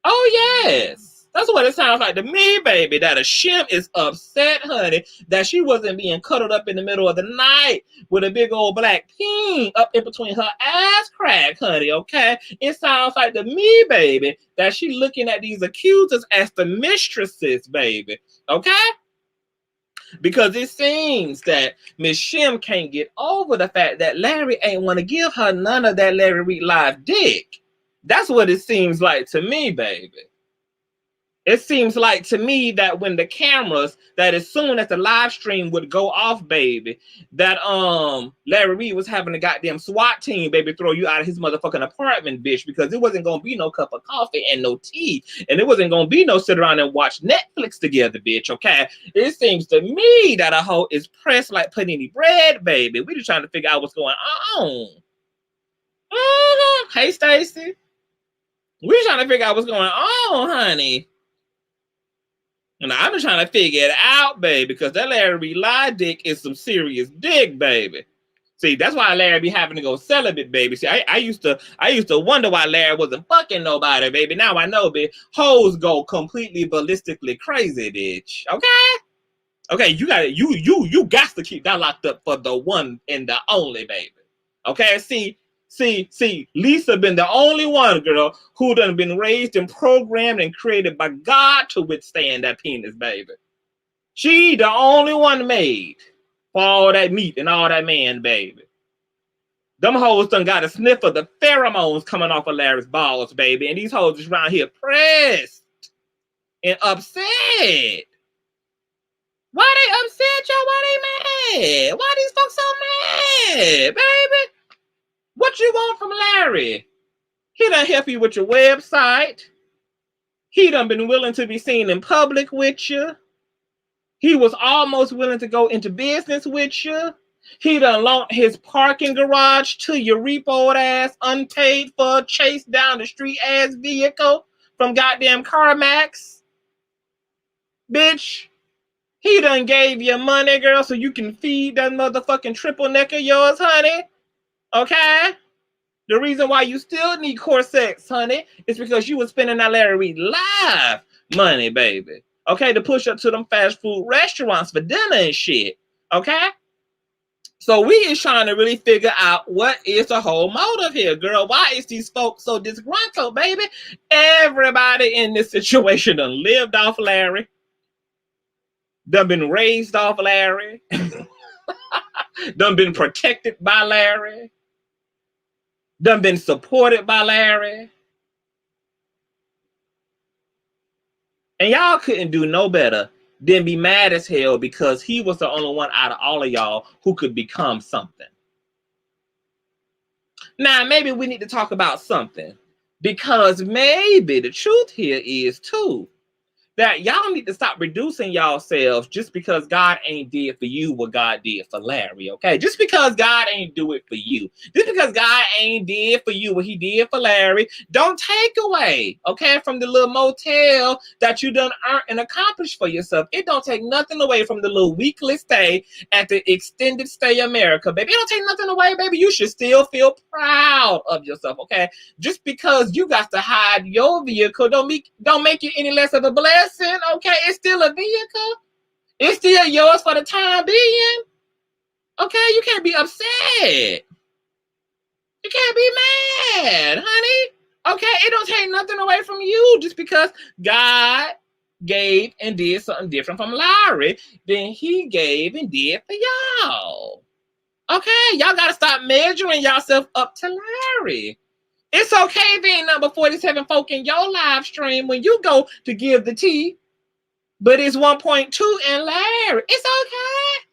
Oh, yes. That's what it sounds like to me, baby, that a shim is upset, honey, that she wasn't being cuddled up in the middle of the night with a big old black peen up in between her ass crack, honey, okay? It sounds like to me, baby, that she looking at these accusers as the mistresses, baby, okay? Because it seems that Miss Shim can't get over the fact that Larry ain't want to give her none of that Larry Reid live dick. That's what it seems like to me, baby. It seems like to me that when the cameras, that as soon as the live stream would go off, baby, that Larry Reid was having a goddamn SWAT team, baby, throw you out of his motherfucking apartment, bitch, because it wasn't gonna be no cup of coffee and no tea, and it wasn't gonna be no sit around and watch Netflix together, bitch, okay? It seems to me that a hoe is pressed like panini bread, baby. We just trying to figure out what's going on. Hey, Stacy. We trying to figure out what's going on, honey. And I'm just trying to figure it out, baby, because that Larry Reid live dick is some serious dick, baby. See, that's why Larry be having to go celibate, baby. See, I used to wonder why Larry wasn't fucking nobody, baby. Now I know, bitch. Hoes go completely ballistically crazy, bitch. Okay, you got to keep that locked up for the one and the only, baby. Okay, See, Lisa been the only one, girl, who done been raised and programmed and created by God to withstand that penis, baby. She the only one made for all that meat and all that man, baby. Them hoes done got a sniff of the pheromones coming off of Larry's balls, baby. And these hoes is around here pressed and upset. Why they upset, y'all? Why they mad? Why these folks so mad, baby? What you want from Larry? He done help you with your website. He done been willing to be seen in public with you. He was almost willing to go into business with you. He done loaned his parking garage to your repoed ass, unpaid for, chased down the street ass vehicle from goddamn CarMax. Bitch, he done gave you money, girl, so you can feed that motherfucking triple neck of yours, honey. Okay? The reason why you still need core sex, honey, is because you was spending that Larry Reid live money, baby. Okay, to push up to them fast food restaurants for dinner and shit. Okay? So we is trying to really figure out what is the whole motive here, girl. Why is these folks so disgruntled, baby? Everybody in this situation done lived off Larry. Done been raised off Larry. Done been protected by Larry. Done been supported by Larry. And y'all couldn't do no better than be mad as hell because he was the only one out of all of y'all who could become something. Now, maybe we need to talk about something, because maybe the truth here is too that y'all need to stop reducing yourselves just because God ain't did for you what God did for Larry, okay? Just because God ain't do it for you. Just because God ain't did for you what he did for Larry, don't take away, okay, from the little motel that you done earned and accomplished for yourself. It don't take nothing away from the little weekly stay at the Extended Stay America, baby. It don't take nothing away, baby. You should still feel proud of yourself, okay? Just because you got to hide your vehicle don't make you any less of a blessing. Okay, it's still a vehicle. It's still yours for the time being. Okay, you can't be upset. You can't be mad, honey. Okay, it don't take nothing away from you just because God gave and did something different from Larry than he gave and did for y'all. Okay, y'all got to stop measuring yourself up to Larry. It's okay if ain't number 47 folk in your live stream when you go to give the tea, but it's 1.2 in Larry. It's okay.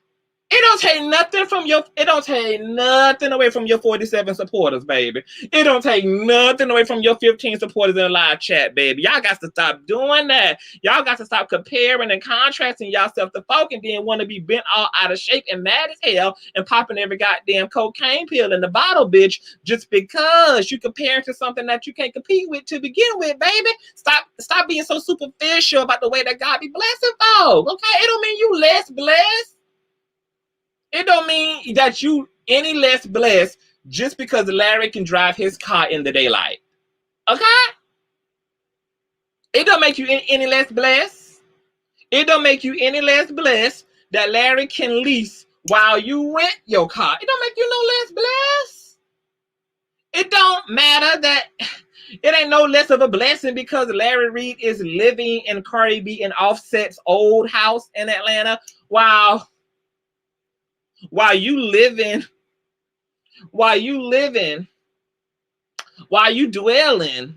It don't take nothing from your, it don't take nothing away from your 47 supporters, baby. It don't take nothing away from your 15 supporters in the live chat, baby. Y'all got to stop doing that. Y'all got to stop comparing and contrasting yourself to folk and then want to be bent all out of shape and mad as hell and popping every goddamn cocaine pill in the bottle, bitch, just because you compare it to something that you can't compete with to begin with, baby. Stop being so superficial about the way that God be blessing folk, okay? It don't mean you less blessed. It don't mean that you any less blessed just because Larry can drive his car in the daylight. Okay? It don't make you any less blessed. It don't make you any less blessed that Larry can lease while you rent your car. It don't make you no less blessed. It don't matter that it ain't no less of a blessing because Larry Reid is living in Cardi B and Offset's old house in Atlanta while you dwelling,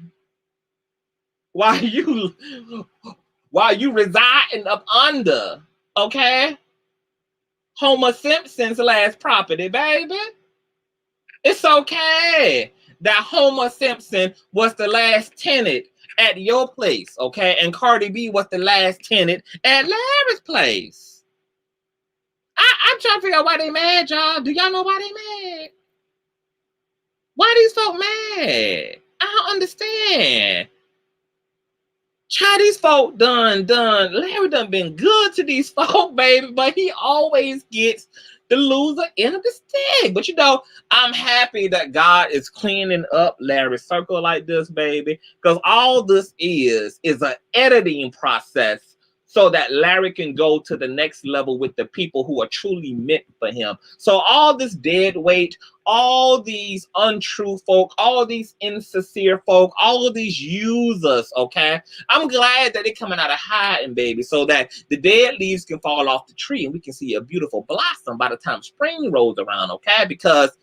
while you residing up under, okay, Homer Simpson's last property, baby. It's okay that Homer Simpson was the last tenant at your place, okay, and Cardi B was the last tenant at Larry's place. I'm trying to figure out why they mad, y'all. Do y'all know why they mad? Why these folk mad? I don't understand. Child, these folk Larry done been good to these folk, baby, but he always gets the loser end of the stick. But you know, I'm happy that God is cleaning up Larry's circle like this, baby, because all this is an editing process so that Larry can go to the next level with the people who are truly meant for him. So all this dead weight, all these untrue folk, all these insincere folk, all of these users, okay? I'm glad that they're coming out of hiding, baby, so that the dead leaves can fall off the tree and we can see a beautiful blossom by the time spring rolls around, okay? Because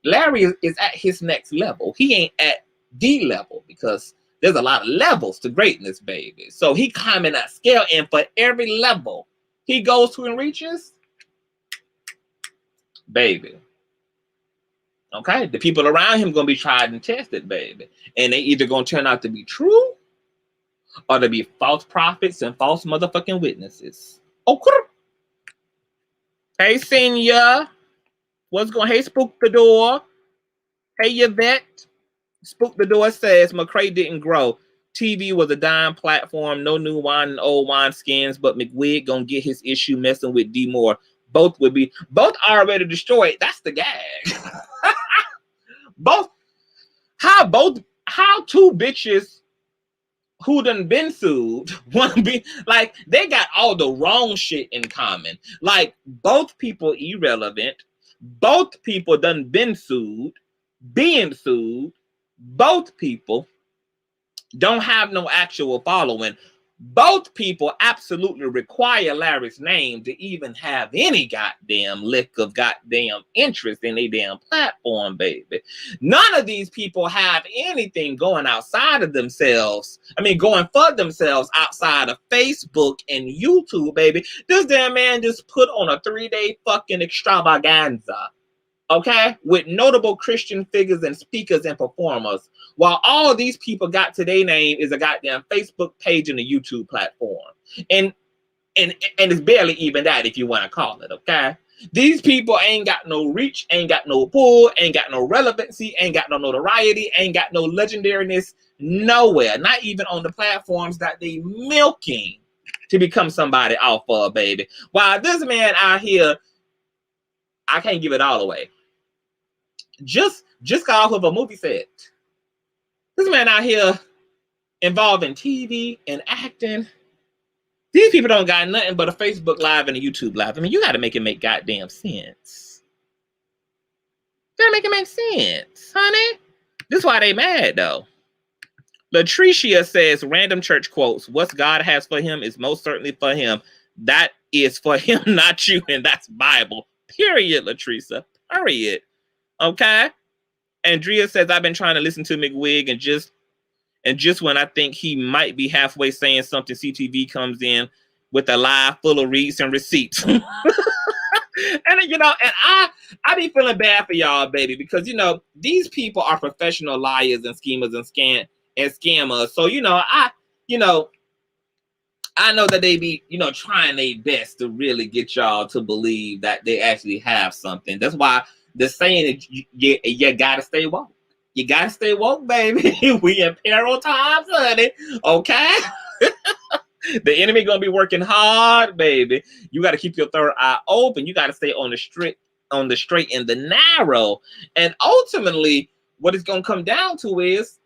Larry is at his next level. He ain't at the level because there's a lot of levels to greatness, baby. So he climbing that scale, and for every level he goes to and reaches, baby, okay, the people around him gonna be tried and tested, baby. And they either gonna turn out to be true or to be false prophets and false motherfucking witnesses. Okay. Hey, Senior. What's going? Hey, Spook the Door. Hey, Yvette. Spook the Door says McCray didn't grow. TV was a dime platform, no new wine and old wine skins, but McWig gonna get his issue messing with D Moore. Both already destroyed. That's the gag. How two bitches who done been sued wanna be like, they got all the wrong shit in common. Like, both people irrelevant, both people done been sued, being sued, both people don't have no actual following. Both people absolutely require Larry's name to even have any goddamn lick of goddamn interest in a damn platform, baby. None of these people have anything going outside of themselves. I mean, going for themselves outside of Facebook and YouTube, baby. This damn man just put on a 3-day fucking extravaganza, okay, with notable Christian figures and speakers and performers, while all these people got to their name is a goddamn Facebook page and a YouTube platform. And it's barely even that, if you want to call it, okay? These people ain't got no reach, ain't got no pull, ain't got no relevancy, ain't got no notoriety, ain't got no legendariness nowhere, not even on the platforms that they milking to become somebody off of, baby. While this man out here, I can't give it all away. Just got off of a movie set. This man out here involved in TV and acting. These people don't got nothing but a Facebook Live and a YouTube Live. I mean, you got to make it make goddamn sense. You got to make it make sense, honey. This is why they mad, though. Latricia says, random church quotes, what God has for him is most certainly for him. That is for him, not you, and that's Bible. Period, Latricia. Period. Okay? Andrea says, I've been trying to listen to McWig, and just when I think he might be halfway saying something, CTV comes in with a lie full of reads and receipts. And and I be feeling bad for y'all, baby, because these people are professional liars and schemers and scammers. So I know that they be trying their best to really get y'all to believe that they actually have something. That's why the saying is you gotta stay woke. You gotta stay woke, baby. We in peril times, honey. Okay. The enemy gonna be working hard, baby. You got to keep your third eye open. You got to stay on the straight and the narrow. And ultimately, what it's gonna come down to is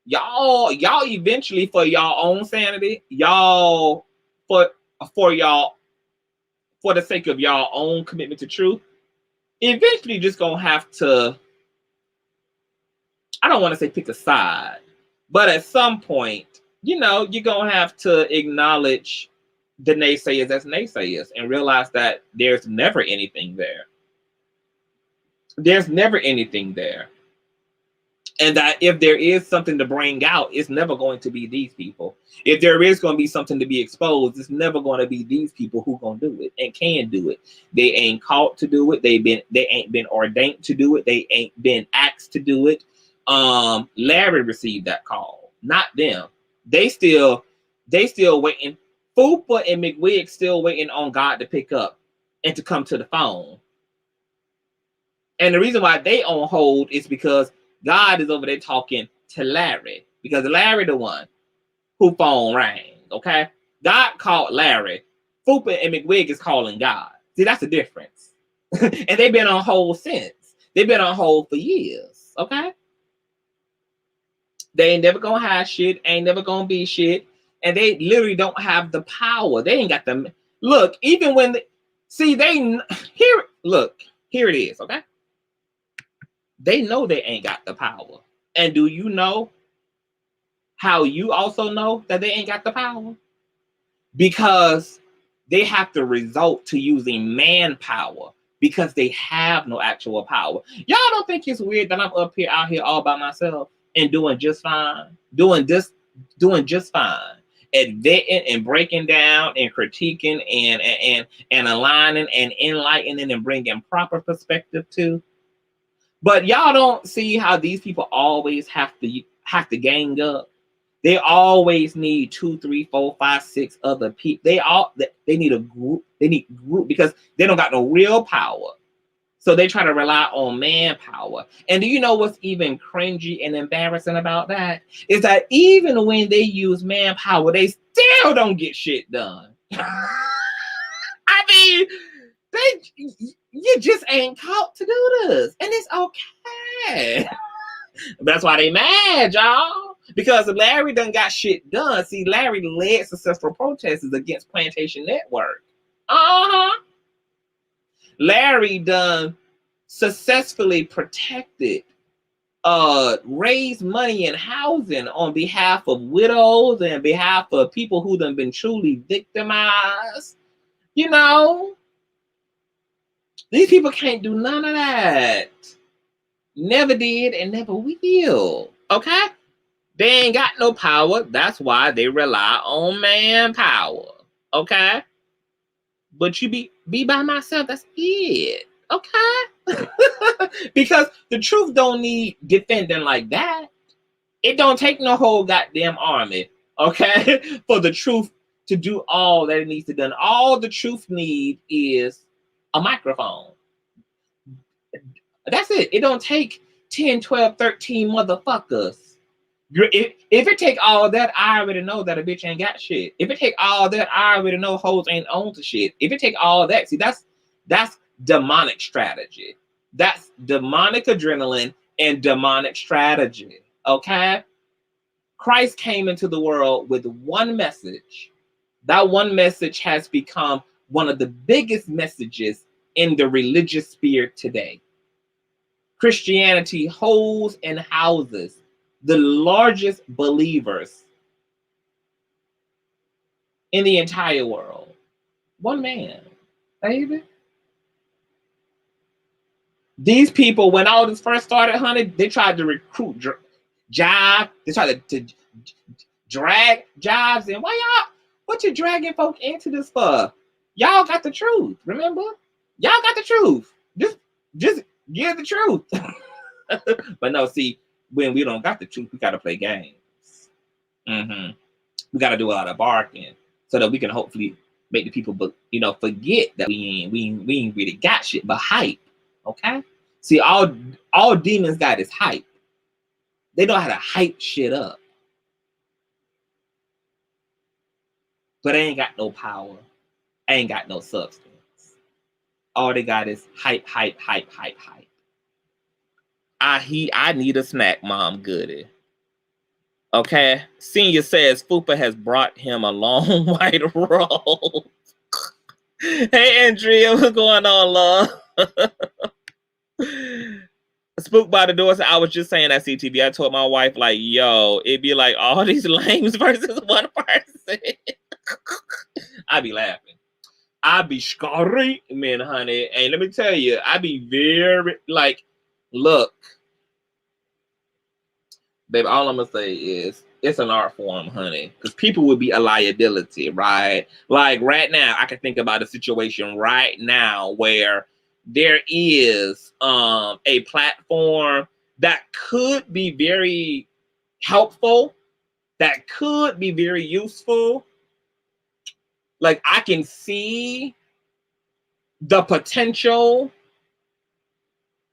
y'all eventually, for y'all own sanity, y'all for the sake of y'all own commitment to truth, eventually just gonna have to, I don't want to say pick a side, but at some point, you're gonna have to acknowledge the naysayers as naysayers and realize that there's never anything there. There's never anything there. And that if there is something to bring out, it's never going to be these people. If there is going to be something to be exposed, it's never going to be these people who going to do it and can do it. They ain't called to do it. They ain't been ordained to do it. They ain't been asked to do it. Larry received that call, not them. They still waiting. Fupa and McWig still waiting on God to pick up and to come to the phone. And the reason why they on hold is because God is over there talking to Larry, because Larry the one who phone rang. Okay, God called Larry. Fupa and McWig is calling God. See, that's the difference. And they've been on hold since. They've been on hold for years. Okay. They ain't never gonna have shit, ain't never gonna be shit, and they literally don't have the power. They ain't got them. Look, even when here it is, okay? They know they ain't got the power. And do you know how you also know that they ain't got the power? Because they have to resort to using manpower because they have no actual power. Y'all don't think it's weird that I'm out here all by myself and doing just fine, doing just fine at vetting and breaking down and critiquing and aligning and enlightening and bringing proper perspective to. But y'all don't see how these people always have to gang up. They always need 2, 3, 4, 5, 6 other people. They need a group. They need group because they don't got no real power. So they try to rely on manpower. And do you know what's even cringy and embarrassing about that? Is that even when they use manpower, they still don't get shit done. I mean, you just ain't caught to do this. And it's okay. That's why they mad, y'all. Because Larry done got shit done. See, Larry led successful protests against Plantation Network. Larry done successfully protected, raised money and housing on behalf of widows and behalf of people who done been truly victimized. These people can't do none of that. Never did and never will. Okay? They ain't got no power. That's why they rely on manpower. Okay? But you be by myself. That's it. Okay? Because the truth don't need defending like that. It don't take no whole goddamn army, okay, for the truth to do all that it needs to do. All the truth need is a microphone. That's it. It don't take 10, 12, 13 motherfuckers. If it take all that, I already know that a bitch ain't got shit. If it take all that, I already know hoes ain't on to shit. If it take all that, see, that's demonic strategy. That's demonic adrenaline and demonic strategy. Okay? Christ came into the world with one message. That one message has become one of the biggest messages in the religious sphere today. Christianity holds and houses the largest believers in the entire world. One man, baby. These people, when all this first started, honey, they tried to recruit jive. They tried to drag jives in. What you dragging folk into this for? Y'all got the truth, remember? Y'all got the truth. Just give the truth. But no, see, when we don't got the truth, we got to play games. We got to do a lot of barking so that we can hopefully make the people, forget that we ain't really got shit but hype. Okay. See, all demons got is hype. They know how to hype shit up, but they ain't got no power. Ain't got no substance. All they got is hype. I need a snack, Mom Goody. Okay. Senior says Fupa has brought him a long white roll. Hey, Andrea, what's going on, love? Spooked by the door. So I was just saying that CTV. I told my wife, like, yo, it'd be like all these lames versus one person. I'd be laughing. I'd be screaming, honey. And let me tell you, I'd be very, like, look, baby, all I'm going to say is it's an art form, honey. Because people would be a liability, right? Like, right now, I can think about a situation right now where there is a platform that could be very helpful, that could be very useful. Like, I can see the potential,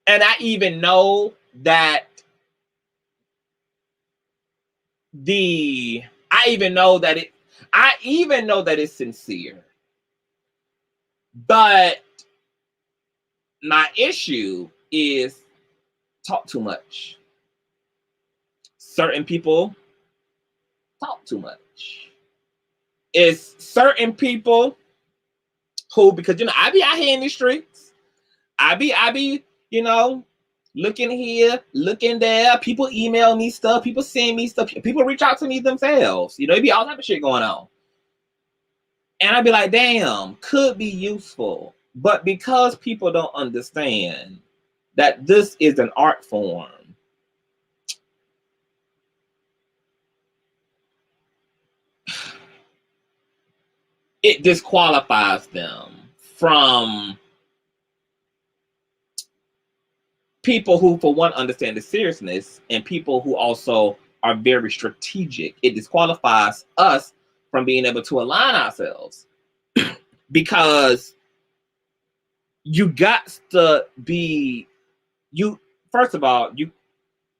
and I even know that it's sincere. But my issue is talk too much. Certain people talk too much. It's certain people who, because I be out here in the streets. I be, looking here, looking there. People email me stuff. People send me stuff. People reach out to me themselves. It be all type of shit going on. And I'd be like, damn, could be useful. But because people don't understand that this is an art form, it disqualifies them from people who, for one, understand the seriousness, and people who also are very strategic. It disqualifies us from being able to align ourselves because you got to be, first of all,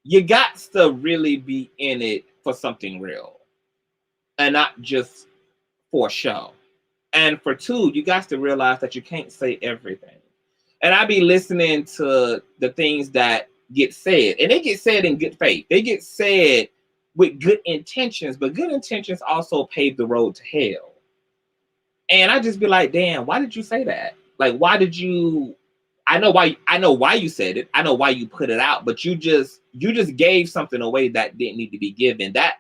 you got to really be in it for something real and not just for show. And for two, you got to realize that you can't say everything. And I be listening to the things that get said, and they get said in good faith. They get said with good intentions, but good intentions also pave the road to hell. And I just be like, damn, why did you say that? Like, why did you? I know why you said it. I know why you put it out, but you just gave something away that didn't need to be given. That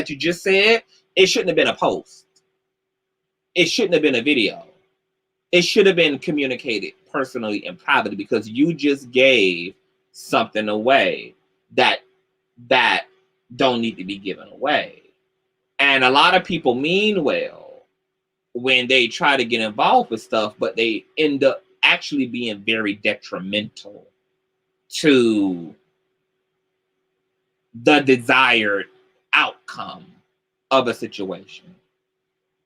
you just said, it shouldn't have been a post. It shouldn't have been a video. It should have been communicated personally and privately, because you just gave something away that don't need to be given away. And a lot of people mean well when they try to get involved with stuff, but they end up actually being very detrimental to the desired outcome of a situation.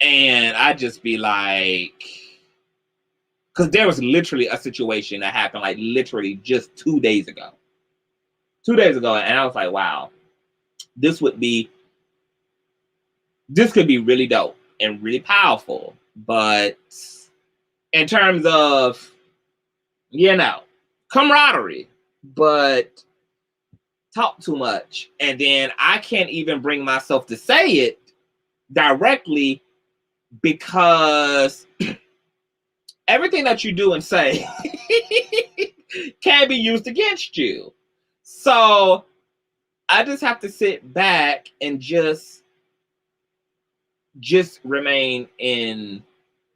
And I just be like, because there was literally a situation that happened like literally just 2 days ago. 2 days ago. And I was like, wow, this could be really dope and really powerful. But in terms of, camaraderie, but talk too much. And then I can't even bring myself to say it directly, because everything that you do and say can be used against you. So I just have to sit back and just remain in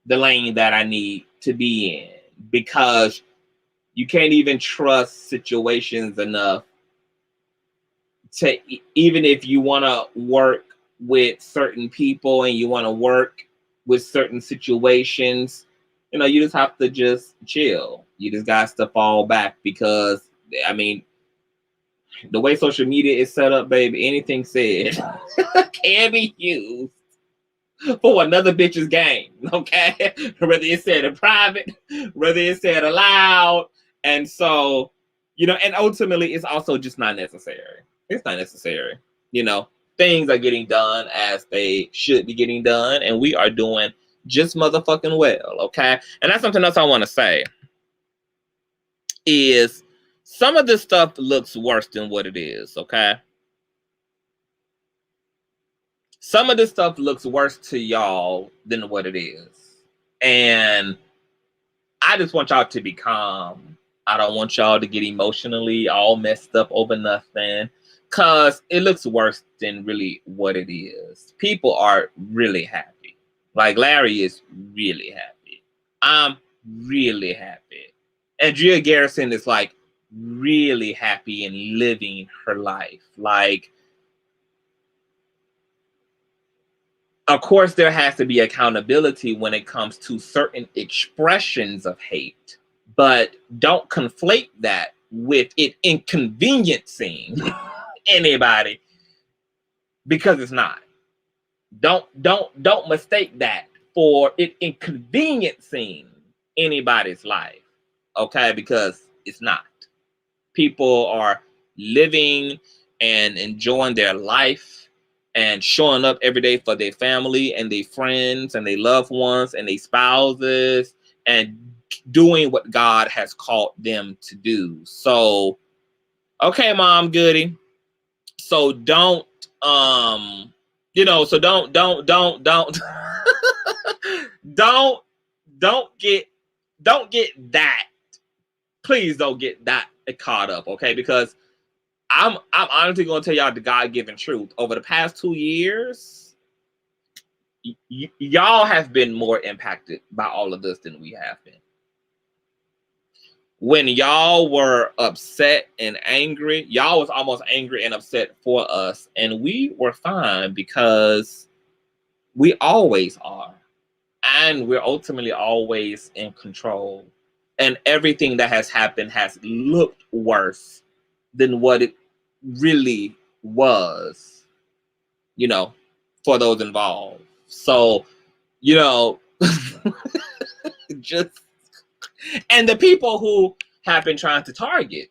the lane that I need to be in, because you can't even trust situations enough to, even if you want to work with certain people and you want to work with certain situations, You know, you just have to just chill. You just got to fall back because, I mean, the way social media is set up, baby, anything said can be used for another bitch's game, okay? Whether it's said in private, whether it's said aloud. And so, you know, and ultimately it's also just not necessary. It's not necessary. You know, things are getting done as they should be getting done, and we are doing just motherfucking well, okay? And that's something else I want to say is some of this stuff looks worse than what it is, okay? Some of this stuff looks worse to y'all than what it is. And I just want y'all to be calm. I don't want y'all to get emotionally all messed up over nothing, because it looks worse than really what it is. People are really happy. Like Larry is really happy. I'm really happy. Andrea Garrison is like really happy and living her life. Like, of course, there has to be accountability when it comes to certain expressions of hate, but don't conflate that with it inconveniencing anybody, because it's not. Don't mistake that for it inconveniencing anybody's life, okay? Because it's not. People are living and enjoying their life and showing up every day for their family and their friends and their loved ones and their spouses and doing what God has called them to do. So, okay, Mom Goody. So don't, you know, so don't don't get that. Please don't get that caught up, okay? Because I'm honestly going to tell y'all the God-given truth. Over the past 2 years, y'all have been more impacted by all of this than we have been. When y'all were upset and angry, y'all was almost angry and upset for us, and we were fine because we always are, and we're ultimately always in control. And everything that has happened has looked worse than what it really was, you know, for those involved. So, you know, just, and the people who have been trying to target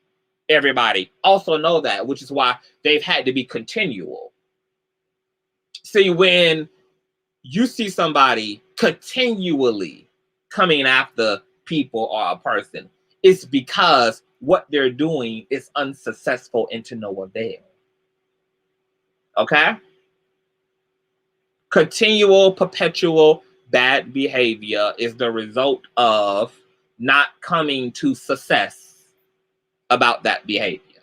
everybody also know that, which is why they've had to be continual. See, when you see somebody continually coming after people or a person, it's because what they're doing is unsuccessful and to no avail. Okay? Continual, perpetual bad behavior is the result of not coming to success about that behavior.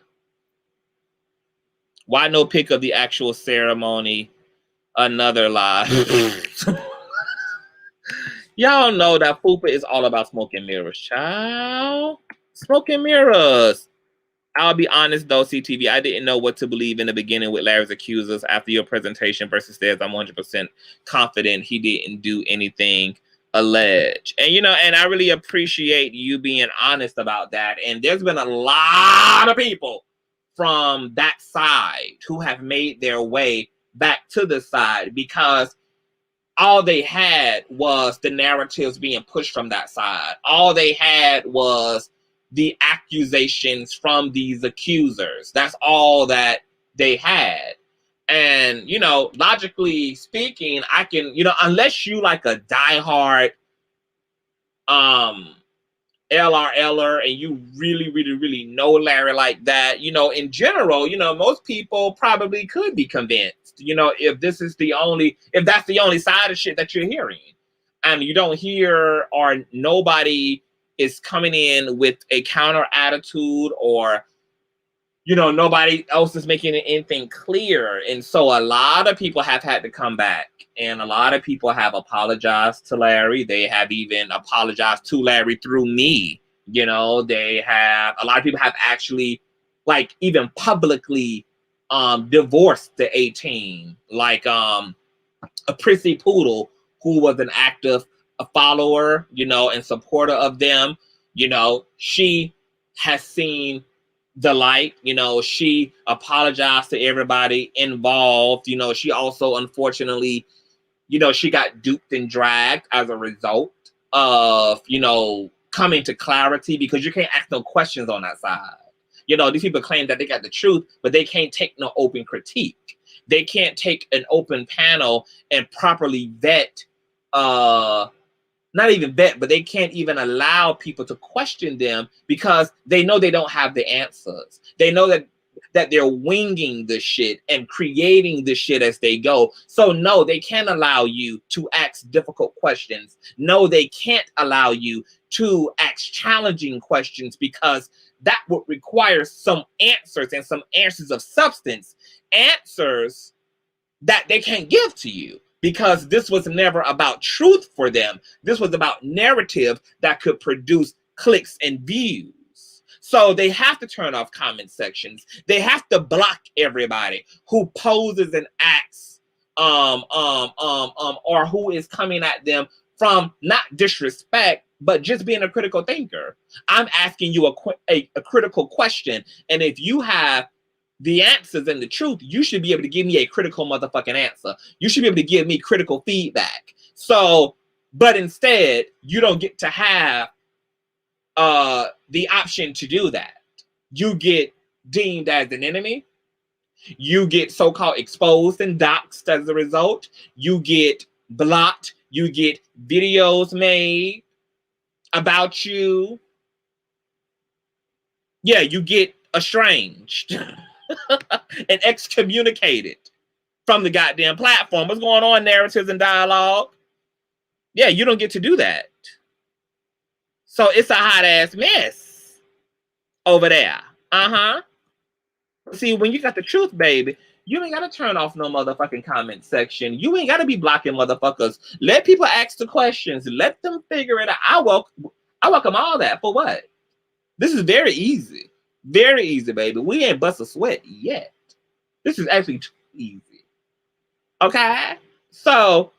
Why no pic of the actual ceremony? Another lie. Y'all know that FUPA is all about smoke and mirrors, child. Smoke and mirrors. I'll be honest though, CTV, I didn't know what to believe in the beginning with Larry's accusers. After your presentation versus theirs, I'm 100% confident he didn't do anything alleged. And, you know, and I really appreciate you being honest about that. And there's been a lot of people from that side who have made their way back to the side because all they had was the narratives being pushed from that side. All they had was the accusations from these accusers. That's all that they had. And, you know, logically speaking, I can, you know, unless you like a diehard LRLer and you really know Larry like that, you know, in general, you know, most people probably could be convinced, you know, if that's the only side of shit that you're hearing. And you don't hear, or nobody is coming in with a counter attitude, or, you know, nobody else is making anything clear. And so a lot of people have had to come back, and a lot of people have apologized to Larry. They have even apologized to Larry through me. You know, a lot of people have actually, like, even publicly divorced the A-Team, like a Prissy Poodle, who was an active a follower, you know, and supporter of them. You know, she has seen the light. You know, she apologized to everybody involved. You know, she also, unfortunately, you know, she got duped and dragged as a result of, you know, coming to clarity, because you can't ask no questions on that side. You know, these people claim that they got the truth, but they can't take no open critique. They can't take an open panel and properly vet, not even vet, but they can't even allow people to question them, because they know they don't have the answers. They know that they're winging the shit and creating the shit as they go. So no, they can't allow you to ask difficult questions. No, they can't allow you to ask challenging questions, because that would require some answers, and some answers of substance, answers that they can't give to you, because this was never about truth for them. This was about narrative that could produce clicks and views. So they have to turn off comment sections. They have to block everybody who poses and acts or who is coming at them from not disrespect, but just being a critical thinker. I'm asking you a critical question, and if you have the answers and the truth, you should be able to give me a critical motherfucking answer. You should be able to give me critical feedback. So, but instead, you don't get to have the option to do that. You get deemed as an enemy. You get so-called exposed and doxxed as a result. You get blocked. You get videos made about you. Yeah, you get estranged and excommunicated from the goddamn platform. What's going on, narratives and dialogue? Yeah, you don't get to do that. So it's a hot ass mess over there. See, when you got the truth, baby, you ain't got to turn off no motherfucking comment section. You ain't got to be blocking motherfuckers. Let people ask the questions. Let them figure it out. I welcome all that. For what? This is very easy. Very easy, baby. We ain't bust a sweat yet. This is actually too easy. Okay? So,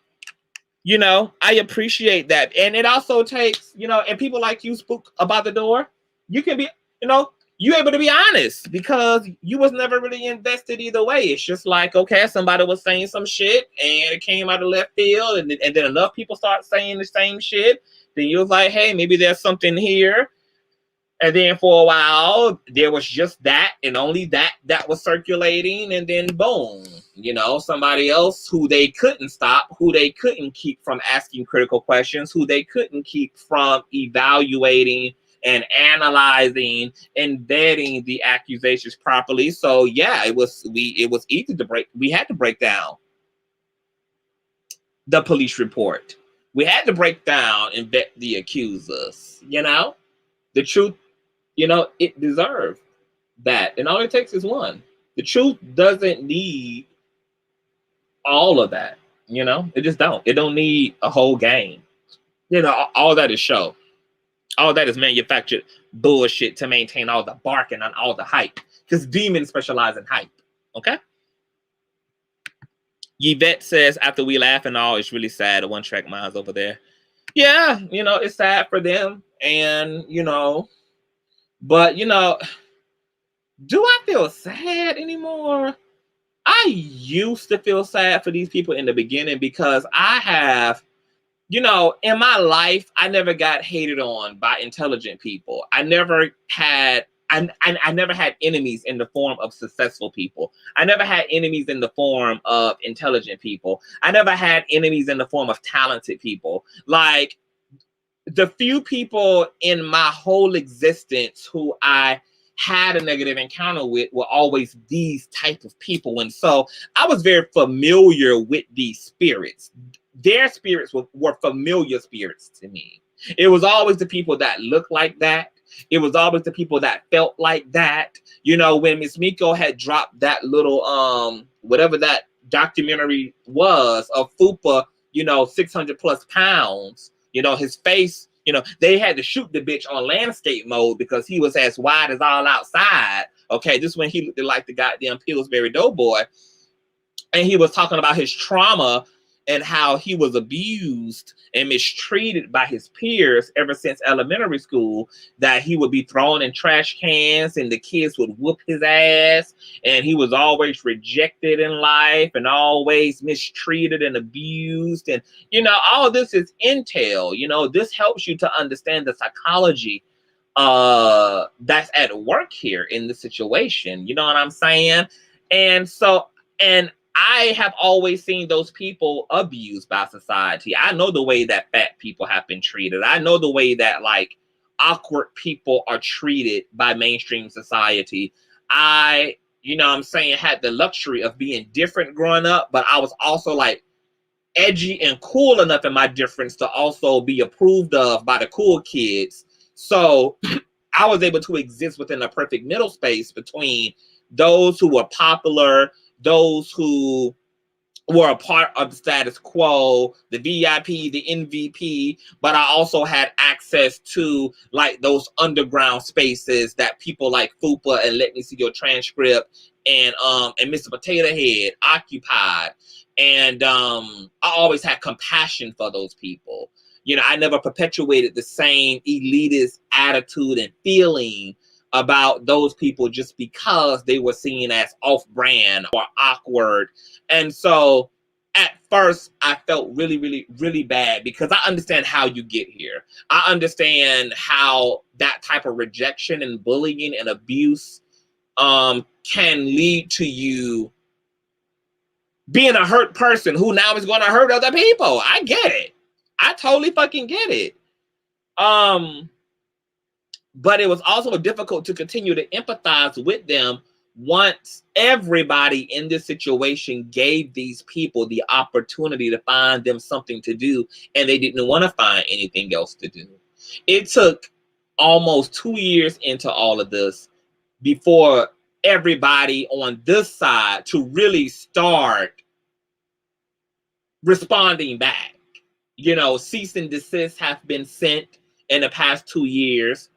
you know, I appreciate that. And it also takes, you know, and people like you spook about the door. You can be, you know, you able to be honest, because you was never really invested either way. It's just like, okay, somebody was saying some shit and it came out of left field, and then enough people start saying the same shit. Then you was like, hey, maybe there's something here. And then for a while, there was just that and only that was circulating. And then boom, you know, somebody else who they couldn't stop, who they couldn't keep from asking critical questions, who they couldn't keep from evaluating and analyzing and vetting the accusations properly. So yeah, it was easy to break. We had to break down the police report. We had to break down and vet the accusers, you know? The truth, you know, it deserved that. And all it takes is one. The truth doesn't need all of that, you know? It just don't. It don't need a whole game. You know, all that is show. All that is manufactured bullshit to maintain all the barking and all the hype. Because demons specialize in hype, okay? Yvette says, after we laugh and all, it's really sad. The One Track Minds over there. Yeah, you know, it's sad for them. And, you know, but, you know, do I feel sad anymore? I used to feel sad for these people in the beginning, because I have, you know, in my life, I never got hated on by intelligent people. I never had enemies in the form of successful people. I never had enemies in the form of intelligent people. I never had enemies in the form of talented people. Like, the few people in my whole existence who I had a negative encounter with were always these type of people. And so I was very familiar with these spirits. Their spirits were familiar spirits to me. It was always the people that looked like that. It was always the people that felt like that. You know, when Miss Miko had dropped that little, whatever that documentary was of Fupa, you know, 600 plus pounds, you know, his face, you know, they had to shoot the bitch on landscape mode because he was as wide as all outside. Okay, this is when he looked like the goddamn Pillsbury Doughboy. And he was talking about his trauma and how he was abused and mistreated by his peers ever since elementary school, that he would be thrown in trash cans and the kids would whoop his ass, and he was always rejected in life and always mistreated and abused. And, you know, all this is intel. You know, this helps you to understand the psychology that's at work here in the situation. You know what I'm saying? And so, and I have always seen those people abused by society. I know the way that fat people have been treated. I know the way that like awkward people are treated by mainstream society. I, you know what I'm saying, had the luxury of being different growing up, but I was also like edgy and cool enough in my difference to also be approved of by the cool kids. So I was able to exist within a perfect middle space between those who were popular, those who were a part of the status quo, the VIP, the MVP, but I also had access to like those underground spaces that people like Fupa and Let Me See Your Transcript and Mr. Potato Head occupied. And I always had compassion for those people. You know, I never perpetuated the same elitist attitude and feeling about those people just because they were seen as off-brand or awkward. And so at first I felt really, really, really bad because I understand how you get here. I understand how that type of rejection and bullying and abuse can lead to you being a hurt person who now is going to hurt other people. I get it. I totally fucking get it. But it was also difficult to continue to empathize with them once everybody in this situation gave these people the opportunity to find them something to do, and they didn't want to find anything else to do. It took almost 2 years into all of this before everybody on this side to really start responding back. You know, cease and desist have been sent in the past 2 years.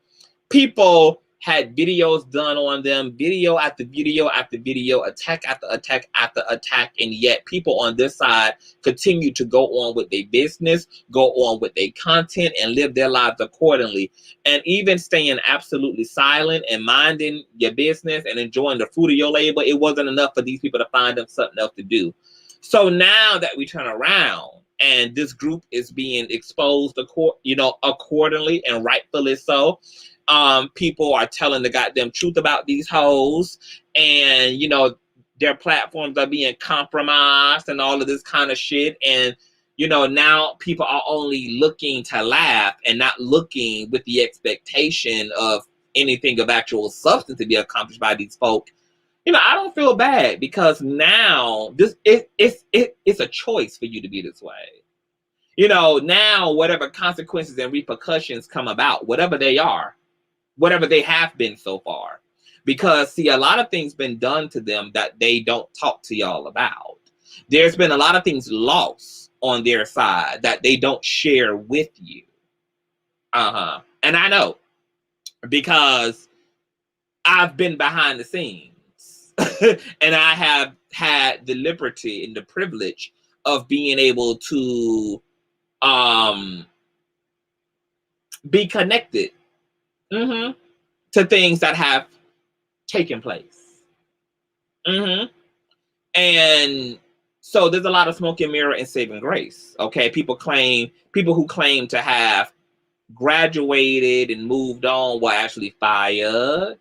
People had videos done on them, video after video after video, attack after attack after attack, and yet people on this side continue to go on with their business, go on with their content, and live their lives accordingly. And even staying absolutely silent and minding your business and enjoying the fruit of your labor, it wasn't enough for these people to find them something else to do. So now that we turn around and this group is being exposed, accordingly and rightfully so, people are telling the goddamn truth about these hoes, and you know their platforms are being compromised and all of this kind of shit. And you know, now people are only looking to laugh and not looking with the expectation of anything of actual substance to be accomplished by these folk. You know, I don't feel bad because now it's a choice for you to be this way. You know, now whatever consequences and repercussions come about, whatever they are, whatever they have been so far. Because, see, a lot of things been done to them that they don't talk to y'all about. There's been a lot of things lost on their side that they don't share with you. And I know, because I've been behind the scenes. And I have had the liberty and the privilege of being able to be connected to things that have taken place. And so there's a lot of smoke and mirror and saving grace. Okay, people who claim to have graduated and moved on were actually fired.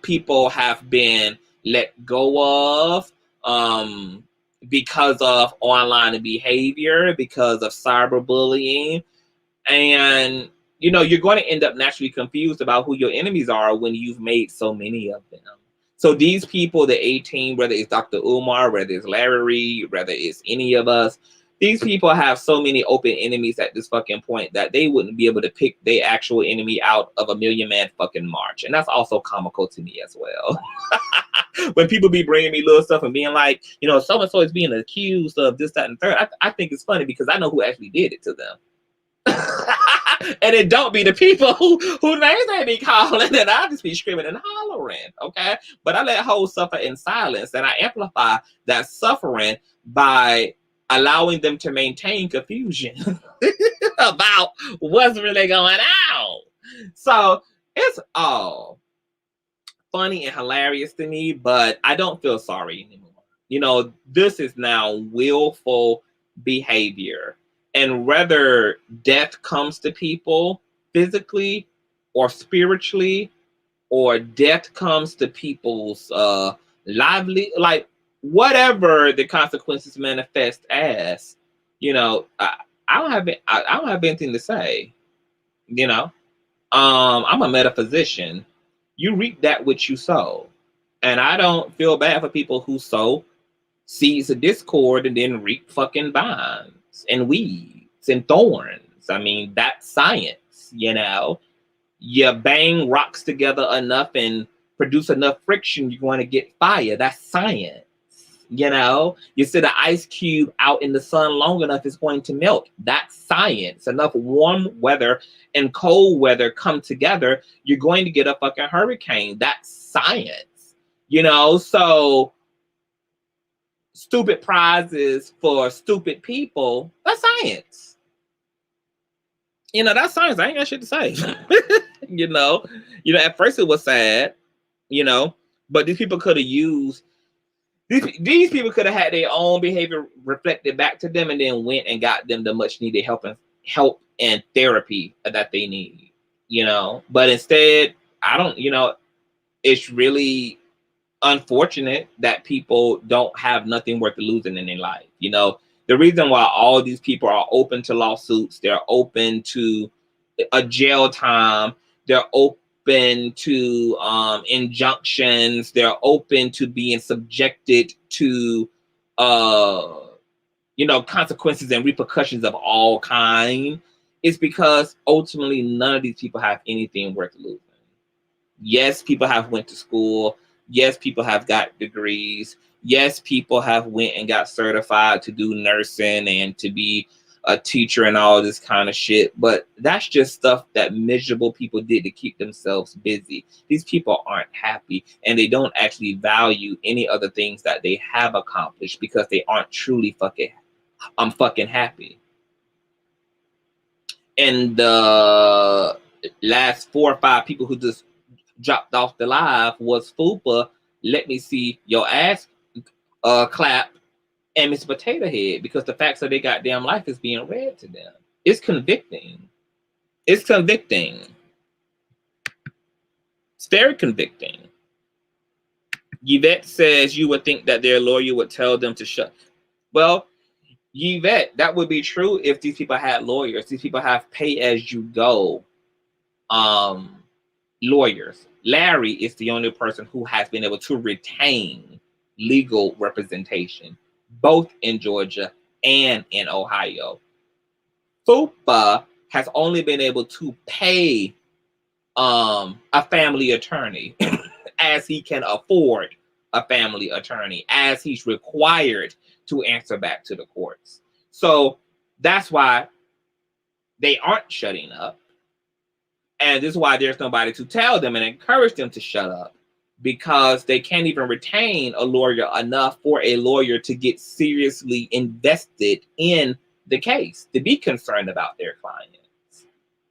People have been let go of because of online behavior, because of cyberbullying. And, you know, you're going to end up naturally confused about who your enemies are when you've made so many of them. So these people, the 18, whether it's Dr. Umar, whether it's Larry Reid, whether it's any of us, these people have so many open enemies at this fucking point that they wouldn't be able to pick their actual enemy out of a million-man fucking march. And that's also comical to me as well. When people be bringing me little stuff and being like, you know, so-and-so is being accused of this, that, and third, I think it's funny because I know who actually did it to them. And it don't be the people who names they be calling, and I just be screaming and hollering, okay? But I let hoes suffer in silence, and I amplify that suffering by allowing them to maintain confusion about what's really going on. So it's all funny and hilarious to me, but I don't feel sorry anymore. You know, this is now willful behavior. And whether death comes to people physically or spiritually, or death comes to people's lively, like whatever the consequences manifest as, you know, I don't have anything to say. You know, I'm a metaphysician. You reap that which you sow, and I don't feel bad for people who sow seeds of discord and then reap fucking vines and weeds and thorns. I mean, that's science, you know. You bang rocks together enough and produce enough friction, you're going to get fire. That's science, you know. You sit an ice cube out in the sun long enough, it's going to melt. That's science. Enough warm weather and cold weather come together, you're going to get a fucking hurricane. That's science, you know. So stupid prizes for stupid people, that's science. You know, that's science. I ain't got shit to say. you know, at first it was sad, you know, but these people could have used, these people could have had their own behavior reflected back to them and then went and got them the much needed help and therapy that they need, you know. But instead, I don't, you know, it's really unfortunate that people don't have nothing worth losing in their life. You know, the reason why all these people are open to lawsuits, they're open to a jail time, they're open to injunctions, they're open to being subjected to you know, consequences and repercussions of all kind, is because ultimately none of these people have anything worth losing. Yes, people have went to school. Yes, people have got degrees. Yes, people have went and got certified to do nursing and to be a teacher and all this kind of shit. But that's just stuff that miserable people did to keep themselves busy. These people aren't happy, and they don't actually value any other things that they have accomplished because they aren't truly fucking happy. And the last 4 or 5 people who just dropped off the live was Fupa, Let Me See Your Ass Clap, and Miss Potato Head, because the facts of their goddamn life is being read to them. It's convicting. It's convicting. It's very convicting. Yvette says you would think that their lawyer would tell them to shut. Well, Yvette, that would be true if these people had lawyers. These people have pay-as-you-go lawyers. Larry is the only person who has been able to retain legal representation, both in Georgia and in Ohio. Fupa has only been able to pay a family attorney as he can afford a family attorney, as he's required to answer back to the courts. So that's why they aren't shutting up. And this is why there's nobody to tell them and encourage them to shut up, because they can't even retain a lawyer enough for a lawyer to get seriously invested in the case, to be concerned about their clients.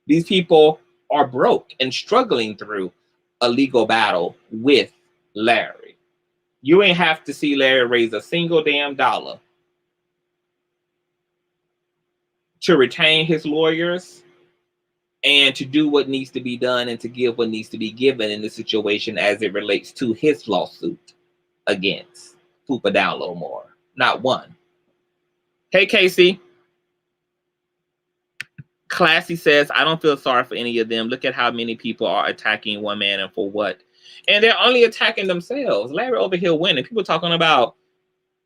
These people are broke and struggling through a legal battle with Larry. You ain't have to see Larry raise a single damn dollar to retain his lawyers and to do what needs to be done and to give what needs to be given in the situation as it relates to his lawsuit against Fupa down a little more. Not one. Hey, Casey. Classy says, I don't feel sorry for any of them. Look at how many people are attacking one man and for what. And they're only attacking themselves. Larry over here winning. People talking about,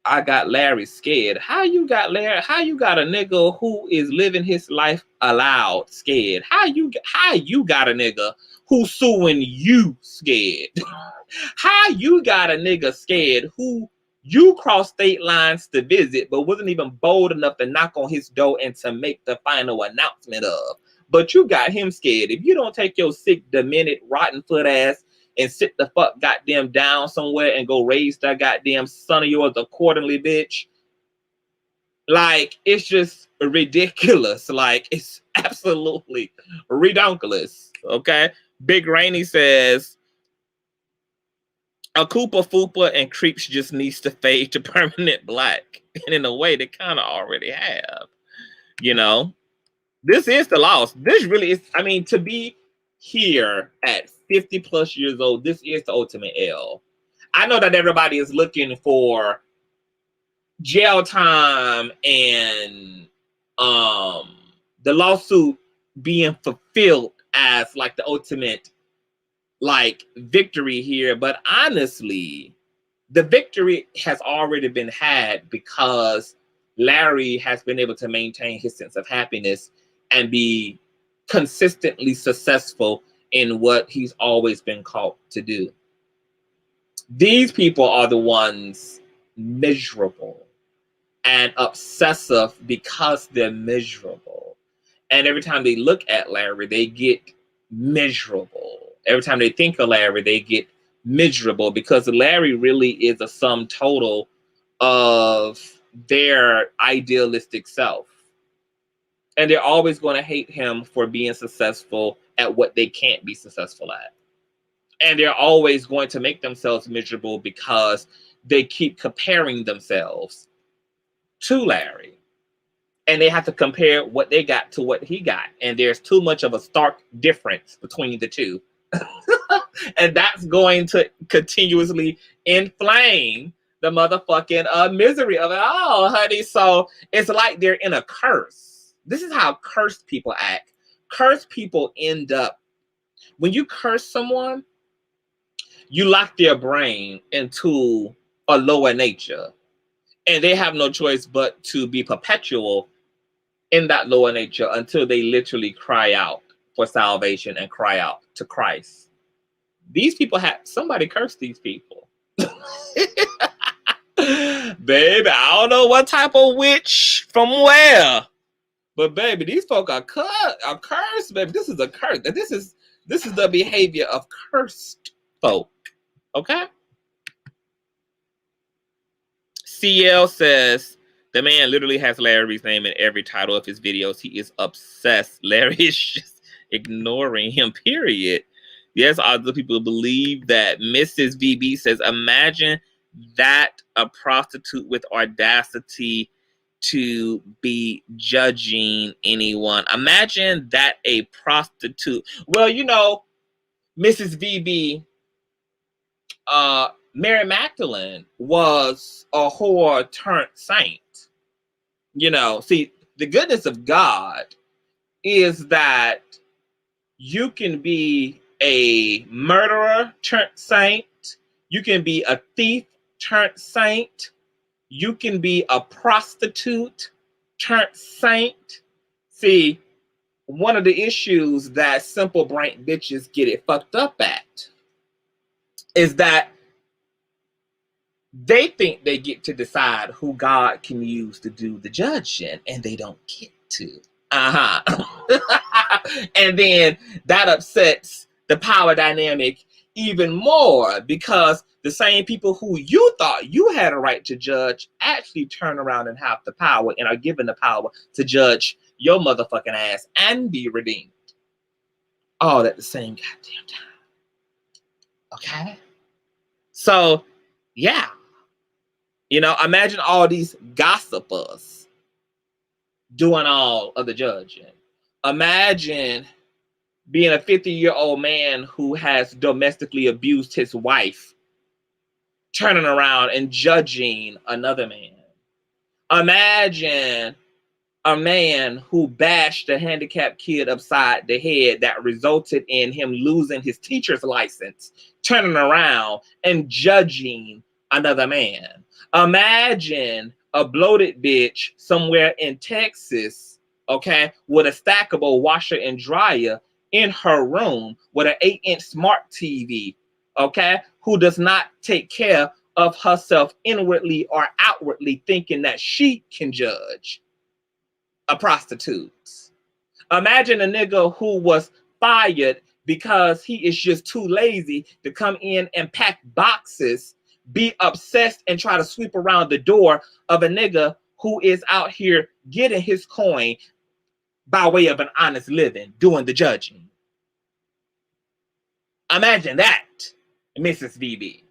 I got Larry scared. How you got Larry? How you got a nigga who is living his life aloud scared? How you got a nigga who's suing you scared? How you got a nigga scared who you crossed state lines to visit but wasn't even bold enough to knock on his door and to make the final announcement of? but you got him scared. If you don't take your sick, demented, rotten foot ass and sit the fuck goddamn down somewhere and go raise that goddamn son of yours accordingly, bitch. Like, it's just ridiculous. Like, it's absolutely redonkulous. Okay? Big Rainy says, a Koopa Foopa and Creeps just needs to fade to permanent black. And in a way, they kind of already have. You know? This is the loss. This really is, I mean, to be here at 50 plus years old, this is the ultimate L. I know that everybody is looking for jail time and the lawsuit being fulfilled as like the ultimate like victory here, but honestly the victory has already been had because Larry has been able to maintain his sense of happiness and be consistently successful in what he's always been called to do. These people are the ones miserable and obsessive because they're miserable. And every time they look at Larry, they get miserable. Every time they think of Larry, they get miserable because Larry really is a sum total of their idealistic self. And they're always going to hate him for being successful at what they can't be successful at. And they're always going to make themselves miserable because they keep comparing themselves to Larry. And they have to compare what they got to what he got. And there's too much of a stark difference between the two. And that's going to continuously inflame the motherfucking misery of it all, honey. So it's like they're in a curse. This is how cursed people act. Cursed people end up, when you curse someone, you lock their brain into a lower nature. And they have no choice but to be perpetual in that lower nature until they literally cry out for salvation and cry out to Christ. These people somebody cursed these people. Baby, I don't know what type of witch from where. But baby, these folk are cursed, baby. This is a curse. This is the behavior of cursed folk. Okay? CL says, the man literally has Larry's name in every title of his videos. He is obsessed. Larry is just ignoring him, period. Yes, other people believe that. Mrs. VB says, imagine that a prostitute with audacity to be judging anyone. Imagine that a prostitute. Well, you know, Mrs. VB, Mary Magdalene was a whore turned saint. You know, see, the goodness of God is that you can be a murderer turned saint. You can be a thief turned saint. You can be a prostitute turned saint. See, one of the issues that simple brain bitches get it fucked up at is that they think they get to decide who God can use to do the judging, and they don't get to. And then that upsets the power dynamic even more because the same people who you thought you had a right to judge actually turn around and have the power and are given the power to judge your motherfucking ass and be redeemed. All at the same goddamn time. Okay? So, yeah. You know, imagine all these gossipers doing all of the judging. Imagine being a 50-year-old man who has domestically abused his wife, turning around and judging another man. Imagine a man who bashed a handicapped kid upside the head that resulted in him losing his teacher's license, turning around and judging another man. Imagine a bloated bitch somewhere in Texas, okay, with a stackable washer and dryer in her room with an 8-inch smart TV, okay, who does not take care of herself inwardly or outwardly, thinking that she can judge a prostitute. Imagine a nigga who was fired because he is just too lazy to come in and pack boxes, be obsessed and try to sweep around the door of a nigga who is out here getting his coin by way of an honest living, doing the judging. Imagine that, Mrs. VB.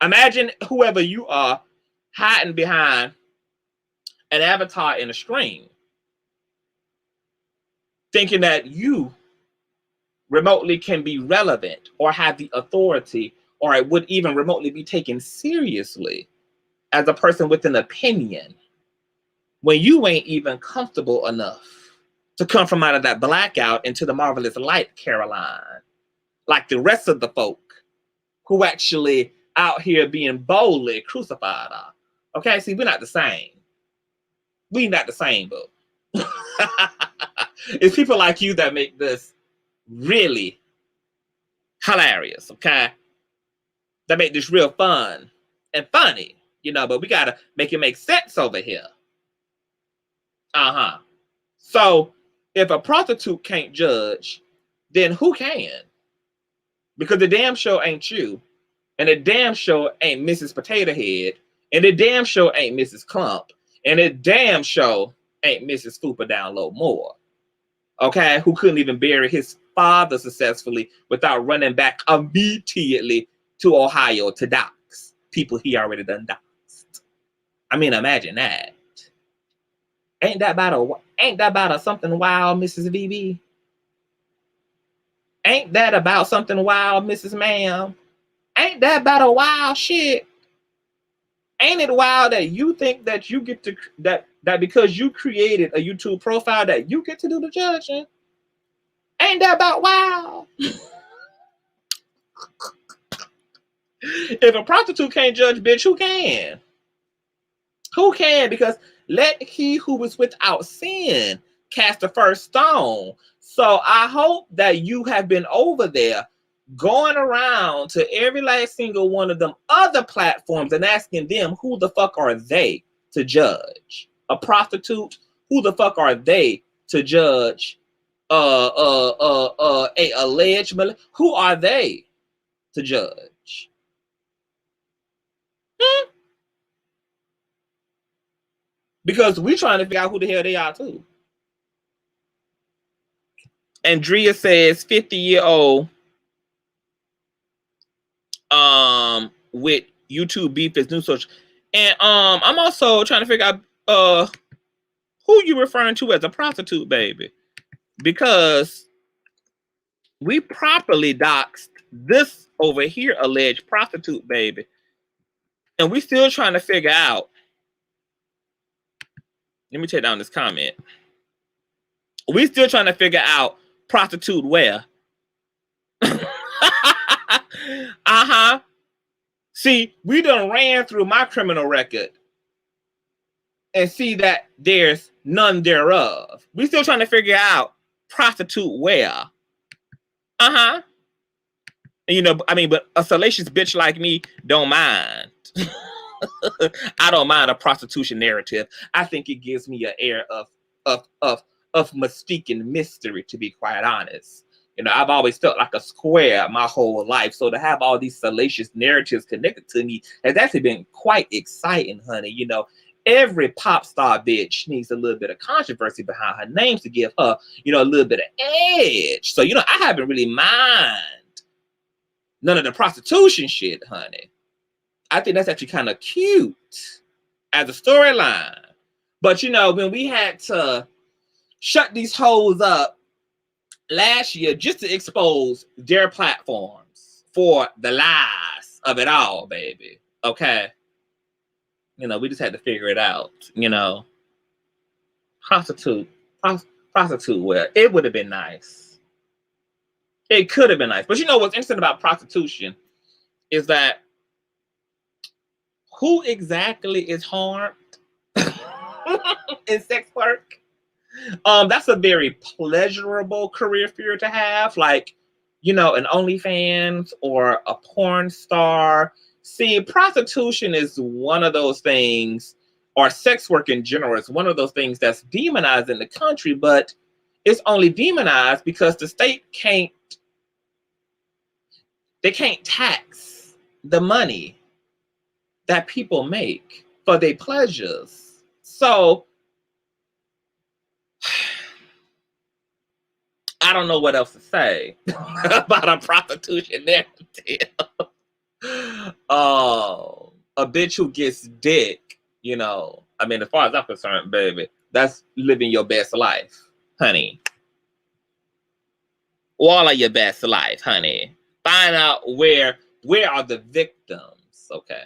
Imagine whoever you are hiding behind an avatar in a screen, thinking that you remotely can be relevant or have the authority, or it would even remotely be taken seriously as a person with an opinion, when you ain't even comfortable enough to come from out of that blackout into the marvelous light, Caroline, like the rest of the folk who actually out here being boldly crucified are. Okay, see, we're not the same. We not the same, boo. It's people like you that make this really hilarious, okay? That make this real fun and funny, you know, but we gotta make it make sense over here. So if a prostitute can't judge, then who can? Because the damn show ain't you, and the damn show ain't Mrs. Potato Head, and the damn show ain't Mrs. Clump, and the damn show ain't Mrs. Fupa Down Low More. Okay, who couldn't even bury his father successfully without running back immediately to Ohio to dox people he already done doxed. I mean, imagine that. Ain't that about a something wild, Mrs. VB? Ain't that about something wild, Mrs. Ma'am? Ain't that about a wild shit? Ain't it wild that you think that you get to that because you created a YouTube profile that you get to do the judging? Ain't that about wild? If a prostitute can't judge, bitch, who can? Who can? Because let he who was without sin cast the first stone. So I hope that you have been over there going around to every last single one of them other platforms and asking them who the fuck are they to judge. A prostitute, who the fuck are they to judge? A alleged, who are they to judge? Because we're trying to figure out who the hell they are too. Andrea says 50-year-old with YouTube beef is new social. And I'm also trying to figure out who you referring to as a prostitute, baby. Because we properly doxed this over here alleged prostitute, baby. And we still trying to figure out. Let me take down this comment. We still trying to figure out prostitute where. See, we done ran through my criminal record and see that there's none thereof. We still trying to figure out prostitute where. And, you know, I mean, but a salacious bitch like me don't mind. I don't mind a prostitution narrative. I think it gives me an air of mystique and mystery, to be quite honest. You know, I've always felt like a square my whole life. So to have all these salacious narratives connected to me has actually been quite exciting, honey. You know, every pop star bitch needs a little bit of controversy behind her name to give her, you know, a little bit of edge. So, you know, I haven't really mind none of the prostitution shit, honey. I think that's actually kind of cute as a storyline. But, you know, when we had to shut these hoes up last year just to expose their platforms for the lies of it all, baby. Okay. You know, we just had to figure it out, you know. Prostitute, well, it would have been nice. It could have been nice. But you know what's interesting about prostitution is that who exactly is harmed in sex work? That's a very pleasurable career for you to have, like, you know, an OnlyFans or a porn star. See, prostitution is one of those things or sex work in general is one of those things that's demonized in the country, but it's only demonized because the state can't tax the money that people make for their pleasures. So I don't know what else to say about a prostitution narrative. A bitch who gets dick, you know. I mean, as far as I'm concerned, baby, that's living your best life, honey. All of your best life, honey. Find out where are the victims, okay?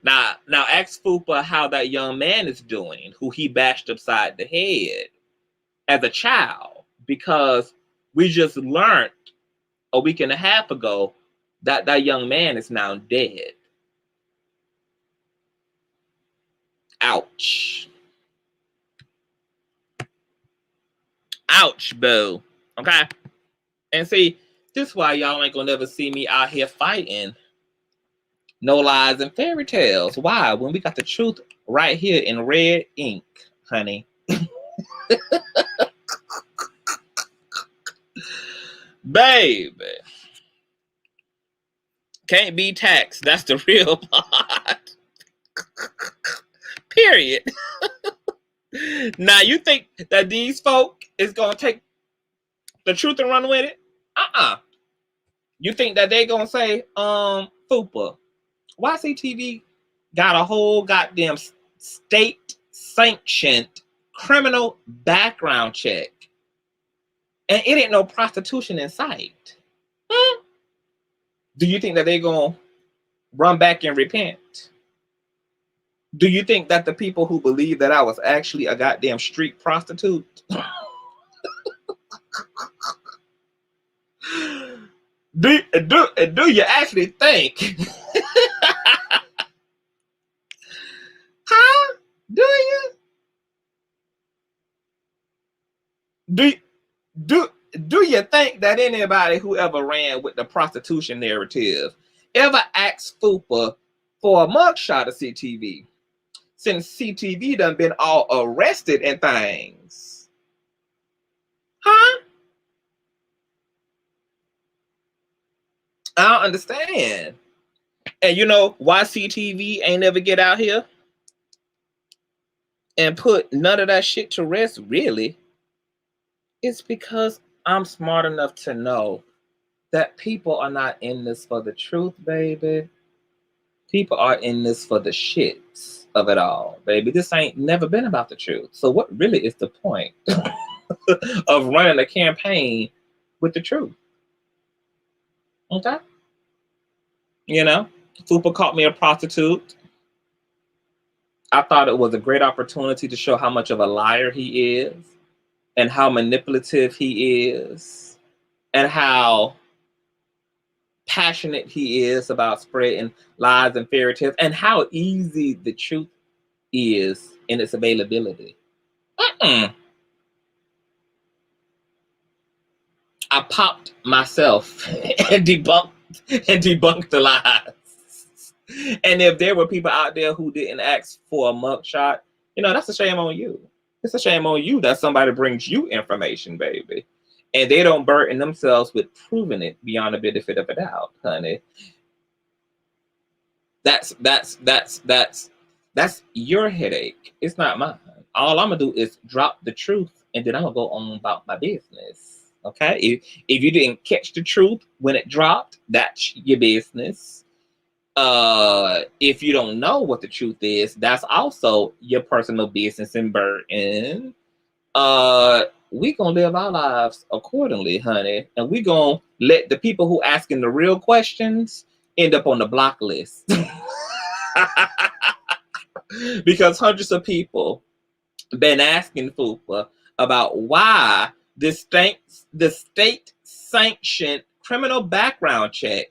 Now ask Fupa how that young man is doing, who he bashed upside the head as a child, because we just learned a week and a half ago that that young man is now dead. Ouch. Ouch, boo. Okay? And see, this is why y'all ain't gonna never see me out here fighting no lies and fairy tales. Why? When we got the truth right here in red ink, honey. Baby. Can't be taxed. That's the real part. Period. Now, you think that these folk is going to take the truth and run with it? You think that they going to say, Fupa, why CTV got a whole goddamn state-sanctioned criminal background check, and it ain't no prostitution in sight? Do you think that they going to run back and repent? Do you think that the people who believe that I was actually a goddamn street prostitute do you actually think? Huh? Do you? Do you think that anybody who ever ran with the prostitution narrative ever asked Fupa for a mugshot of CTV? Since CTV done been all arrested and things. Huh? I don't understand. And you know why CTV ain't never get out here and put none of that shit to rest, really? It's because I'm smart enough to know that people are not in this for the truth, baby. People are in this for the shits of it all, baby. This ain't never been about the truth. So what really is the point of running a campaign with the truth? Okay? You know, Fupa called me a prostitute. I thought it was a great opportunity to show how much of a liar he is, and how manipulative he is, and how passionate he is about spreading lies and fairy tales, and how easy the truth is in its availability. I popped myself and debunked the lies. And if there were people out there who didn't ask for a mugshot, you know, that's a shame on you. It's a shame on you that somebody brings you information, baby, and they don't burden themselves with proving it beyond a benefit of a doubt, honey. That's your headache. It's not mine. All I'm gonna do is drop the truth, and then I'm gonna go on about my business. Okay? If you didn't catch the truth when it dropped, that's your business. If you don't know what the truth is, that's also your personal business and burden. We gonna live our lives accordingly, honey, and we gonna let the people who asking the real questions end up on the block list. Because hundreds of people been asking Fupa about why the state sanctioned criminal background check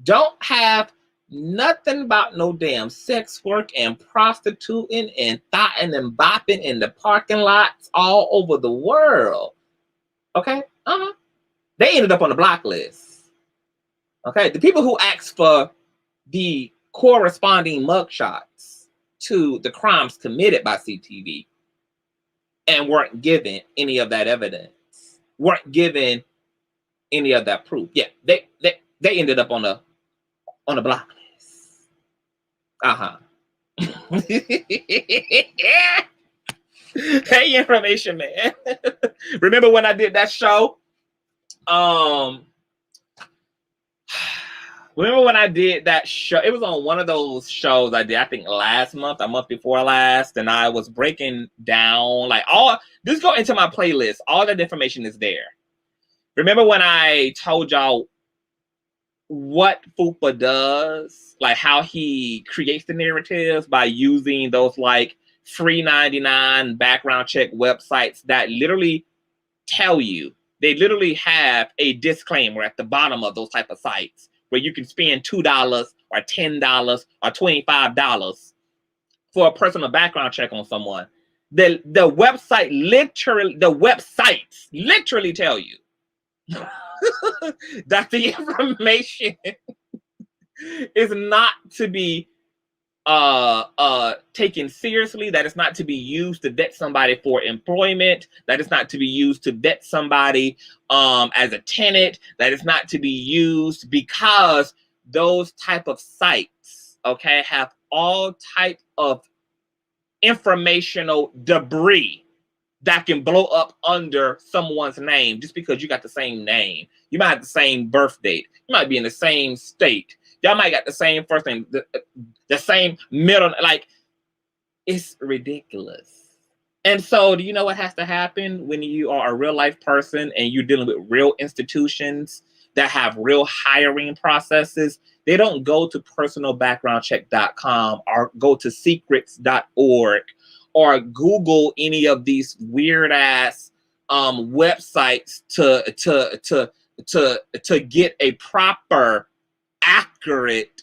don't have nothing about no damn sex work and prostituting and thotting and bopping in the parking lots all over the world. Okay? They ended up on the block list. Okay? The people who asked for the corresponding mugshots to the crimes committed by CTV and weren't given any of that evidence, weren't given any of that proof. Yeah, they ended up on a block list. Hey, information man. Remember when I did that show? Remember when I did that show? It was on one of those shows I did, I think last month, a month before last, and I was breaking down like just go into my playlist. All that information is there. Remember when I told y'all what Fupa does, like how he creates the narratives by using those like free 99 background check websites that literally tell you, they literally have a disclaimer at the bottom of those type of sites where you can spend $2 or $10 or $25 for a personal background check on someone. The websites literally tell you that the information is not to be taken seriously, that it's not to be used to vet somebody for employment, that it's not to be used to vet somebody as a tenant, that it's not to be used because those type of sites, okay, have all type of informational debris that can blow up under someone's name just because you got the same name. You might have the same birth date. You might be in the same state. Y'all might got the same first name, the same middle. Like, it's ridiculous. And so, do you know what has to happen when you are a real life person and you're dealing with real institutions that have real hiring processes? They don't go to personalbackgroundcheck.com or go to secrets.org or Google any of these weird ass websites to get a proper, accurate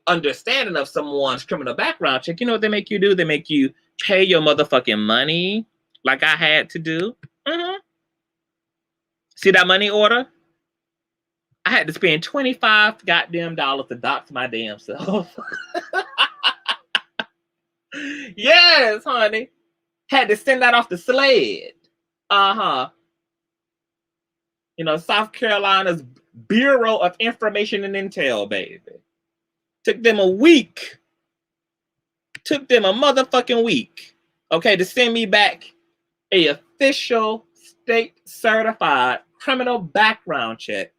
understanding of someone's criminal background check. You know what they make you do? They make you pay your motherfucking money, like I had to do. See that money order? I had to spend $25 goddamn dollars to dox my damn self. Yes, honey. Had to send that off the sled. You know, South Carolina's Bureau of Information and Intel, baby. Took them a week. Took them a motherfucking week. Okay, to send me back a official state certified criminal background check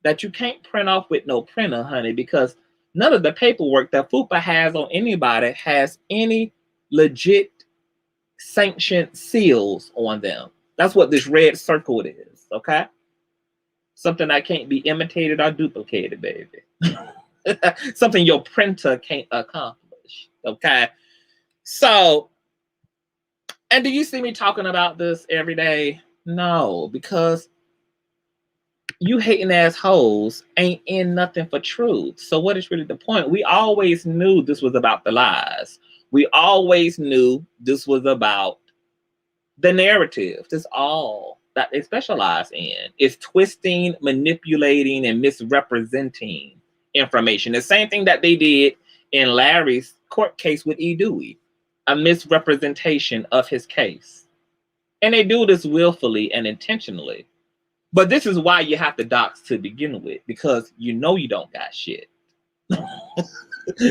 that you can't print off with no printer, honey, because none of the paperwork that FUPA has on anybody has any legit sanctioned seals on them. That's what this red circle is, okay? Something that can't be imitated or duplicated, baby. Something your printer can't accomplish, okay? So, and do you see me talking about this every day? No, because you hating assholes ain't in nothing for truth. So what is really the point? We always knew this was about the lies. We always knew this was about the narrative. That's all that they specialize in. Is twisting, manipulating, and misrepresenting information. The same thing that they did in Larry's court case with E. Dewey. A misrepresentation of his case. And they do this willfully and intentionally. But this is why you have to dox to begin with, because you know you don't got shit.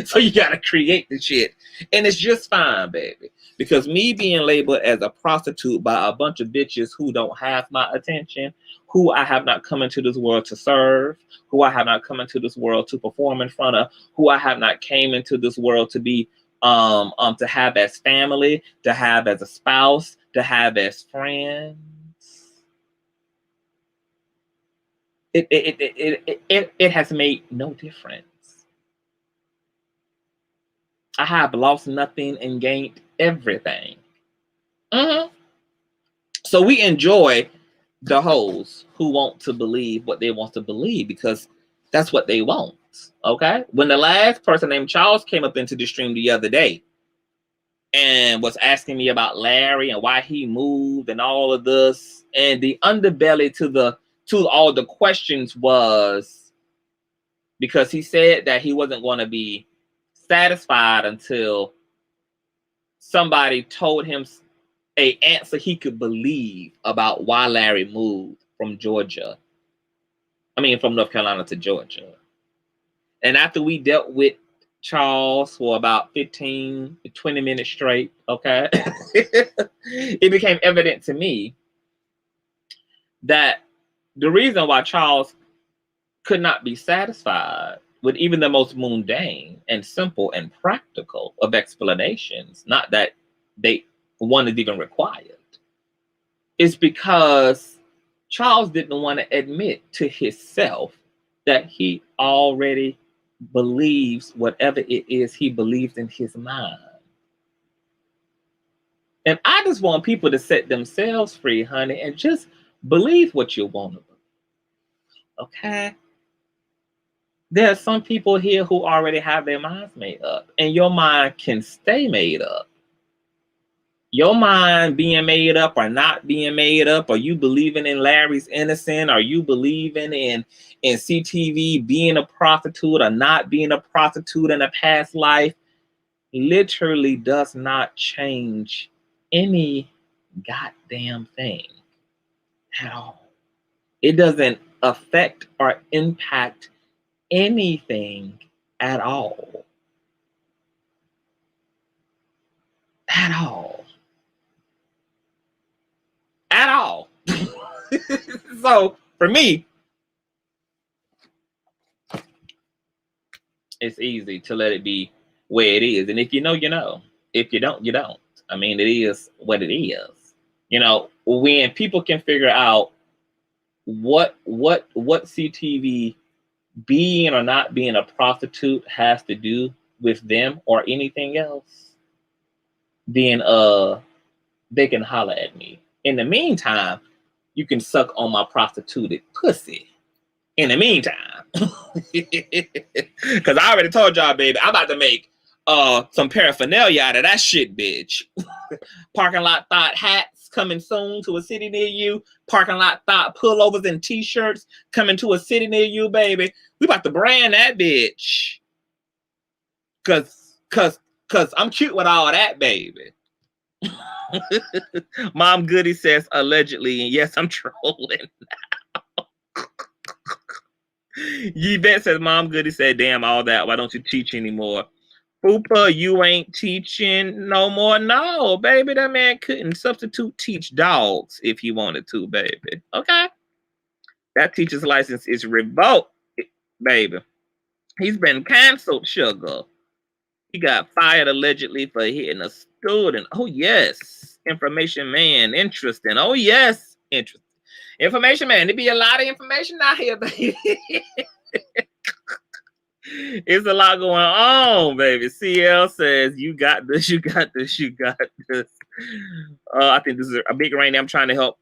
So you got to create the shit. And it's just fine, baby. Because me being labeled as a prostitute by a bunch of bitches who don't have my attention, who I have not come into this world to serve, who I have not come into this world to perform in front of, who I have not came into this world to be, to have as family, to have as a spouse, to have as friends. It has made no difference. I have lost nothing and gained everything. So we enjoy the hoes who want to believe what they want to believe because that's what they want. Okay? When the last person named Charles came up into the stream the other day and was asking me about Larry and why he moved and all of this, and the underbelly to all the questions was, because he said that he wasn't going to be satisfied until somebody told him a answer he could believe about why Larry moved from North Carolina to Georgia. And after we dealt with Charles for about 15 to 20 minutes straight, okay, it became evident to me that the reason why Charles could not be satisfied with even the most mundane and simple and practical of explanations, not that one is even required, is because Charles didn't want to admit to himself that he already believes whatever it is he believes in his mind. And I just want people to set themselves free, honey, and just believe what you want to believe. Okay? There are some people here who already have their minds made up, and your mind can stay made up. Your mind being made up or not being made up, or you believing in Larry's innocent, or you believing in CTV being a prostitute or not being a prostitute in a past life, literally does not change any goddamn thing at all. It doesn't affect or impact anything at all. At all. At all. So for me, it's easy to let it be where it is. And if you know, you know. If you don't, you don't. I mean, it is what it is. You know, when people can figure out what CTV being or not being a prostitute has to do with them or anything else, then they can holler at me. In the meantime, you can suck on my prostituted pussy. In the meantime, because I already told y'all, baby, I'm about to make some paraphernalia out of that shit, bitch. Parking lot thought hats coming soon to a city near you. Parking lot thought pullovers and t-shirts coming to a city near you, baby. We about to brand that bitch. Cause I'm cute with all that, baby. Mom Goody says allegedly, and yes, I'm trolling now. Yvette says, Mom Goody said, damn, all that. Why don't you teach anymore? Fupa, you ain't teaching no more. No, baby, that man couldn't substitute teach dogs if he wanted to, baby. Okay? That teacher's license is revoked, baby. He's been canceled, sugar. He got fired allegedly for hitting a student. Oh, yes. Information man. Interesting. Oh, yes. Interesting. Information man. There be a lot of information out here, baby. It's a lot going on, baby. CL says, you got this, you got this, you got this. I think this is a big rain. I'm trying to help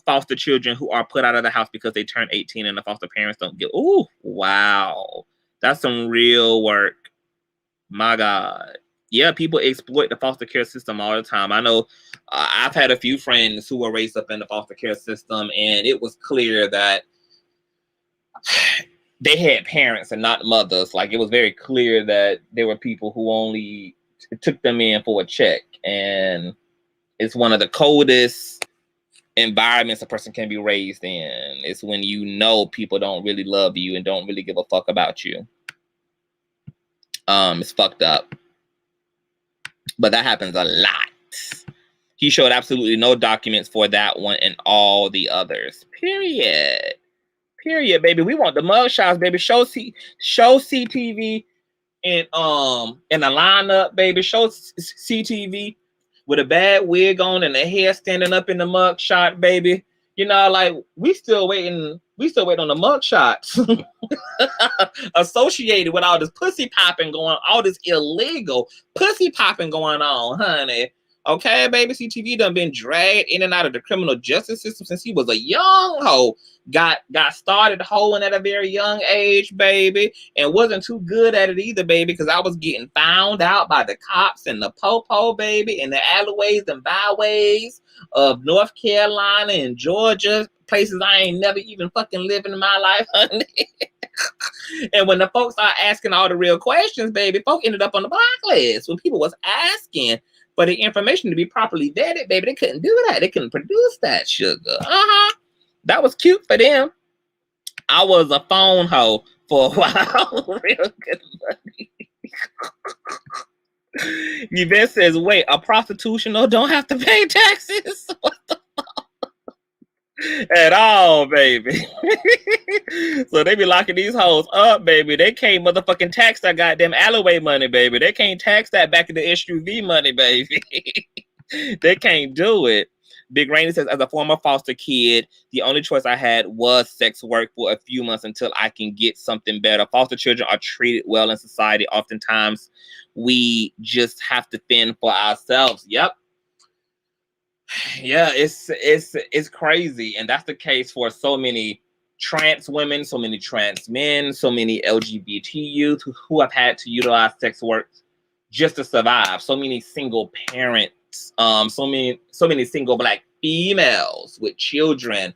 foster children who are put out of the house because they turn 18 and the foster parents don't get. Oh, wow. That's some real work. My God. Yeah, people exploit the foster care system all the time. I know I've had a few friends who were raised up in the foster care system, and it was clear that they had parents and not mothers. Like, it was very clear that there were people who only took them in for a check. And it's one of the coldest environments a person can be raised in. It's when you know people don't really love you and don't really give a fuck about you. It's fucked up. But that happens a lot. He showed absolutely no documents for that one and all the others. Period. Period, baby. We want the mugshots, baby. Show CTV in the lineup, baby. Show CTV with a bad wig on and the hair standing up in the mugshot, baby. You know, like, we still waiting on the mugshots associated with all this pussy popping going, all this illegal pussy popping going on, honey. Okay, baby, CTV done been dragged in and out of the criminal justice system since he was a young hoe. Got started hoeing at a very young age, baby, and wasn't too good at it either, baby, because I was getting found out by the cops and the po-po, baby, in the alleyways and byways of North Carolina and Georgia, places I ain't never even fucking living in my life, honey. And when the folks are asking all the real questions, baby, folk ended up on the blacklist. When people was asking for the information to be properly vetted, baby, they couldn't do that. They couldn't produce that sugar. That was cute for them. I was a phone hoe for a while. Real good money. Yvette says, wait, a prostitutional don't have to pay taxes? What the fuck? At all, baby. So they be locking these hoes up, baby. They can't motherfucking tax that goddamn alleyway money, baby. They can't tax that back in the SUV money, baby. They can't do it. Big Rainy says, as a former foster kid, the only choice I had was sex work for a few months until I can get something better. Foster children are treated well in society. Oftentimes, we just have to fend for ourselves. Yep. Yeah, it's crazy. And that's the case for so many trans women, so many trans men, so many LGBT youth who have had to utilize sex work just to survive. So many single parents. So many single Black females with children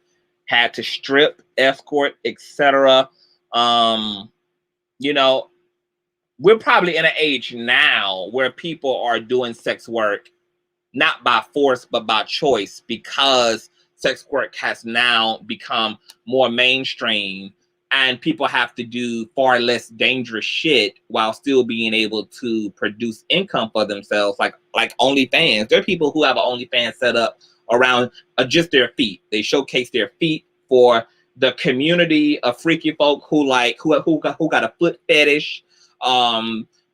had to strip, escort, etc. You know, we're probably in an age now where people are doing sex work not by force but by choice, because sex work has now become more mainstream and people have to do far less dangerous shit while still being able to produce income for themselves, like OnlyFans. There are people who have an OnlyFans set up around just their feet. They showcase their feet for the community of freaky folk who got a foot fetish.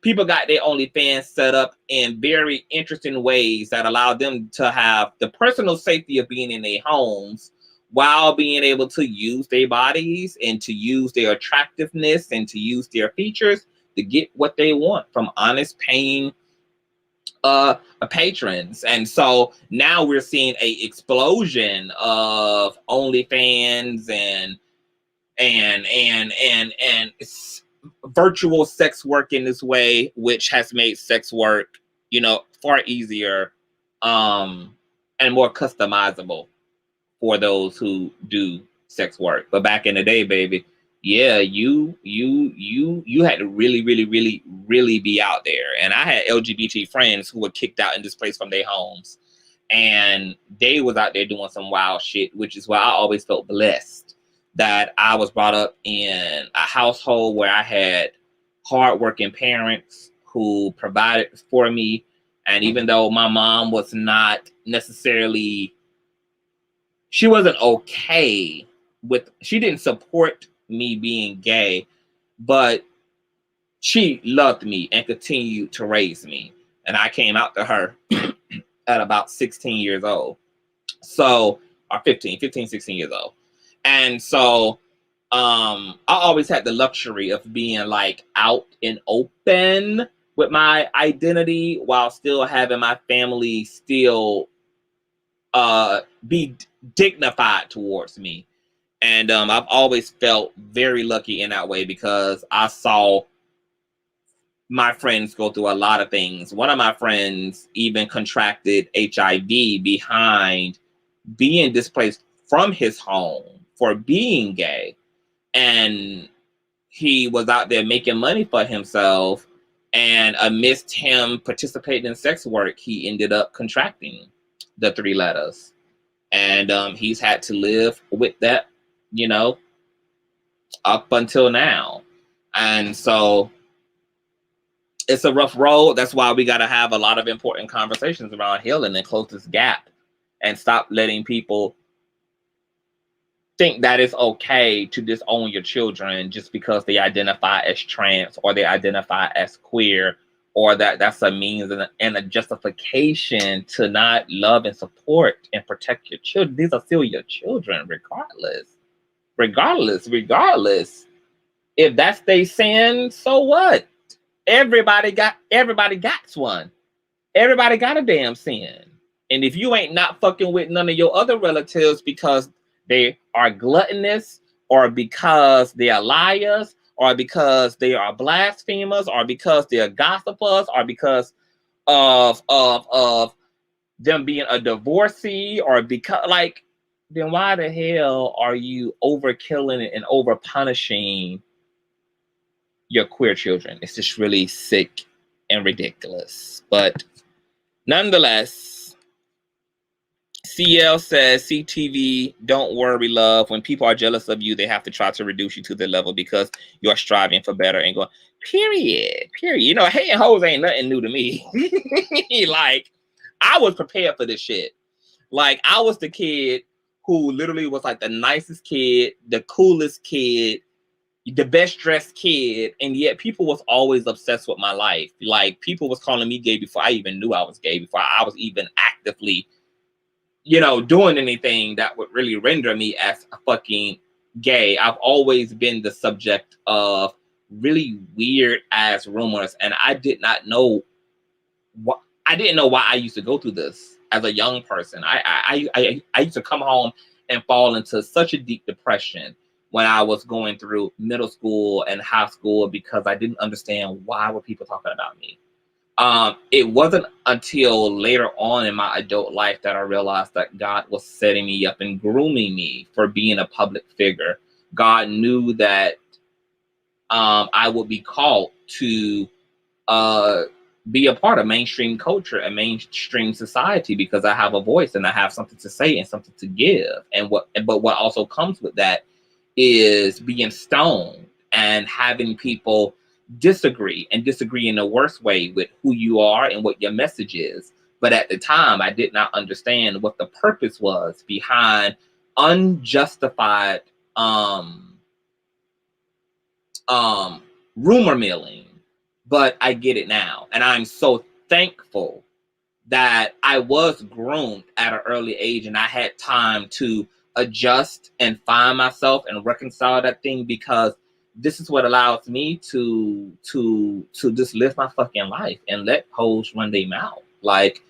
People got their OnlyFans set up in very interesting ways that allow them to have the personal safety of being in their homes while being able to use their bodies and to use their attractiveness and to use their features to get what they want from honest paying patrons. And so now we're seeing a explosion of OnlyFans and virtual sex work in this way, which has made sex work, far easier and more customizable for those who do sex work. But back in the day, baby, yeah, you had to really be out there. And I had LGBT friends who were kicked out and displaced from their homes, and they was out there doing some wild shit, which is why I always felt blessed that I was brought up in a household where I had hardworking parents who provided for me. And even though my mom was not necessarily, she wasn't okay with, she didn't support me being gay, but she loved me and continued to raise me. And I came out to her at about 16 years old. So, or 15, 16 years old. And so I always had the luxury of being like out and open with my identity while still having my family still be dignified towards me. And I've always felt very lucky in that way because I saw my friends go through a lot of things. One of my friends even contracted HIV behind being displaced from his home for being gay. And he was out there making money for himself. And amidst him participating in sex work, he ended up contracting the 3 letters. And he's had to live with that, up until now. And so it's a rough road. That's why we got to have a lot of important conversations around healing and close this gap and stop letting people think that it's okay to disown your children just because they identify as trans or they identify as queer, or that's a means and a justification to not love and support and protect your children. These are still your children, regardless. If that's their sin, so what? Everybody got one. Everybody got a damn sin. And if you ain't not fucking with none of your other relatives because they are gluttonous, or because they are liars, or because they are blasphemers, or because they are gossipers, or because of them being a divorcee, or because then why the hell are you overkilling and over punishing your queer children. It's just really sick and ridiculous. But nonetheless, CL says, CTV, don't worry, love. When people are jealous of you, they have to try to reduce you to their level because you're striving for better and going, period. You know, hating hoes ain't nothing new to me. Like, I was prepared for this shit. Like, I was the kid who literally was like the nicest kid, the coolest kid, the best dressed kid, and yet people was always obsessed with my life. Like, people was calling me gay before I even knew I was gay, before I was even actively, you know, doing anything that would really render me as a fucking gay. I've always been the subject of really weird ass rumors, and I did not know what I didn't know why I used to go through this as a young person. I used to come home and fall into such a deep depression when I was going through middle school and high school because I didn't understand why were people talking about me. It wasn't until later on in my adult life that I realized that God was setting me up and grooming me for being a public figure. God knew that I would be called to be a part of mainstream culture and mainstream society because I have a voice and I have something to say and something to give. But what also comes with that is being stoned and having people disagree in the worst way with who you are and what your message is. But at the time, I did not understand what the purpose was behind unjustified rumor milling. But I get it now, and I'm so thankful that I was groomed at an early age and I had time to adjust and find myself and reconcile that thing, because this is what allows me to just live my fucking life and let hoes run their mouth. Like,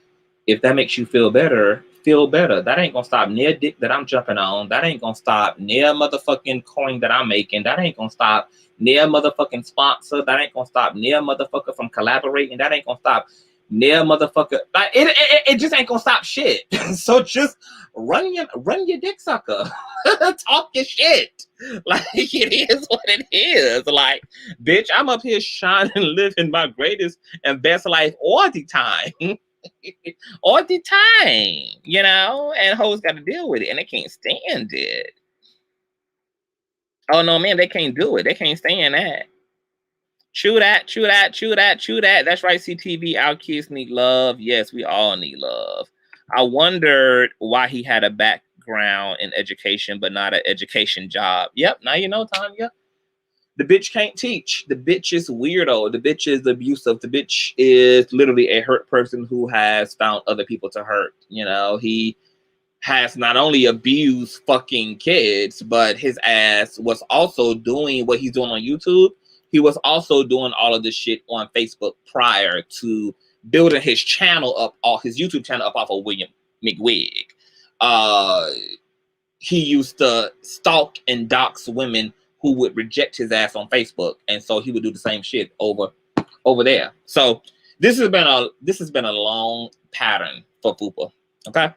if that makes you feel better, feel better. That ain't gonna stop near dick that I'm jumping on. That ain't gonna stop near motherfucking coin that I'm making. That ain't gonna stop near motherfucking sponsor. That ain't gonna stop near motherfucker from collaborating. That ain't gonna stop near motherfucker. Like, it just ain't gonna stop shit. So just run your dick sucker. Talk your shit. Like, it is what it is. Like, bitch, I'm up here shining, living my greatest and best life all the time. All the time, you know, and hoes got to deal with it and they can't stand it. Oh no, man, they can't do it. They can't stand that. True that. That's right, CTV. Our kids need love. Yes, we all need love. I wondered why he had a background in education, but not an education job. Yep, now you know, Tanya. The bitch can't teach. The bitch is weirdo. The bitch is abusive. The bitch is literally a hurt person who has found other people to hurt. You know, he has not only abused fucking kids, but his ass was also doing what he's doing on YouTube. He was also doing all of this shit on Facebook prior to building his channel up, his YouTube channel up off of William McWig. He used to stalk and dox women who would reject his ass on Facebook, and so he would do the same shit over there. So this has been a long pattern for Fupa, okay?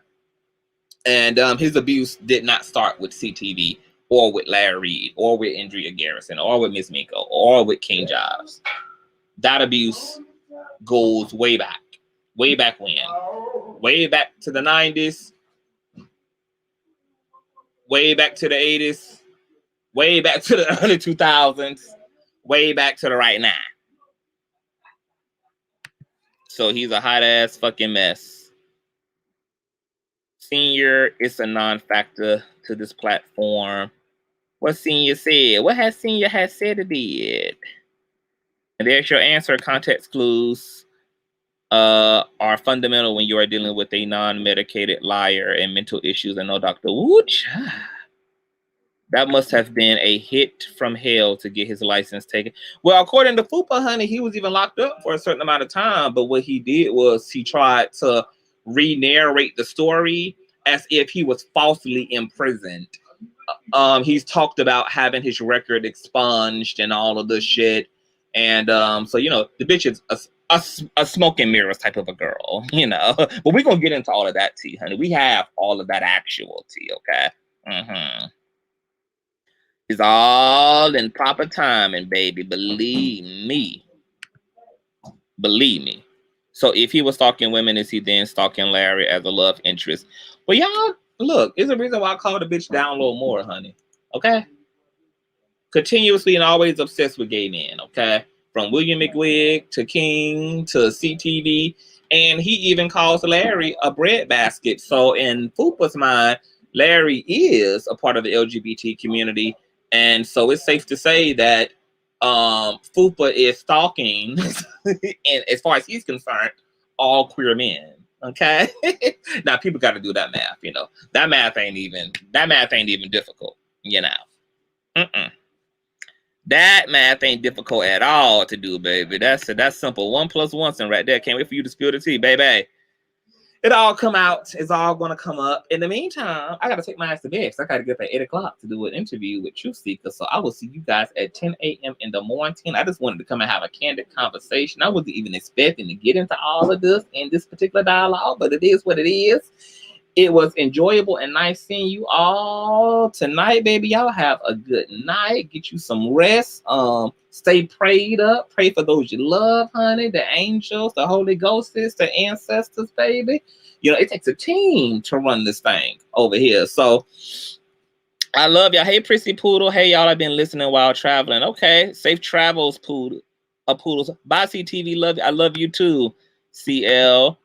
And his abuse did not start with CTV or with Larry Reid or with Andrea Garrison or with Miss Miko or with King Jobs. That abuse goes way back when, way back to the 90s, way back to the 80s. Way back to the early 2000s, way back to the right now. So he's a hot ass fucking mess. Senior is a non-factor to this platform. What Senior said? What has Senior said it did? And there's your answer. Context clues are fundamental when you are dealing with a non-medicated liar and mental issues and no doctor. Wooch. That must have been a hit from hell to get his license taken. Well, according to Fupa, honey, he was even locked up for a certain amount of time. But what he did was he tried to re-narrate the story as if he was falsely imprisoned. He's talked about having his record expunged and all of this shit. And so, you know, the bitch is a smoke and mirrors type of a girl, you know. But we're going to get into all of that tea, honey. We have all of that actual tea, okay? Mm-hmm. It's all in proper timing, baby. Believe me. Believe me. So if he was stalking women, is he then stalking Larry as a love interest? Well, y'all, look, it's a reason why I call the bitch down low more, honey. Okay? Continuously and always obsessed with gay men, okay? From William McWig to King to CTV. And he even calls Larry a breadbasket. So in Fupa's mind, Larry is a part of the LGBT community. And so it's safe to say that Fupa is stalking, and as far as he's concerned, all queer men. Okay. Now people got to do that math, you know. That math ain't even difficult, you know. That math ain't difficult at all to do, baby. That's simple. 1 + 1 right there. Can't wait for you to spill the tea, baby. It all come out. It's all gonna come up. In the meantime, I gotta take my ass to bed. So I gotta get up at 8 o'clock to do an interview with Truthseeker. So I will see you guys at 10 a.m. in the morning. I just wanted to come and have a candid conversation. I wasn't even expecting to get into all of this in this particular dialogue, but it is what it is. It was enjoyable and nice seeing you all tonight, baby. Y'all have a good night. Get you some rest. Stay prayed up. Pray for those you love, honey. The angels, the Holy Ghosts, the ancestors, baby. You know, it takes a team to run this thing over here. So I love y'all. Hey, Prissy Poodle. Hey, y'all. I've been listening while traveling. Okay. Safe travels, Poodle. Poodles. Bye, CTV. Love you. I love you too, CL.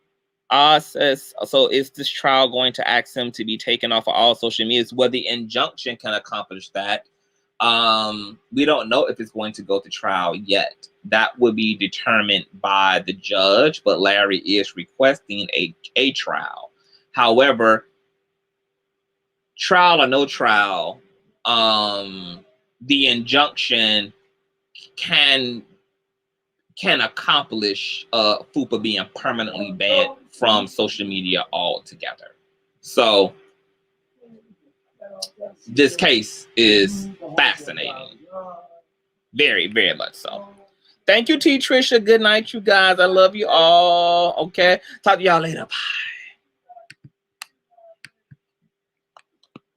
So is this trial going to ask him to be taken off of all social medias? Well, the injunction can accomplish that. We don't know if it's going to go to trial yet. That will be determined by the judge, but Larry is requesting a trial. However, trial or no trial, the injunction can accomplish Fupa being permanently banned from social media altogether. So this case is fascinating. Very, very much so. Thank you, T. Trisha. Good night, you guys. I love you all. Okay. Talk to y'all later. Bye.